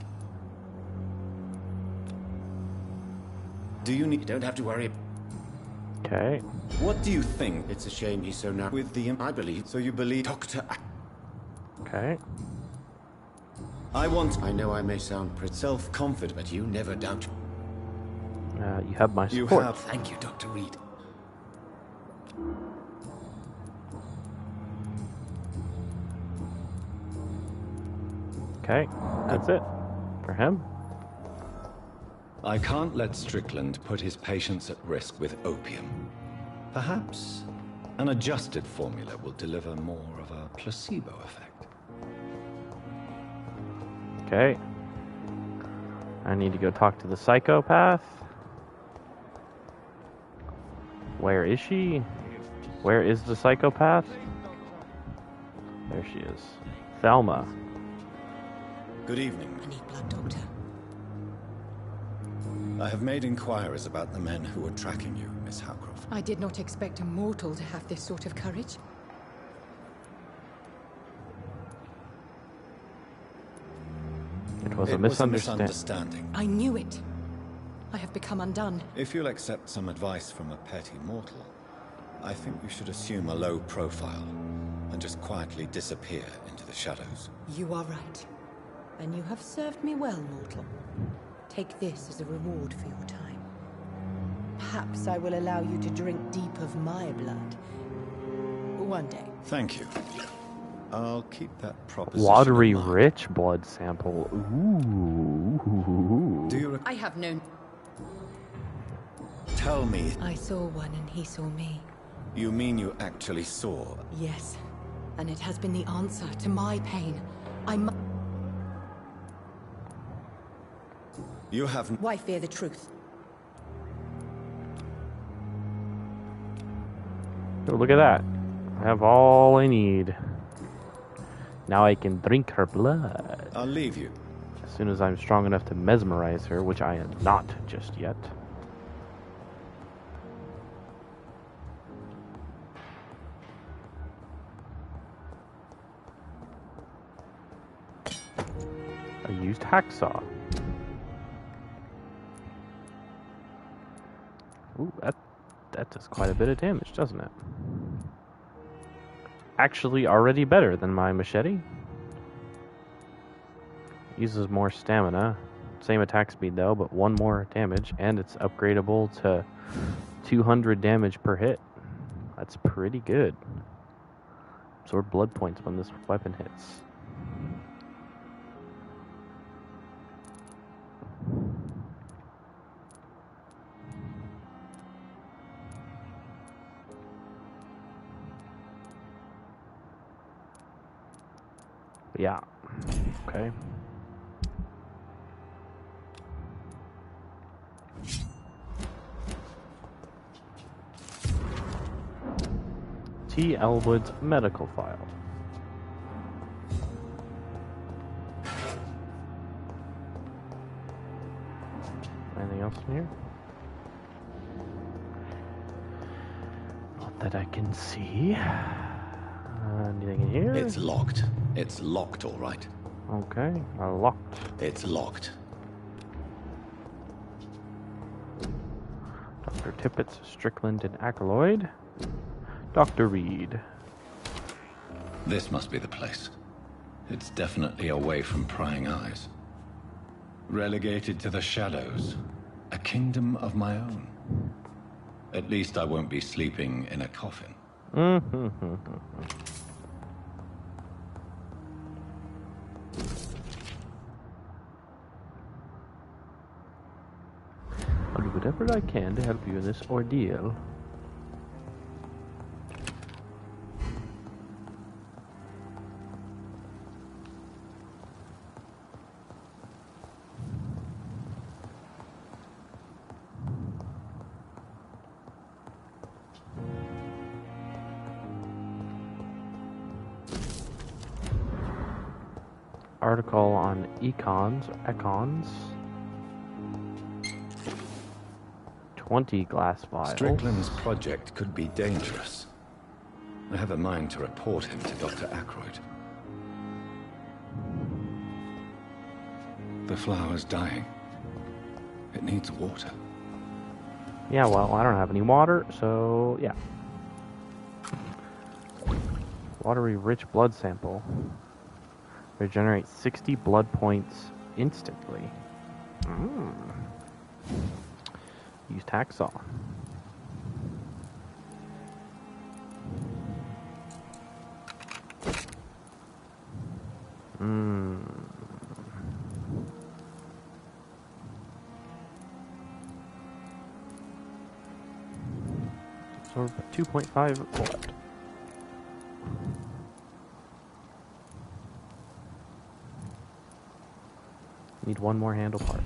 Do you need... You don't have to worry. Okay. What do you think? It's a shame he's so narrow. With the... I believe... So you believe... Doctor... Okay. I want... I know I may sound pretty self-confident, but you never doubt... You have my You support. have... Thank you, Dr. Reed. Okay. That's it. For him. I can't let Strickland put his patients at risk with opium. Perhaps an adjusted formula will deliver more of a placebo effect. Okay. I need to go talk to the psychopath. Where is she? Where is the psychopath? There she is. Thelma. Good evening. I need blood, Doctor. I have made inquiries about the men who were tracking you, Miss Howcroft. I did not expect a mortal to have this sort of courage. It was a misunderstanding. misunderstanding. I knew it. I have become undone. If you'll accept some advice from a petty mortal, I think you should assume a low profile and just quietly disappear into the shadows. You are right. And you have served me well, mortal. Take this as a reward for your time. Perhaps I will allow you to drink deep of my blood. One day. Thank you. I'll keep that proposition Watery in mind. rich blood sample. Ooh. Do you I have known. tell me? I saw one and he saw me. You mean you actually saw? Yes. And it has been the answer to my pain. I must. You haven't. Why fear the truth? Oh, look at that. I have all I need. Now I can drink her blood. I'll leave you. As soon as I'm strong enough to mesmerize her, which I am not just yet. I used hacksaw. Ooh, that does quite a bit of damage, doesn't it? Actually, already better than my machete. Uses more stamina. Same attack speed though, but 1 more damage, and it's upgradable to 200 damage per hit. That's pretty good. Absorb blood points when this weapon hits. Yeah. Okay. T. Elwood's medical file. Anything else in here? Not that I can see. Anything in here? It's locked. It's locked, all right. Okay, locked. It's locked. Dr. Tippett's, Strickland, and Ackroyd. Dr. Reed. This must be the place. It's definitely away from prying eyes. Relegated to the shadows. A kingdom of my own. At least I won't be sleeping in a coffin. I'll do whatever I can to help you in this ordeal. Article on econs. 20 glass vials. Strickland's project could be dangerous. I have a mind to report him to Dr. Ackroyd. The flower's dying. It needs water. Yeah, well, I don't have any water, so yeah. Watery rich blood sample. Regenerate 60 blood points instantly. Use hacksaw. Absorb 2.5 blood. Need 1 more handle part.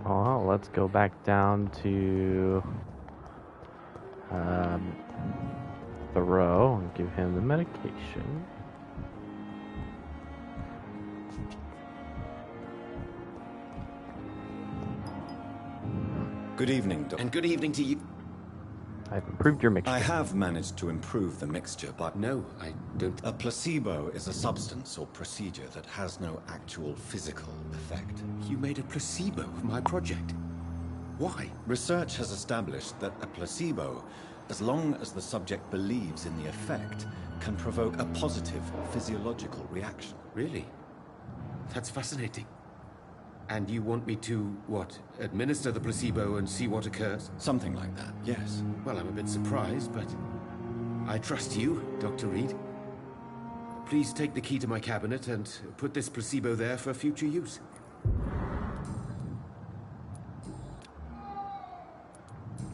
Well, let's go back down to Thoreau and give him the medication. Good evening, Doctor. And good evening to you. I've improved your mixture. I have managed to improve the mixture, but... No, I don't... A placebo is a substance or procedure that has no actual physical effect. You made a placebo of my project. Why? Research has established that a placebo, as long as the subject believes in the effect, can provoke a positive physiological reaction. Really? That's fascinating. And you want me to, what, administer the placebo and see what occurs? Something like that, yes. Well, I'm a bit surprised, but I trust you, Dr. Reed. Please take the key to my cabinet and put this placebo there for future use.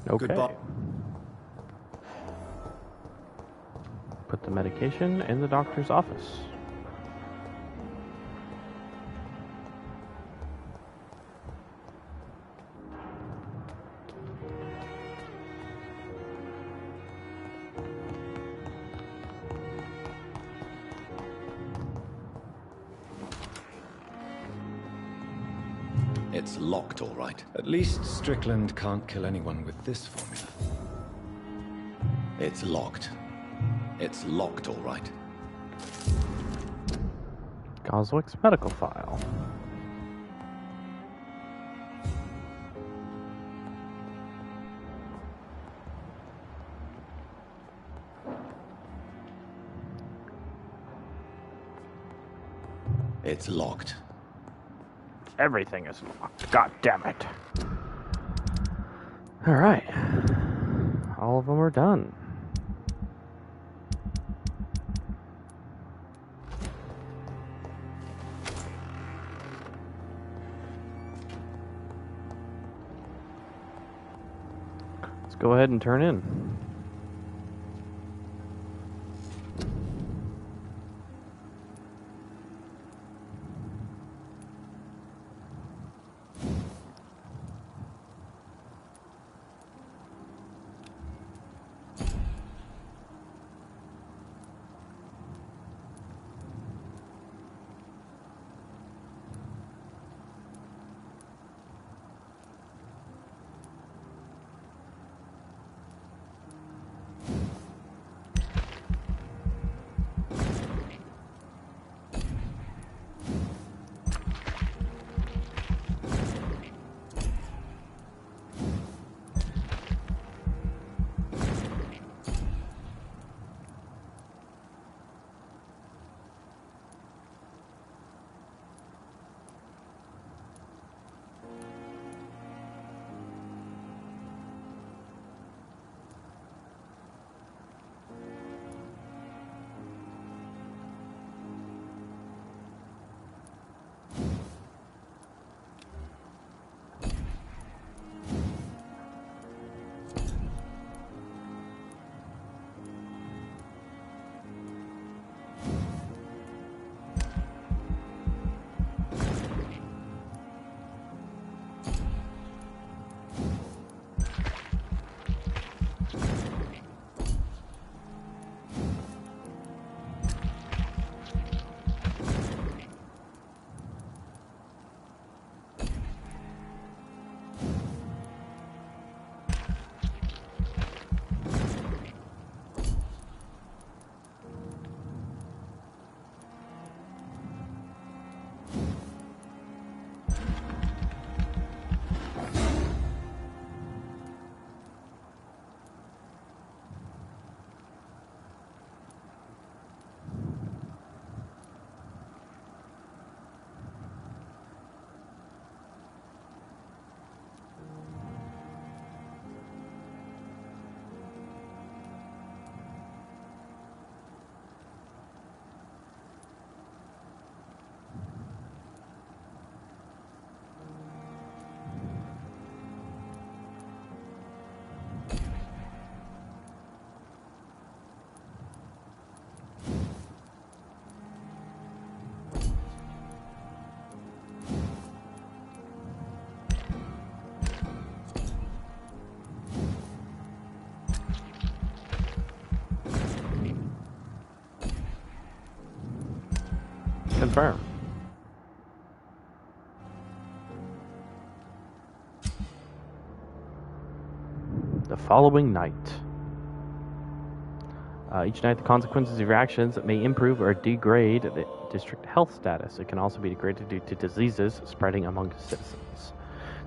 Okay. Goodbye. Put the medication in the doctor's office. It's locked, all right. At least Strickland can't kill anyone with this formula. It's locked. It's locked, all right. Goswick's medical file. It's locked. Everything is locked. God damn it. Alright. All of them are done. Let's go ahead and turn in. confirm. The following night. Each night, the consequences of your actions may improve or degrade the district health status. It can also be degraded due to diseases spreading among citizens.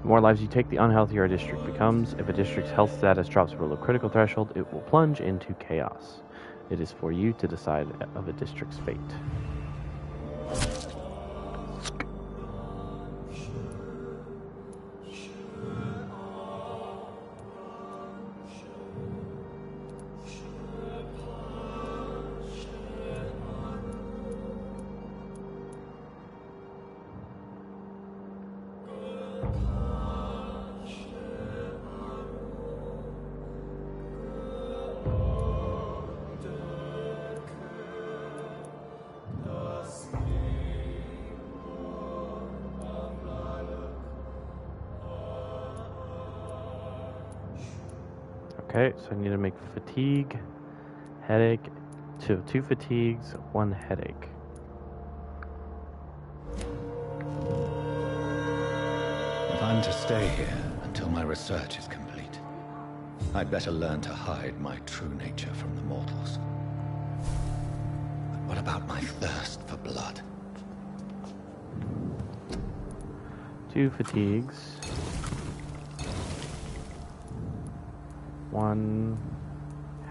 The more lives you take, the unhealthier a district becomes. If a district's health status drops below a critical threshold, it will plunge into chaos. It is for you to decide of a district's fate. Okay, so I need to make fatigue, headache, two fatigues, one headache. If I'm to stay here until my research is complete, I'd better learn to hide my true nature from the mortals. But what about my thirst for blood? 2 fatigues. 1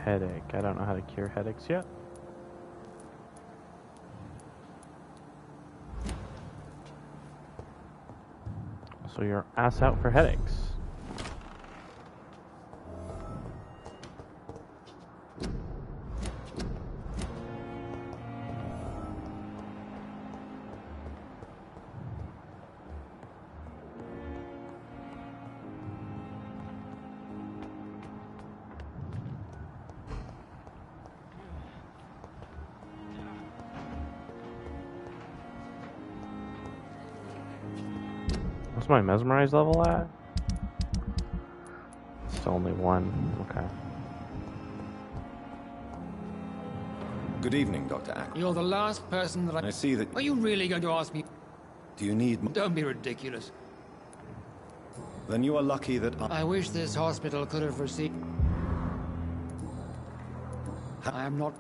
headache. I don't know how to cure headaches yet. So you're ass out for headaches. What's my mesmerize level at? It's only 1. Okay. Good evening, Dr. Ackroyd. You're the last person that I see that... Are you really going to ask me? Do you need... Don't be ridiculous. Then you are lucky that I wish this hospital could have received... I am not...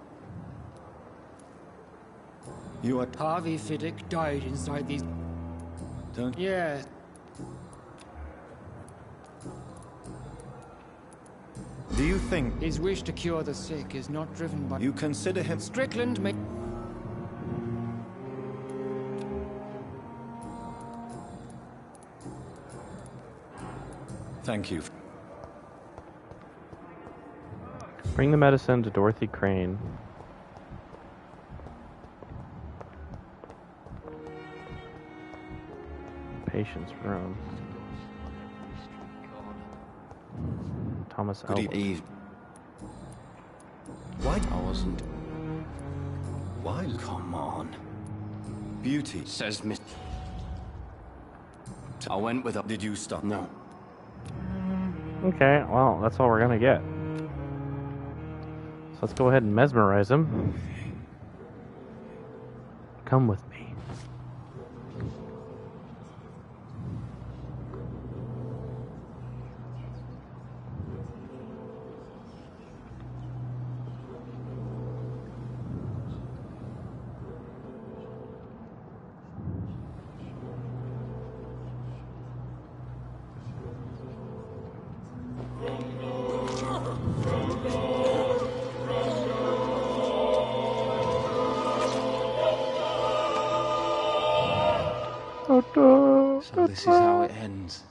You are... Harvey Fiddick died inside these... Don't... Yeah. Do you think... His wish to cure the sick is not driven by... You consider him... Strickland may... Thank you. Bring the medicine to Dorothy Crane. Patient's room. Thomas Good evening. Why? I wasn't. Why? Come on. Beauty. Says Miss. I went with her. Did you stop? No. Okay, well, that's all we're gonna get. So let's go ahead and mesmerize him. Come with me. So this is how it ends.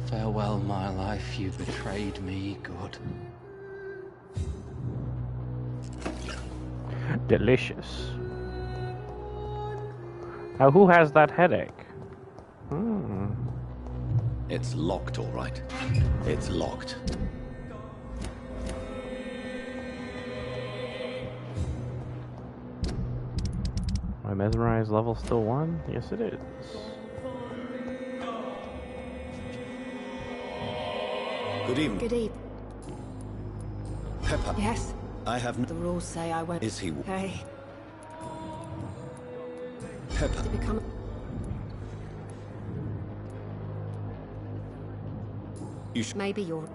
Farewell, my life, you betrayed me, good. Delicious. Now, who has that headache? It's locked, all right. It's locked. My mesmerize level still 1? Yes, it is. Good evening. Good evening. Pepper. Yes? I have... The rules say I won't... Is he... Hey. Pepper. To become... You should... Maybe you're...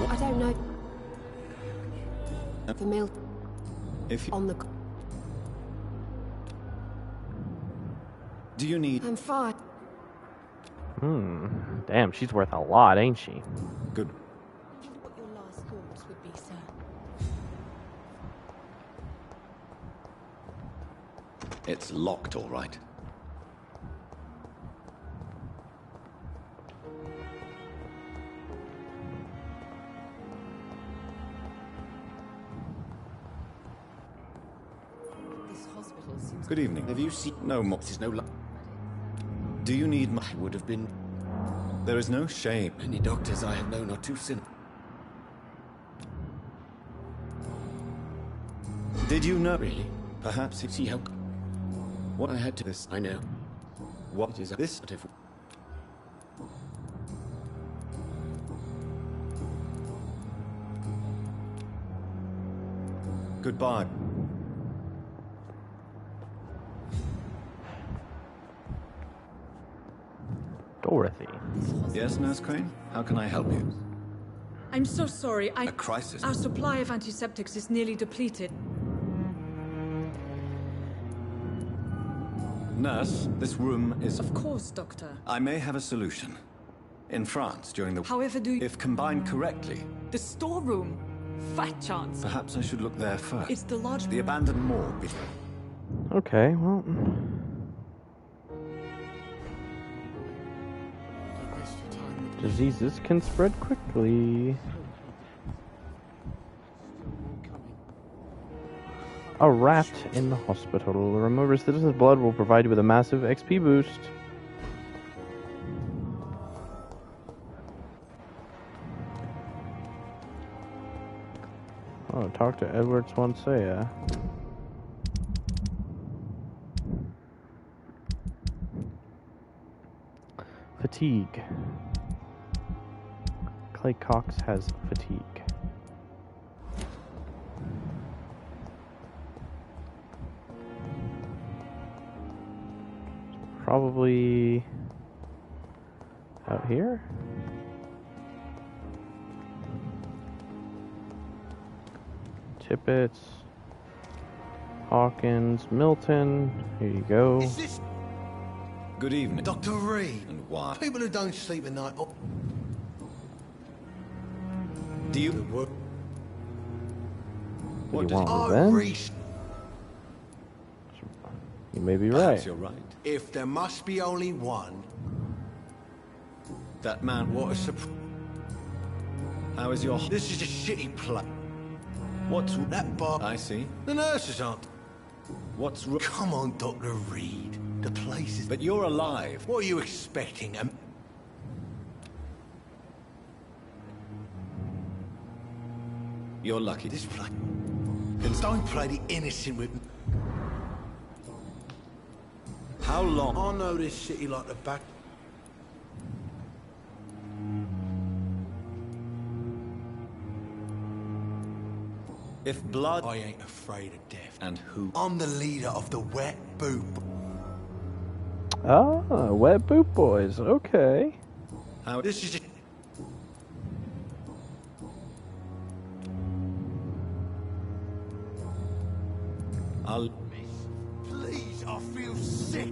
I don't know. The mill... If you... On the... Do you need... I'm fine. Damn, she's worth a lot, ain't she? Good. What your last thoughts would be, sir. It's locked, all right. This hospital seems... Good evening. Have you seen... No more. There's no... Do you need my... I would have been... There is no shame. Many doctors I have known are too cynical. Did you know? Really? Perhaps See how... What I had to... This, I know. What It is this? But if... Goodbye. Dorothy. Yes, Nurse Crane? How can I help you? I'm so sorry. A crisis? Our supply of antiseptics is nearly depleted. Nurse, this room is... Of course, Doctor. I may have a solution. In France, during the... However, do you... If combined correctly, The storeroom. Fat chance. perhaps I should look there first. It's the large... The abandoned morgue. Okay, well... Diseases can spread quickly. A rat in the hospital. Remove citizen's blood will provide you with a massive XP boost. Oh, talk to Edward Swansea. Fatigue. Clay Cox has fatigue. Probably out here. Tippett, Hawkins, Milton. Here you go. Is this Good evening. Dr. Reed? And why? People who don't sleep at night. Oh, Do you... what? What do you I want, revenge? read. You may be Perhaps right. you're right. If there must be only one, That man... what a surprise. How is your... This is a shitty place. What's... That bar. I see. The nurses aren't. What's... Come on, Dr. Reed. The place is. But you're alive. What are you expecting? You're lucky. This place. Don't play the innocent with me. How long... I know this city like the back. If blood... I ain't afraid of death. And who... I'm the leader of the Wet Boot. Ah, Wet Boot Boys. Okay. How... This is. I'll... Please, I feel sick.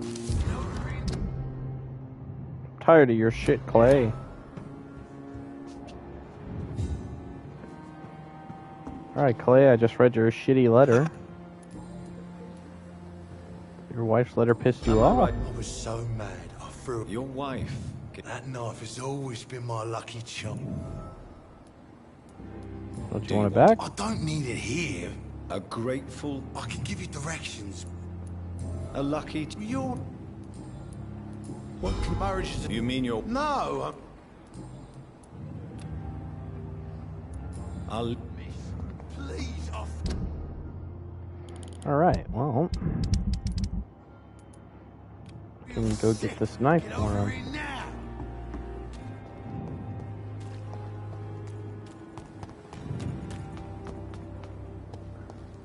Tired of your shit, Clay. Alright, Clay, I just read your shitty letter. Your wife's letter pissed you off. I was so mad, I threw it. Your wife... That knife has always been my lucky charm. Don't you want it back? I don't need it here. A grateful... I can give you directions. A lucky... You're... What marriage is... You mean you're... No, I'll... Please, Alright, well... I can go get this knife for him.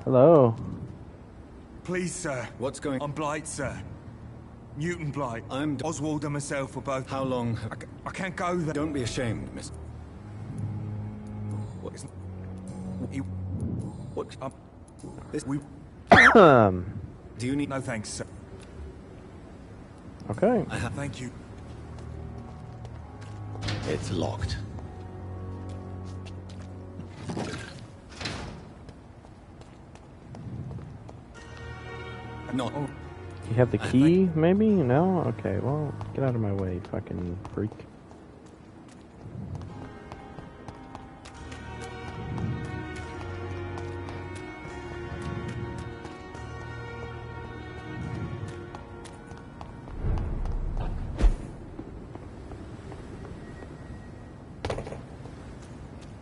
Hello. Please, sir. What's going on? I'm Blight, sir. Newton Blight. I'm Oswald and myself are both... How long? I can't go there. Don't be ashamed, miss. What is... What... We... Do you need... No thanks, sir. Okay. Thank you. It's locked. No. You have the key, maybe? No? Okay, well, get out of my way, fucking freak.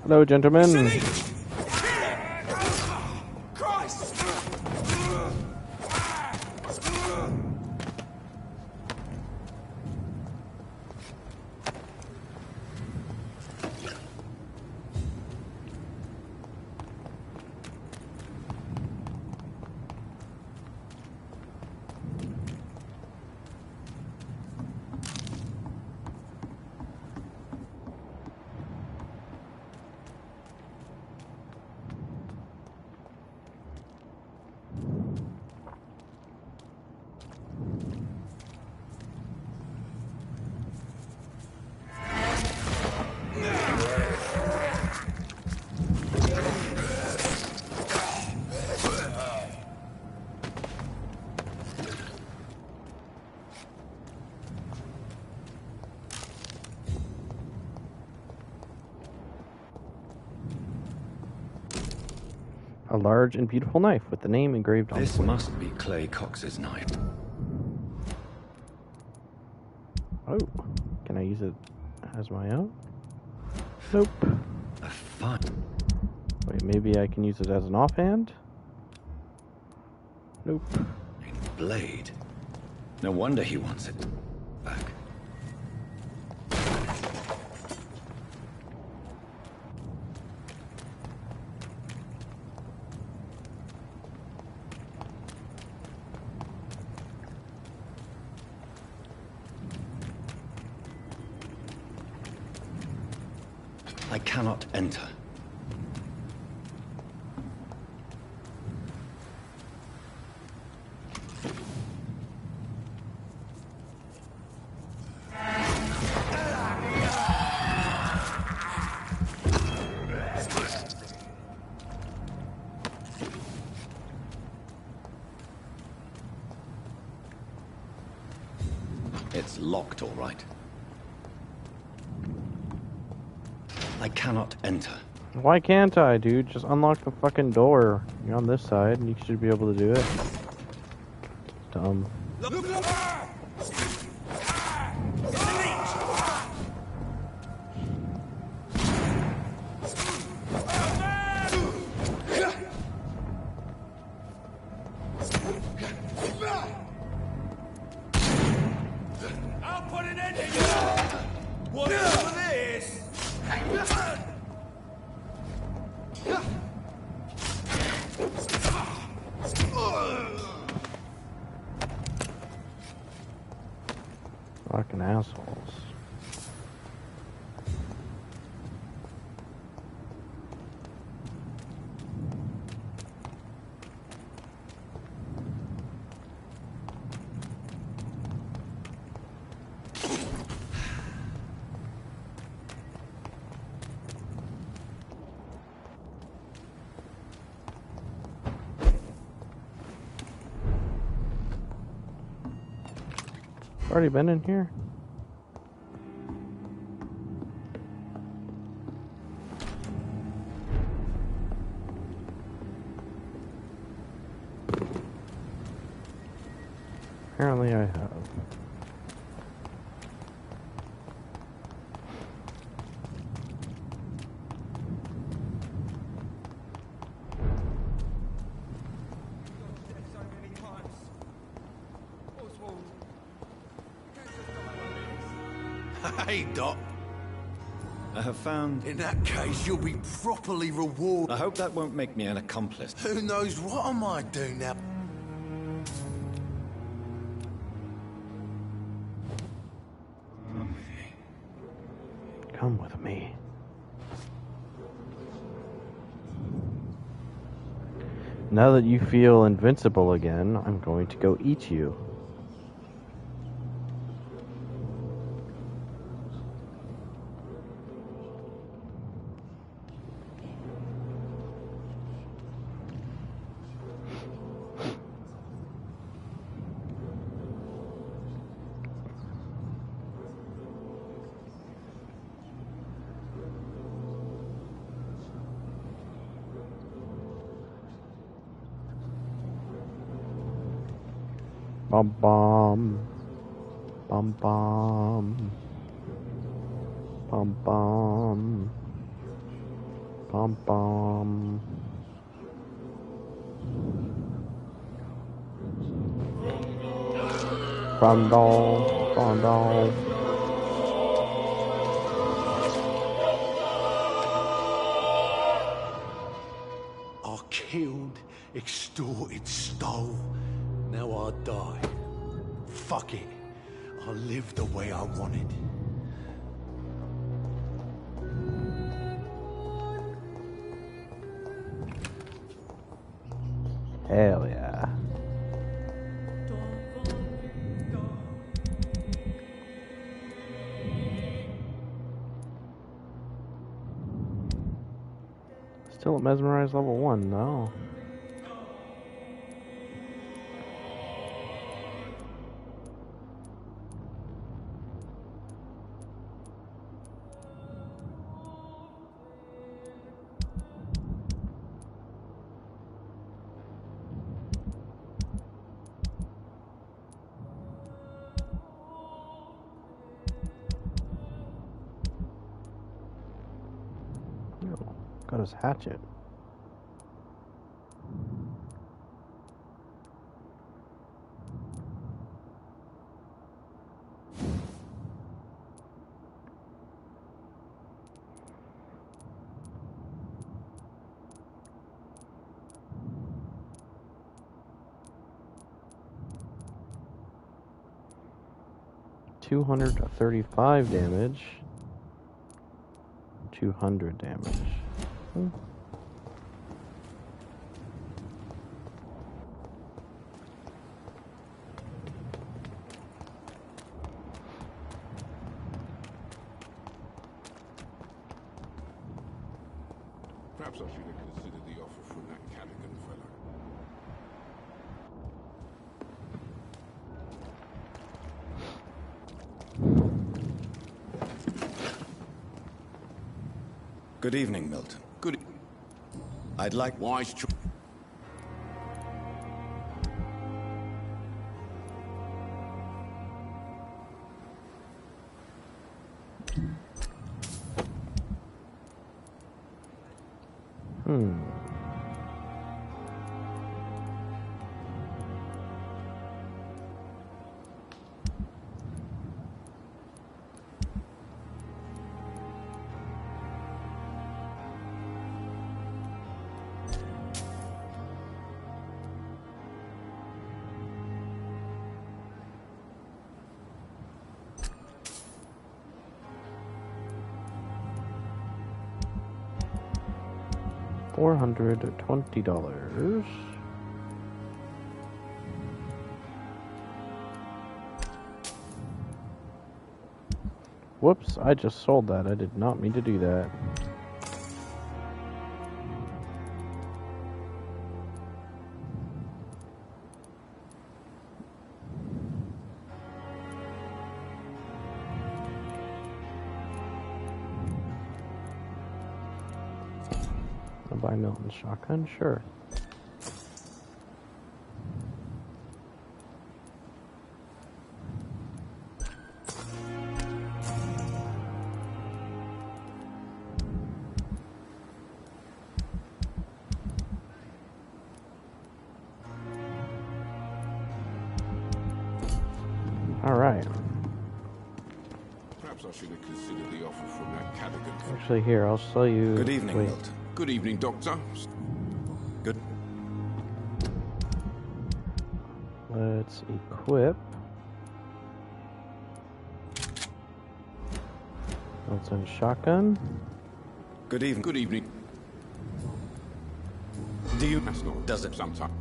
Hello, gentlemen. A large and beautiful knife with the name engraved on it. This must be Clay Cox's knife. Oh, can I use it as my own? Nope. A fun. Wait, maybe I can use it as an offhand? Nope. Blade. No wonder he wants it back. I cannot enter. It's locked, all right. I cannot enter. Why can't I, dude? Just unlock the fucking door. You're on this side, and you should be able to do it. Dumb. I'll put an end to you! What is this? Fucking assholes. Already been in here? Apparently I have. Hey, Doc. I have found... In that case, you'll be properly rewarded. I hope that won't make me an accomplice. Who knows what I might do now? Come with me. Now that you feel invincible again, I'm going to go eat you. Bum bum. Bum bum. Bum bum. Bum bum. Brundle. Brundle. I killed, extorted, stole. Now I die. Fuck it. I'll live the way I wanted. Hell yeah. Still at Mesmerize level 1, no. Got his hatchet. $235 damage. 200 damage. Perhaps I should have considered the offer from that Callaghan fellow. Good evening, Milton. Good. I'd like wise choice. $420. Whoops, I just sold that. I did not mean to do that. I'll buy Milton's shotgun, sure. Alright. Perhaps I should have considered the offer from that Callaghan fellow. Actually, here, I'll sell you... Good evening, wait. Milton. Good evening, Doctor. Good. Let's equip. That's a shotgun. Good evening. Good evening. Do you... That's not... Does it? Sometime.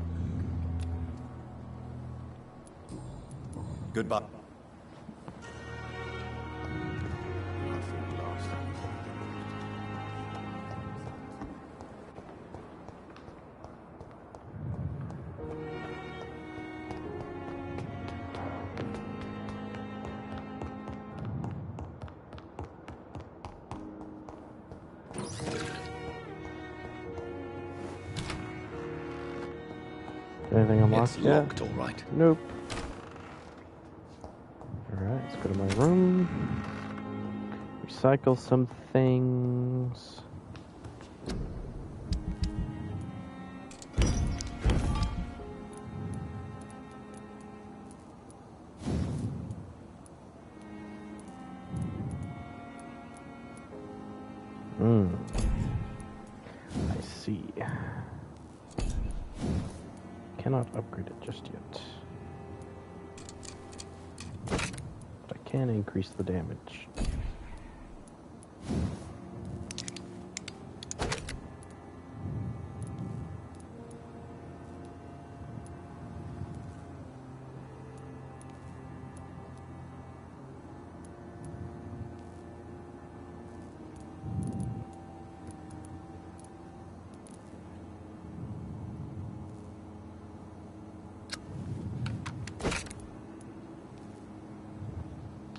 Goodbye. Anything unlocked It's yet? locked, all right. Nope. Alright, let's go to my room. Recycle some things. I see. Cannot upgrade it just yet. But I can increase the damage.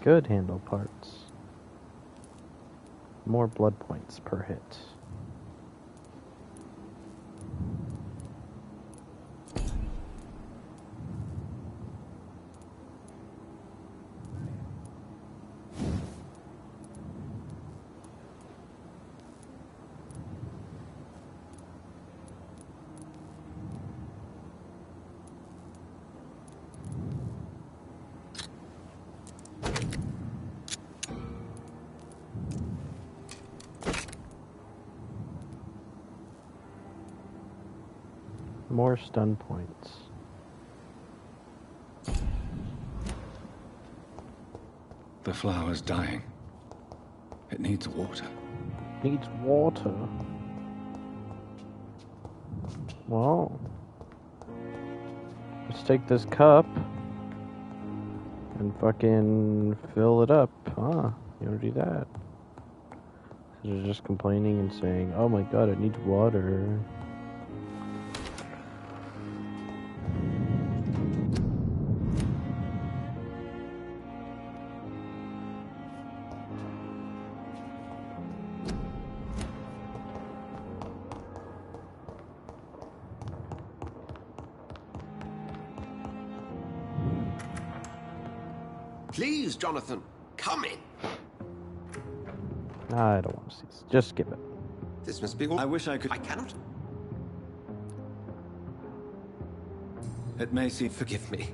Good handle parts. More blood points per hit. More stun points. The flower's dying. It needs water. Needs water. Well, let's take this cup and fucking fill it up. Ah, you wanna do that? They're just complaining and saying, "Oh my god, it needs water." Please, Jonathan, come in. I don't want to see this. Just skip it. This must be all. I wish I could... I cannot. It may seem... Forgive me.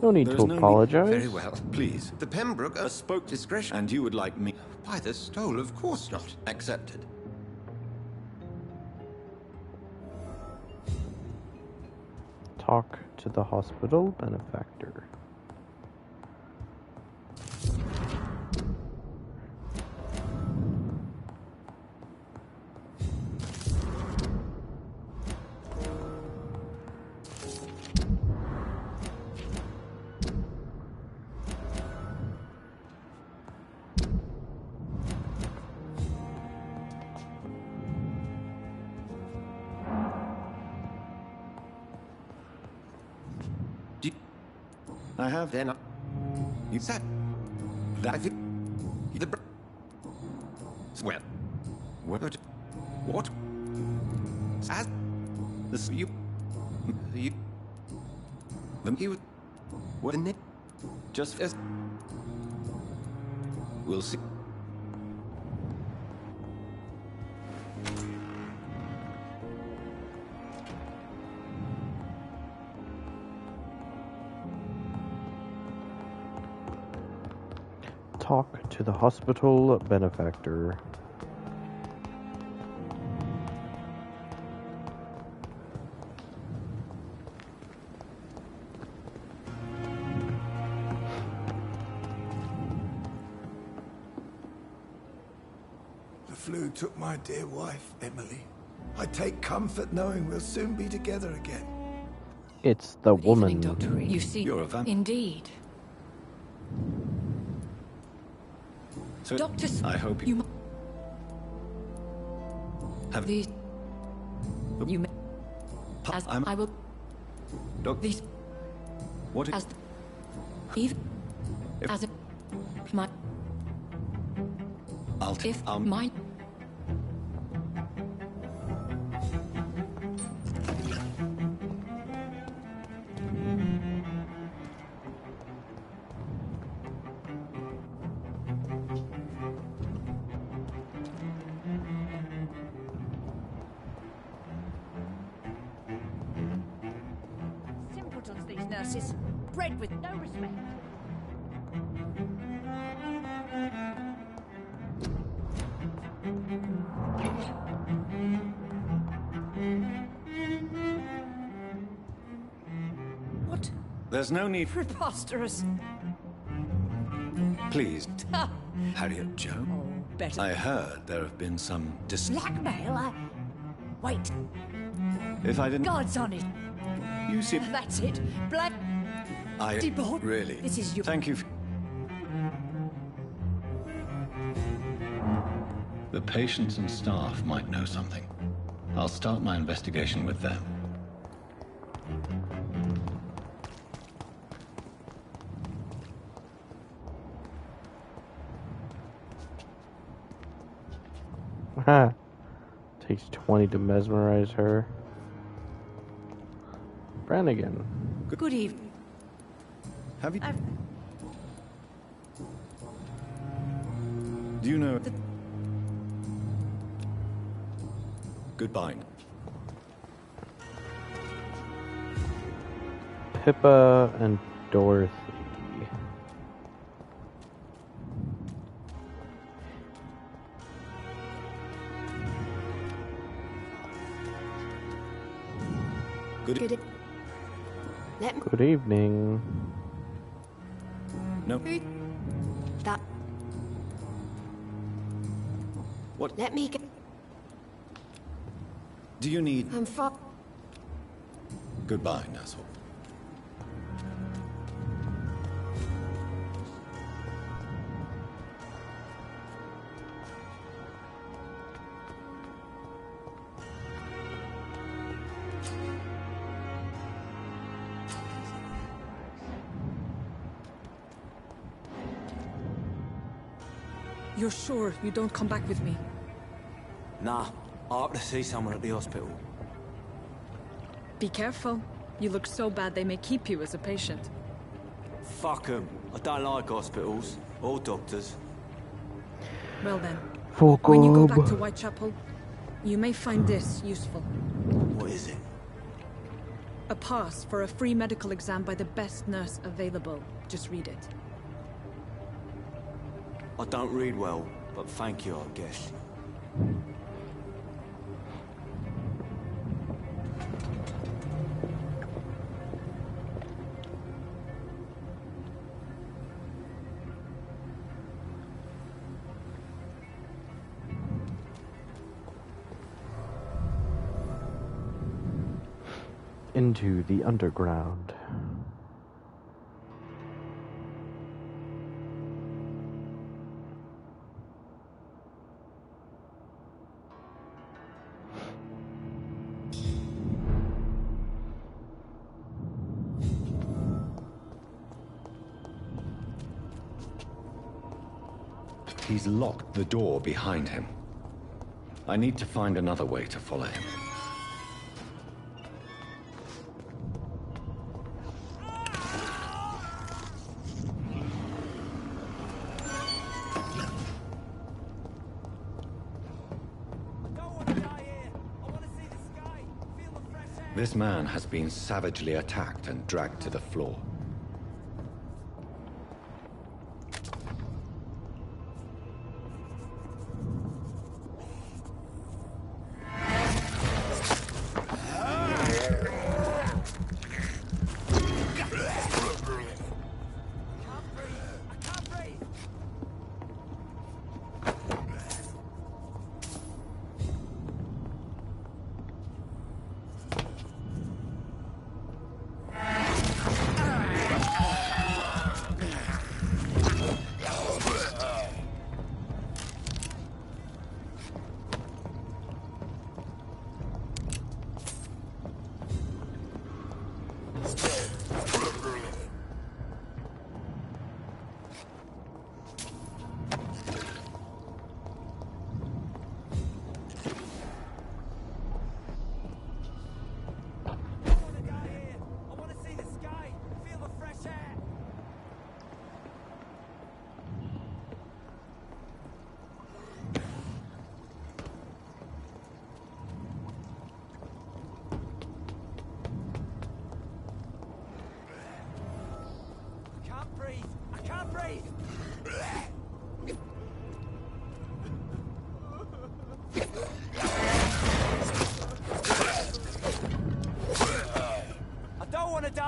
No need to apologize. Very well. Please. The Pembroke spoke discretion. And you would like me... By the stole, of course not. Accepted. Talk to the hospital benefactor. I have... Then you said that the well, what as this you what the name just as we'll see. Talk to the hospital benefactor. flu took my dear wife, Emily. I take comfort knowing we'll soon be together again. It's the Good woman. evening, Dr. Reed. You see, you're a vampire. Indeed. So Doctor, I hope you have these. You may. As I will. These. What? As. Even. As a. My. If my. Simpletons, these nurses. Bred with no respect. What? There's no need. Preposterous. Please, Harriet Joe. Oh, better. I heard there have been some Blackmail? Wait. If I didn't. God's on it. You see. That's it. Black. I Debord. really. This is your. Thank you. The patients and staff might know something. I'll start my investigation with them. Takes 20 to mesmerize her. Brannigan. Good evening. Have you? Do you know? Goodbye. Pippa and Dorothy. Good evening. No. That. What? Let me get. Do you need? I'm fine. Goodbye, Nassau. You're sure you don't come back with me? Nah, I ought to see someone at the hospital. Be careful. You look so bad they may keep you as a patient. Fuck 'em. I don't like hospitals or doctors. Well then, Fuck when you go 'em. back to Whitechapel, you may find this useful. What is it? A pass for a free medical exam by the best nurse available. Just read it. I don't read well, but thank you, I guess. Into the underground. He's locked the door behind him. I need to find another way to follow him. This man has been savagely attacked and dragged to the floor.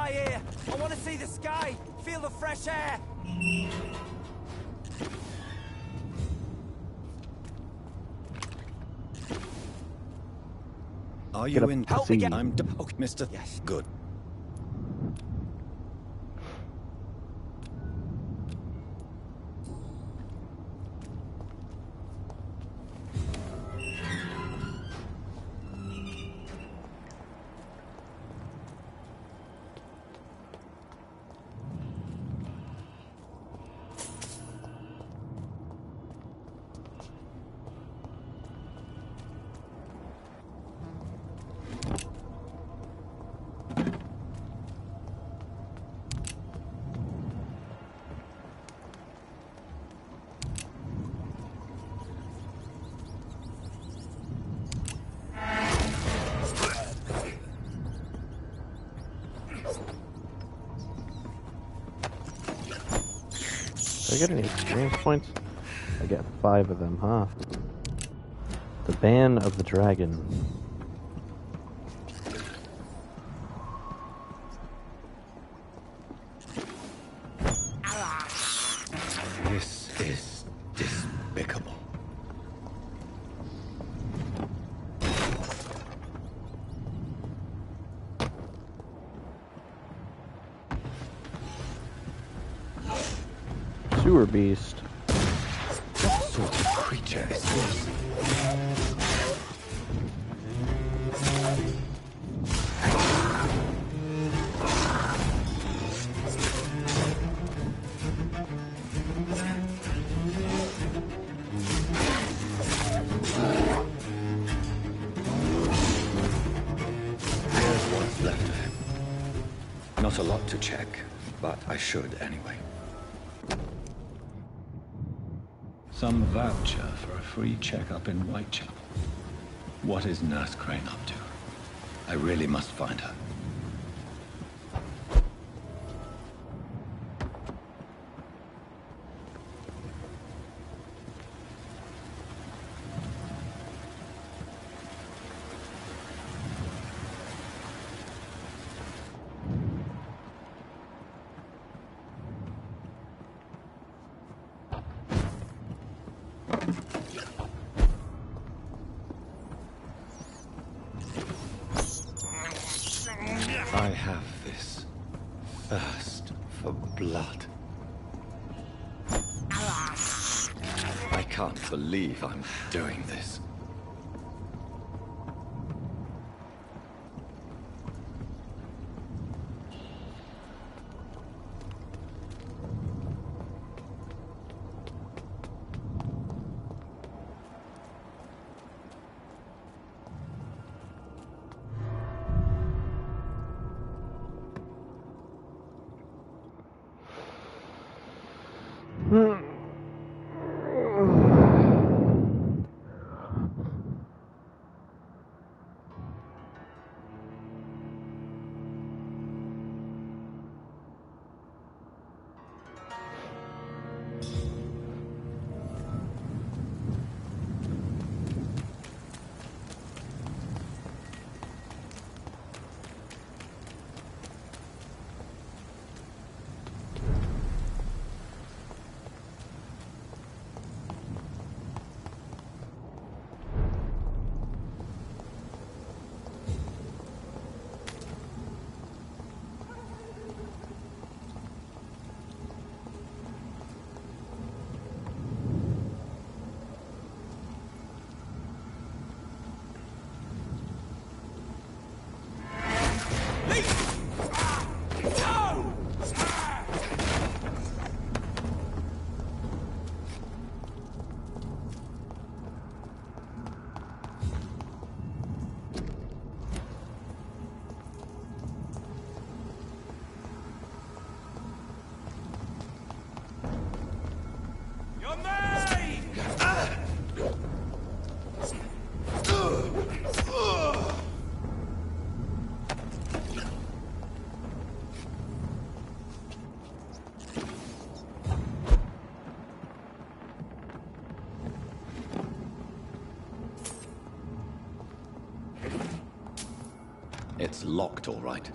stay here. I want to see the sky, feel the fresh air. Are Get you up in? to Help me see. I'm okay, Mr. Yes. Good. Do I get any experience points? I get 5 of them, huh? The Ban of the Dragon. This is despicable. Sewer beast. What sort of creature is this? Here's what's left of him. Not a lot to check, but I should anyway. Some voucher for a free checkup in Whitechapel. What is Nurse Crane up to? I really must find her. I have this thirst for blood. I can't believe I'm doing this. It's locked, all right.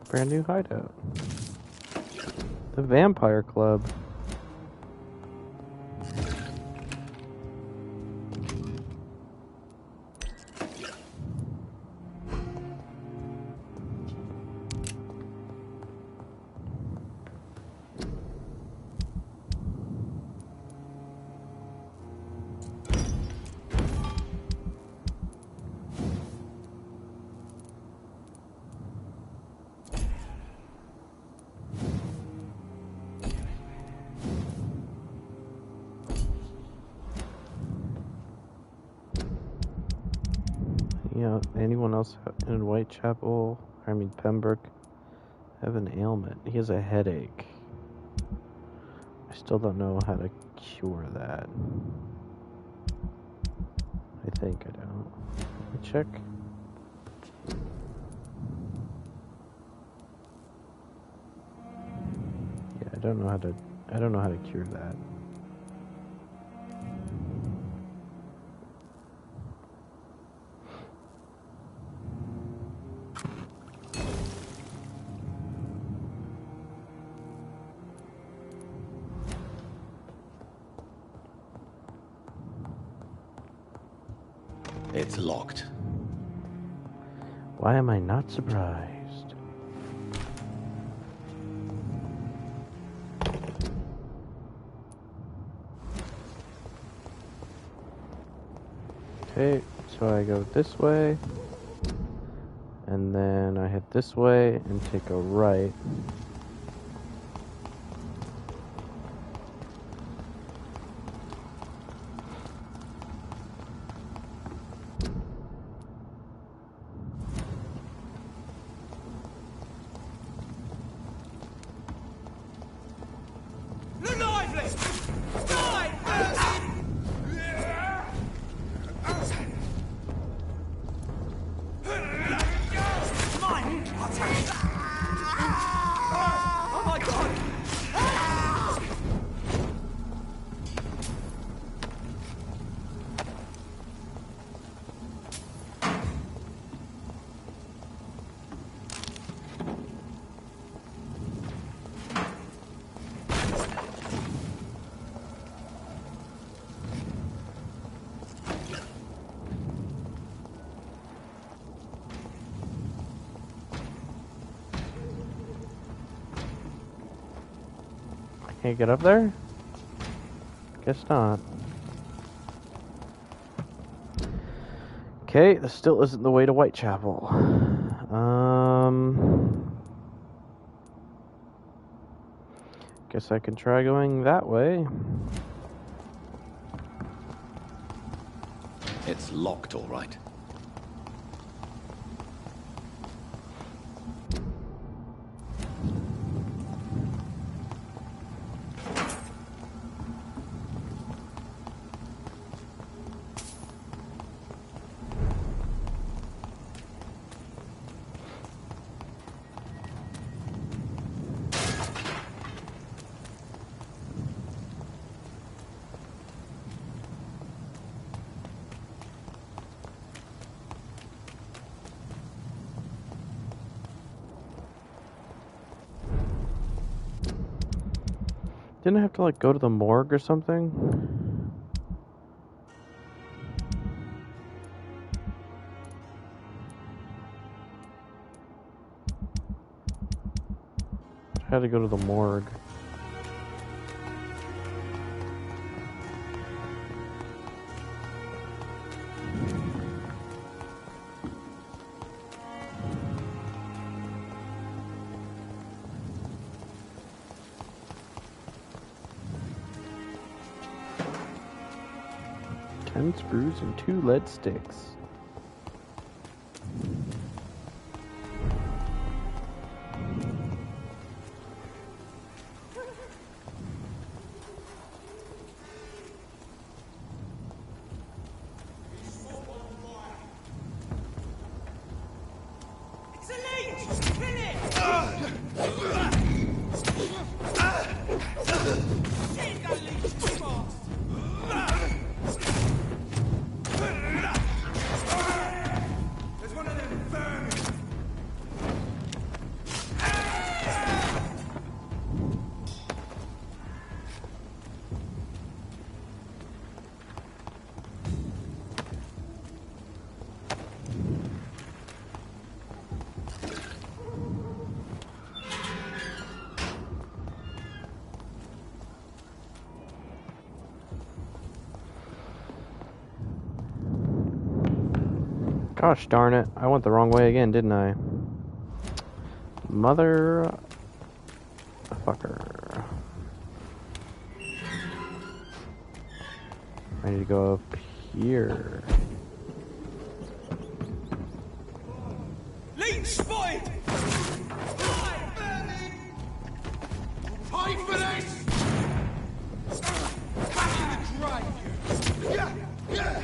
Brand new hideout. The Vampire Club. Yeah, anyone else in Whitechapel, Pembroke, have an ailment? He has a headache. I still don't know how to cure that. I think I don't. Let me check. Yeah, I don't know how to cure that. It's locked. Why am I not surprised? Okay, so I go this way, and then I head this way and take a right. Can you get up there? Guess not. Okay, this still isn't the way to Whitechapel. Guess I can try going that way. It's locked, all right. Didn't I have to, like, go to the morgue or something? I had to go to the morgue. Screws and 2 lead sticks. Gosh darn it. I went the wrong way again, didn't I? Mother... fucker. I need to go up here. Lead spotted! Pay for this! Back in the grave! Yeah! Yeah!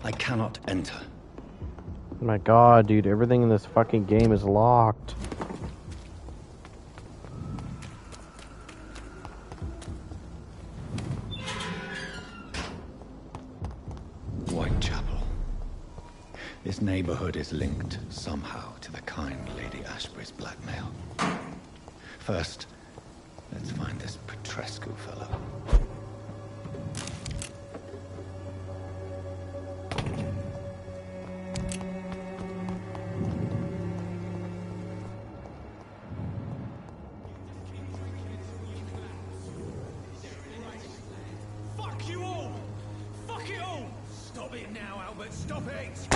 I cannot enter. Oh my god, dude, everything in this fucking game is locked. Whitechapel. This neighborhood is linked somehow to the kind Lady Ashbury's blackmail. First, let's find this Petrescu fellow. Fuck you all! Fuck it all! Stop it now, Albert, stop it!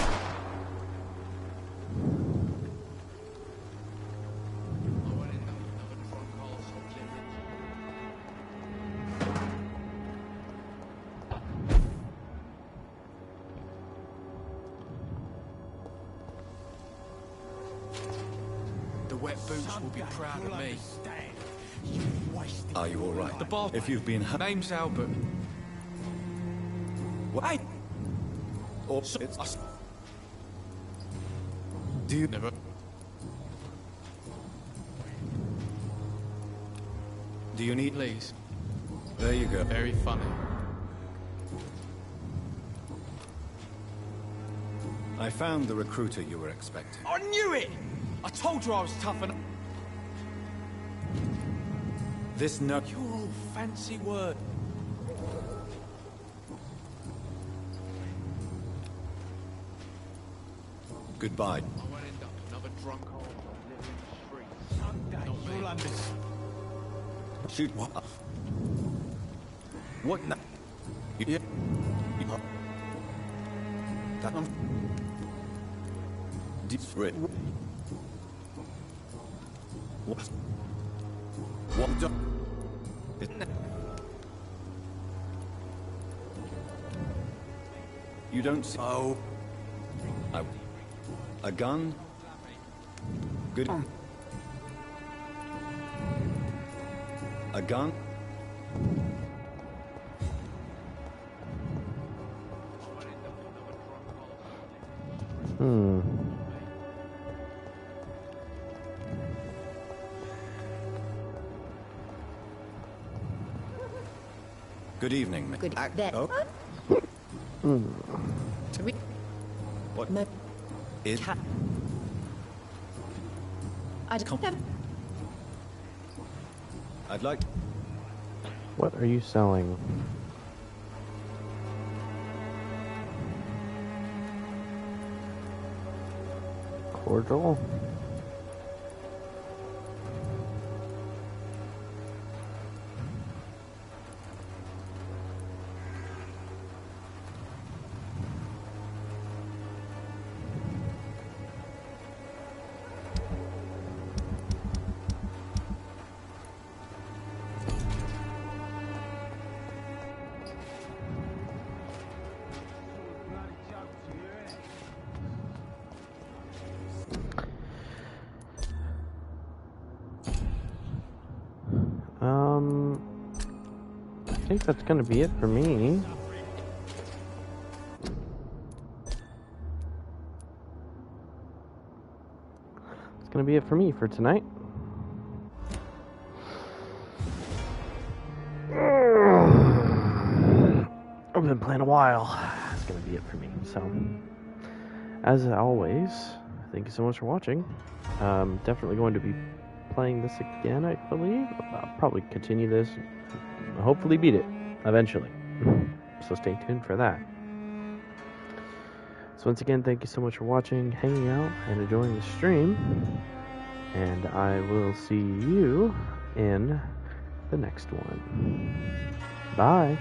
The wet boots will be proud of me. Are you all right? The bar. If you've been hurt. Name's Albert. What? Hey! Or it's... Do you never? Do you need... Please. There you go. Very funny. I found the recruiter you were expecting. I knew it! I told you I was tough and... This no... You're all fancy word. Goodbye. I won't end up another drunk hole living in the streets. Someday you'll understand. Shoot what? What now? Yeah. That What? What do? You don't see. Oh. A gun? Good. A gun? Good evening. Good. There. Oh. What is? I'd like. What are you selling? Cordial? I think that's gonna be it for me. It's gonna be it for me for tonight. I've been playing a while. It's gonna be it for me. So, as always, thank you so much for watching. Definitely going to be playing this again, I believe. I'll probably continue this. Hopefully beat it eventually. So stay tuned for that. So once again, thank you so much for watching, hanging out, and enjoying the stream. And I will see you in the next one. Bye.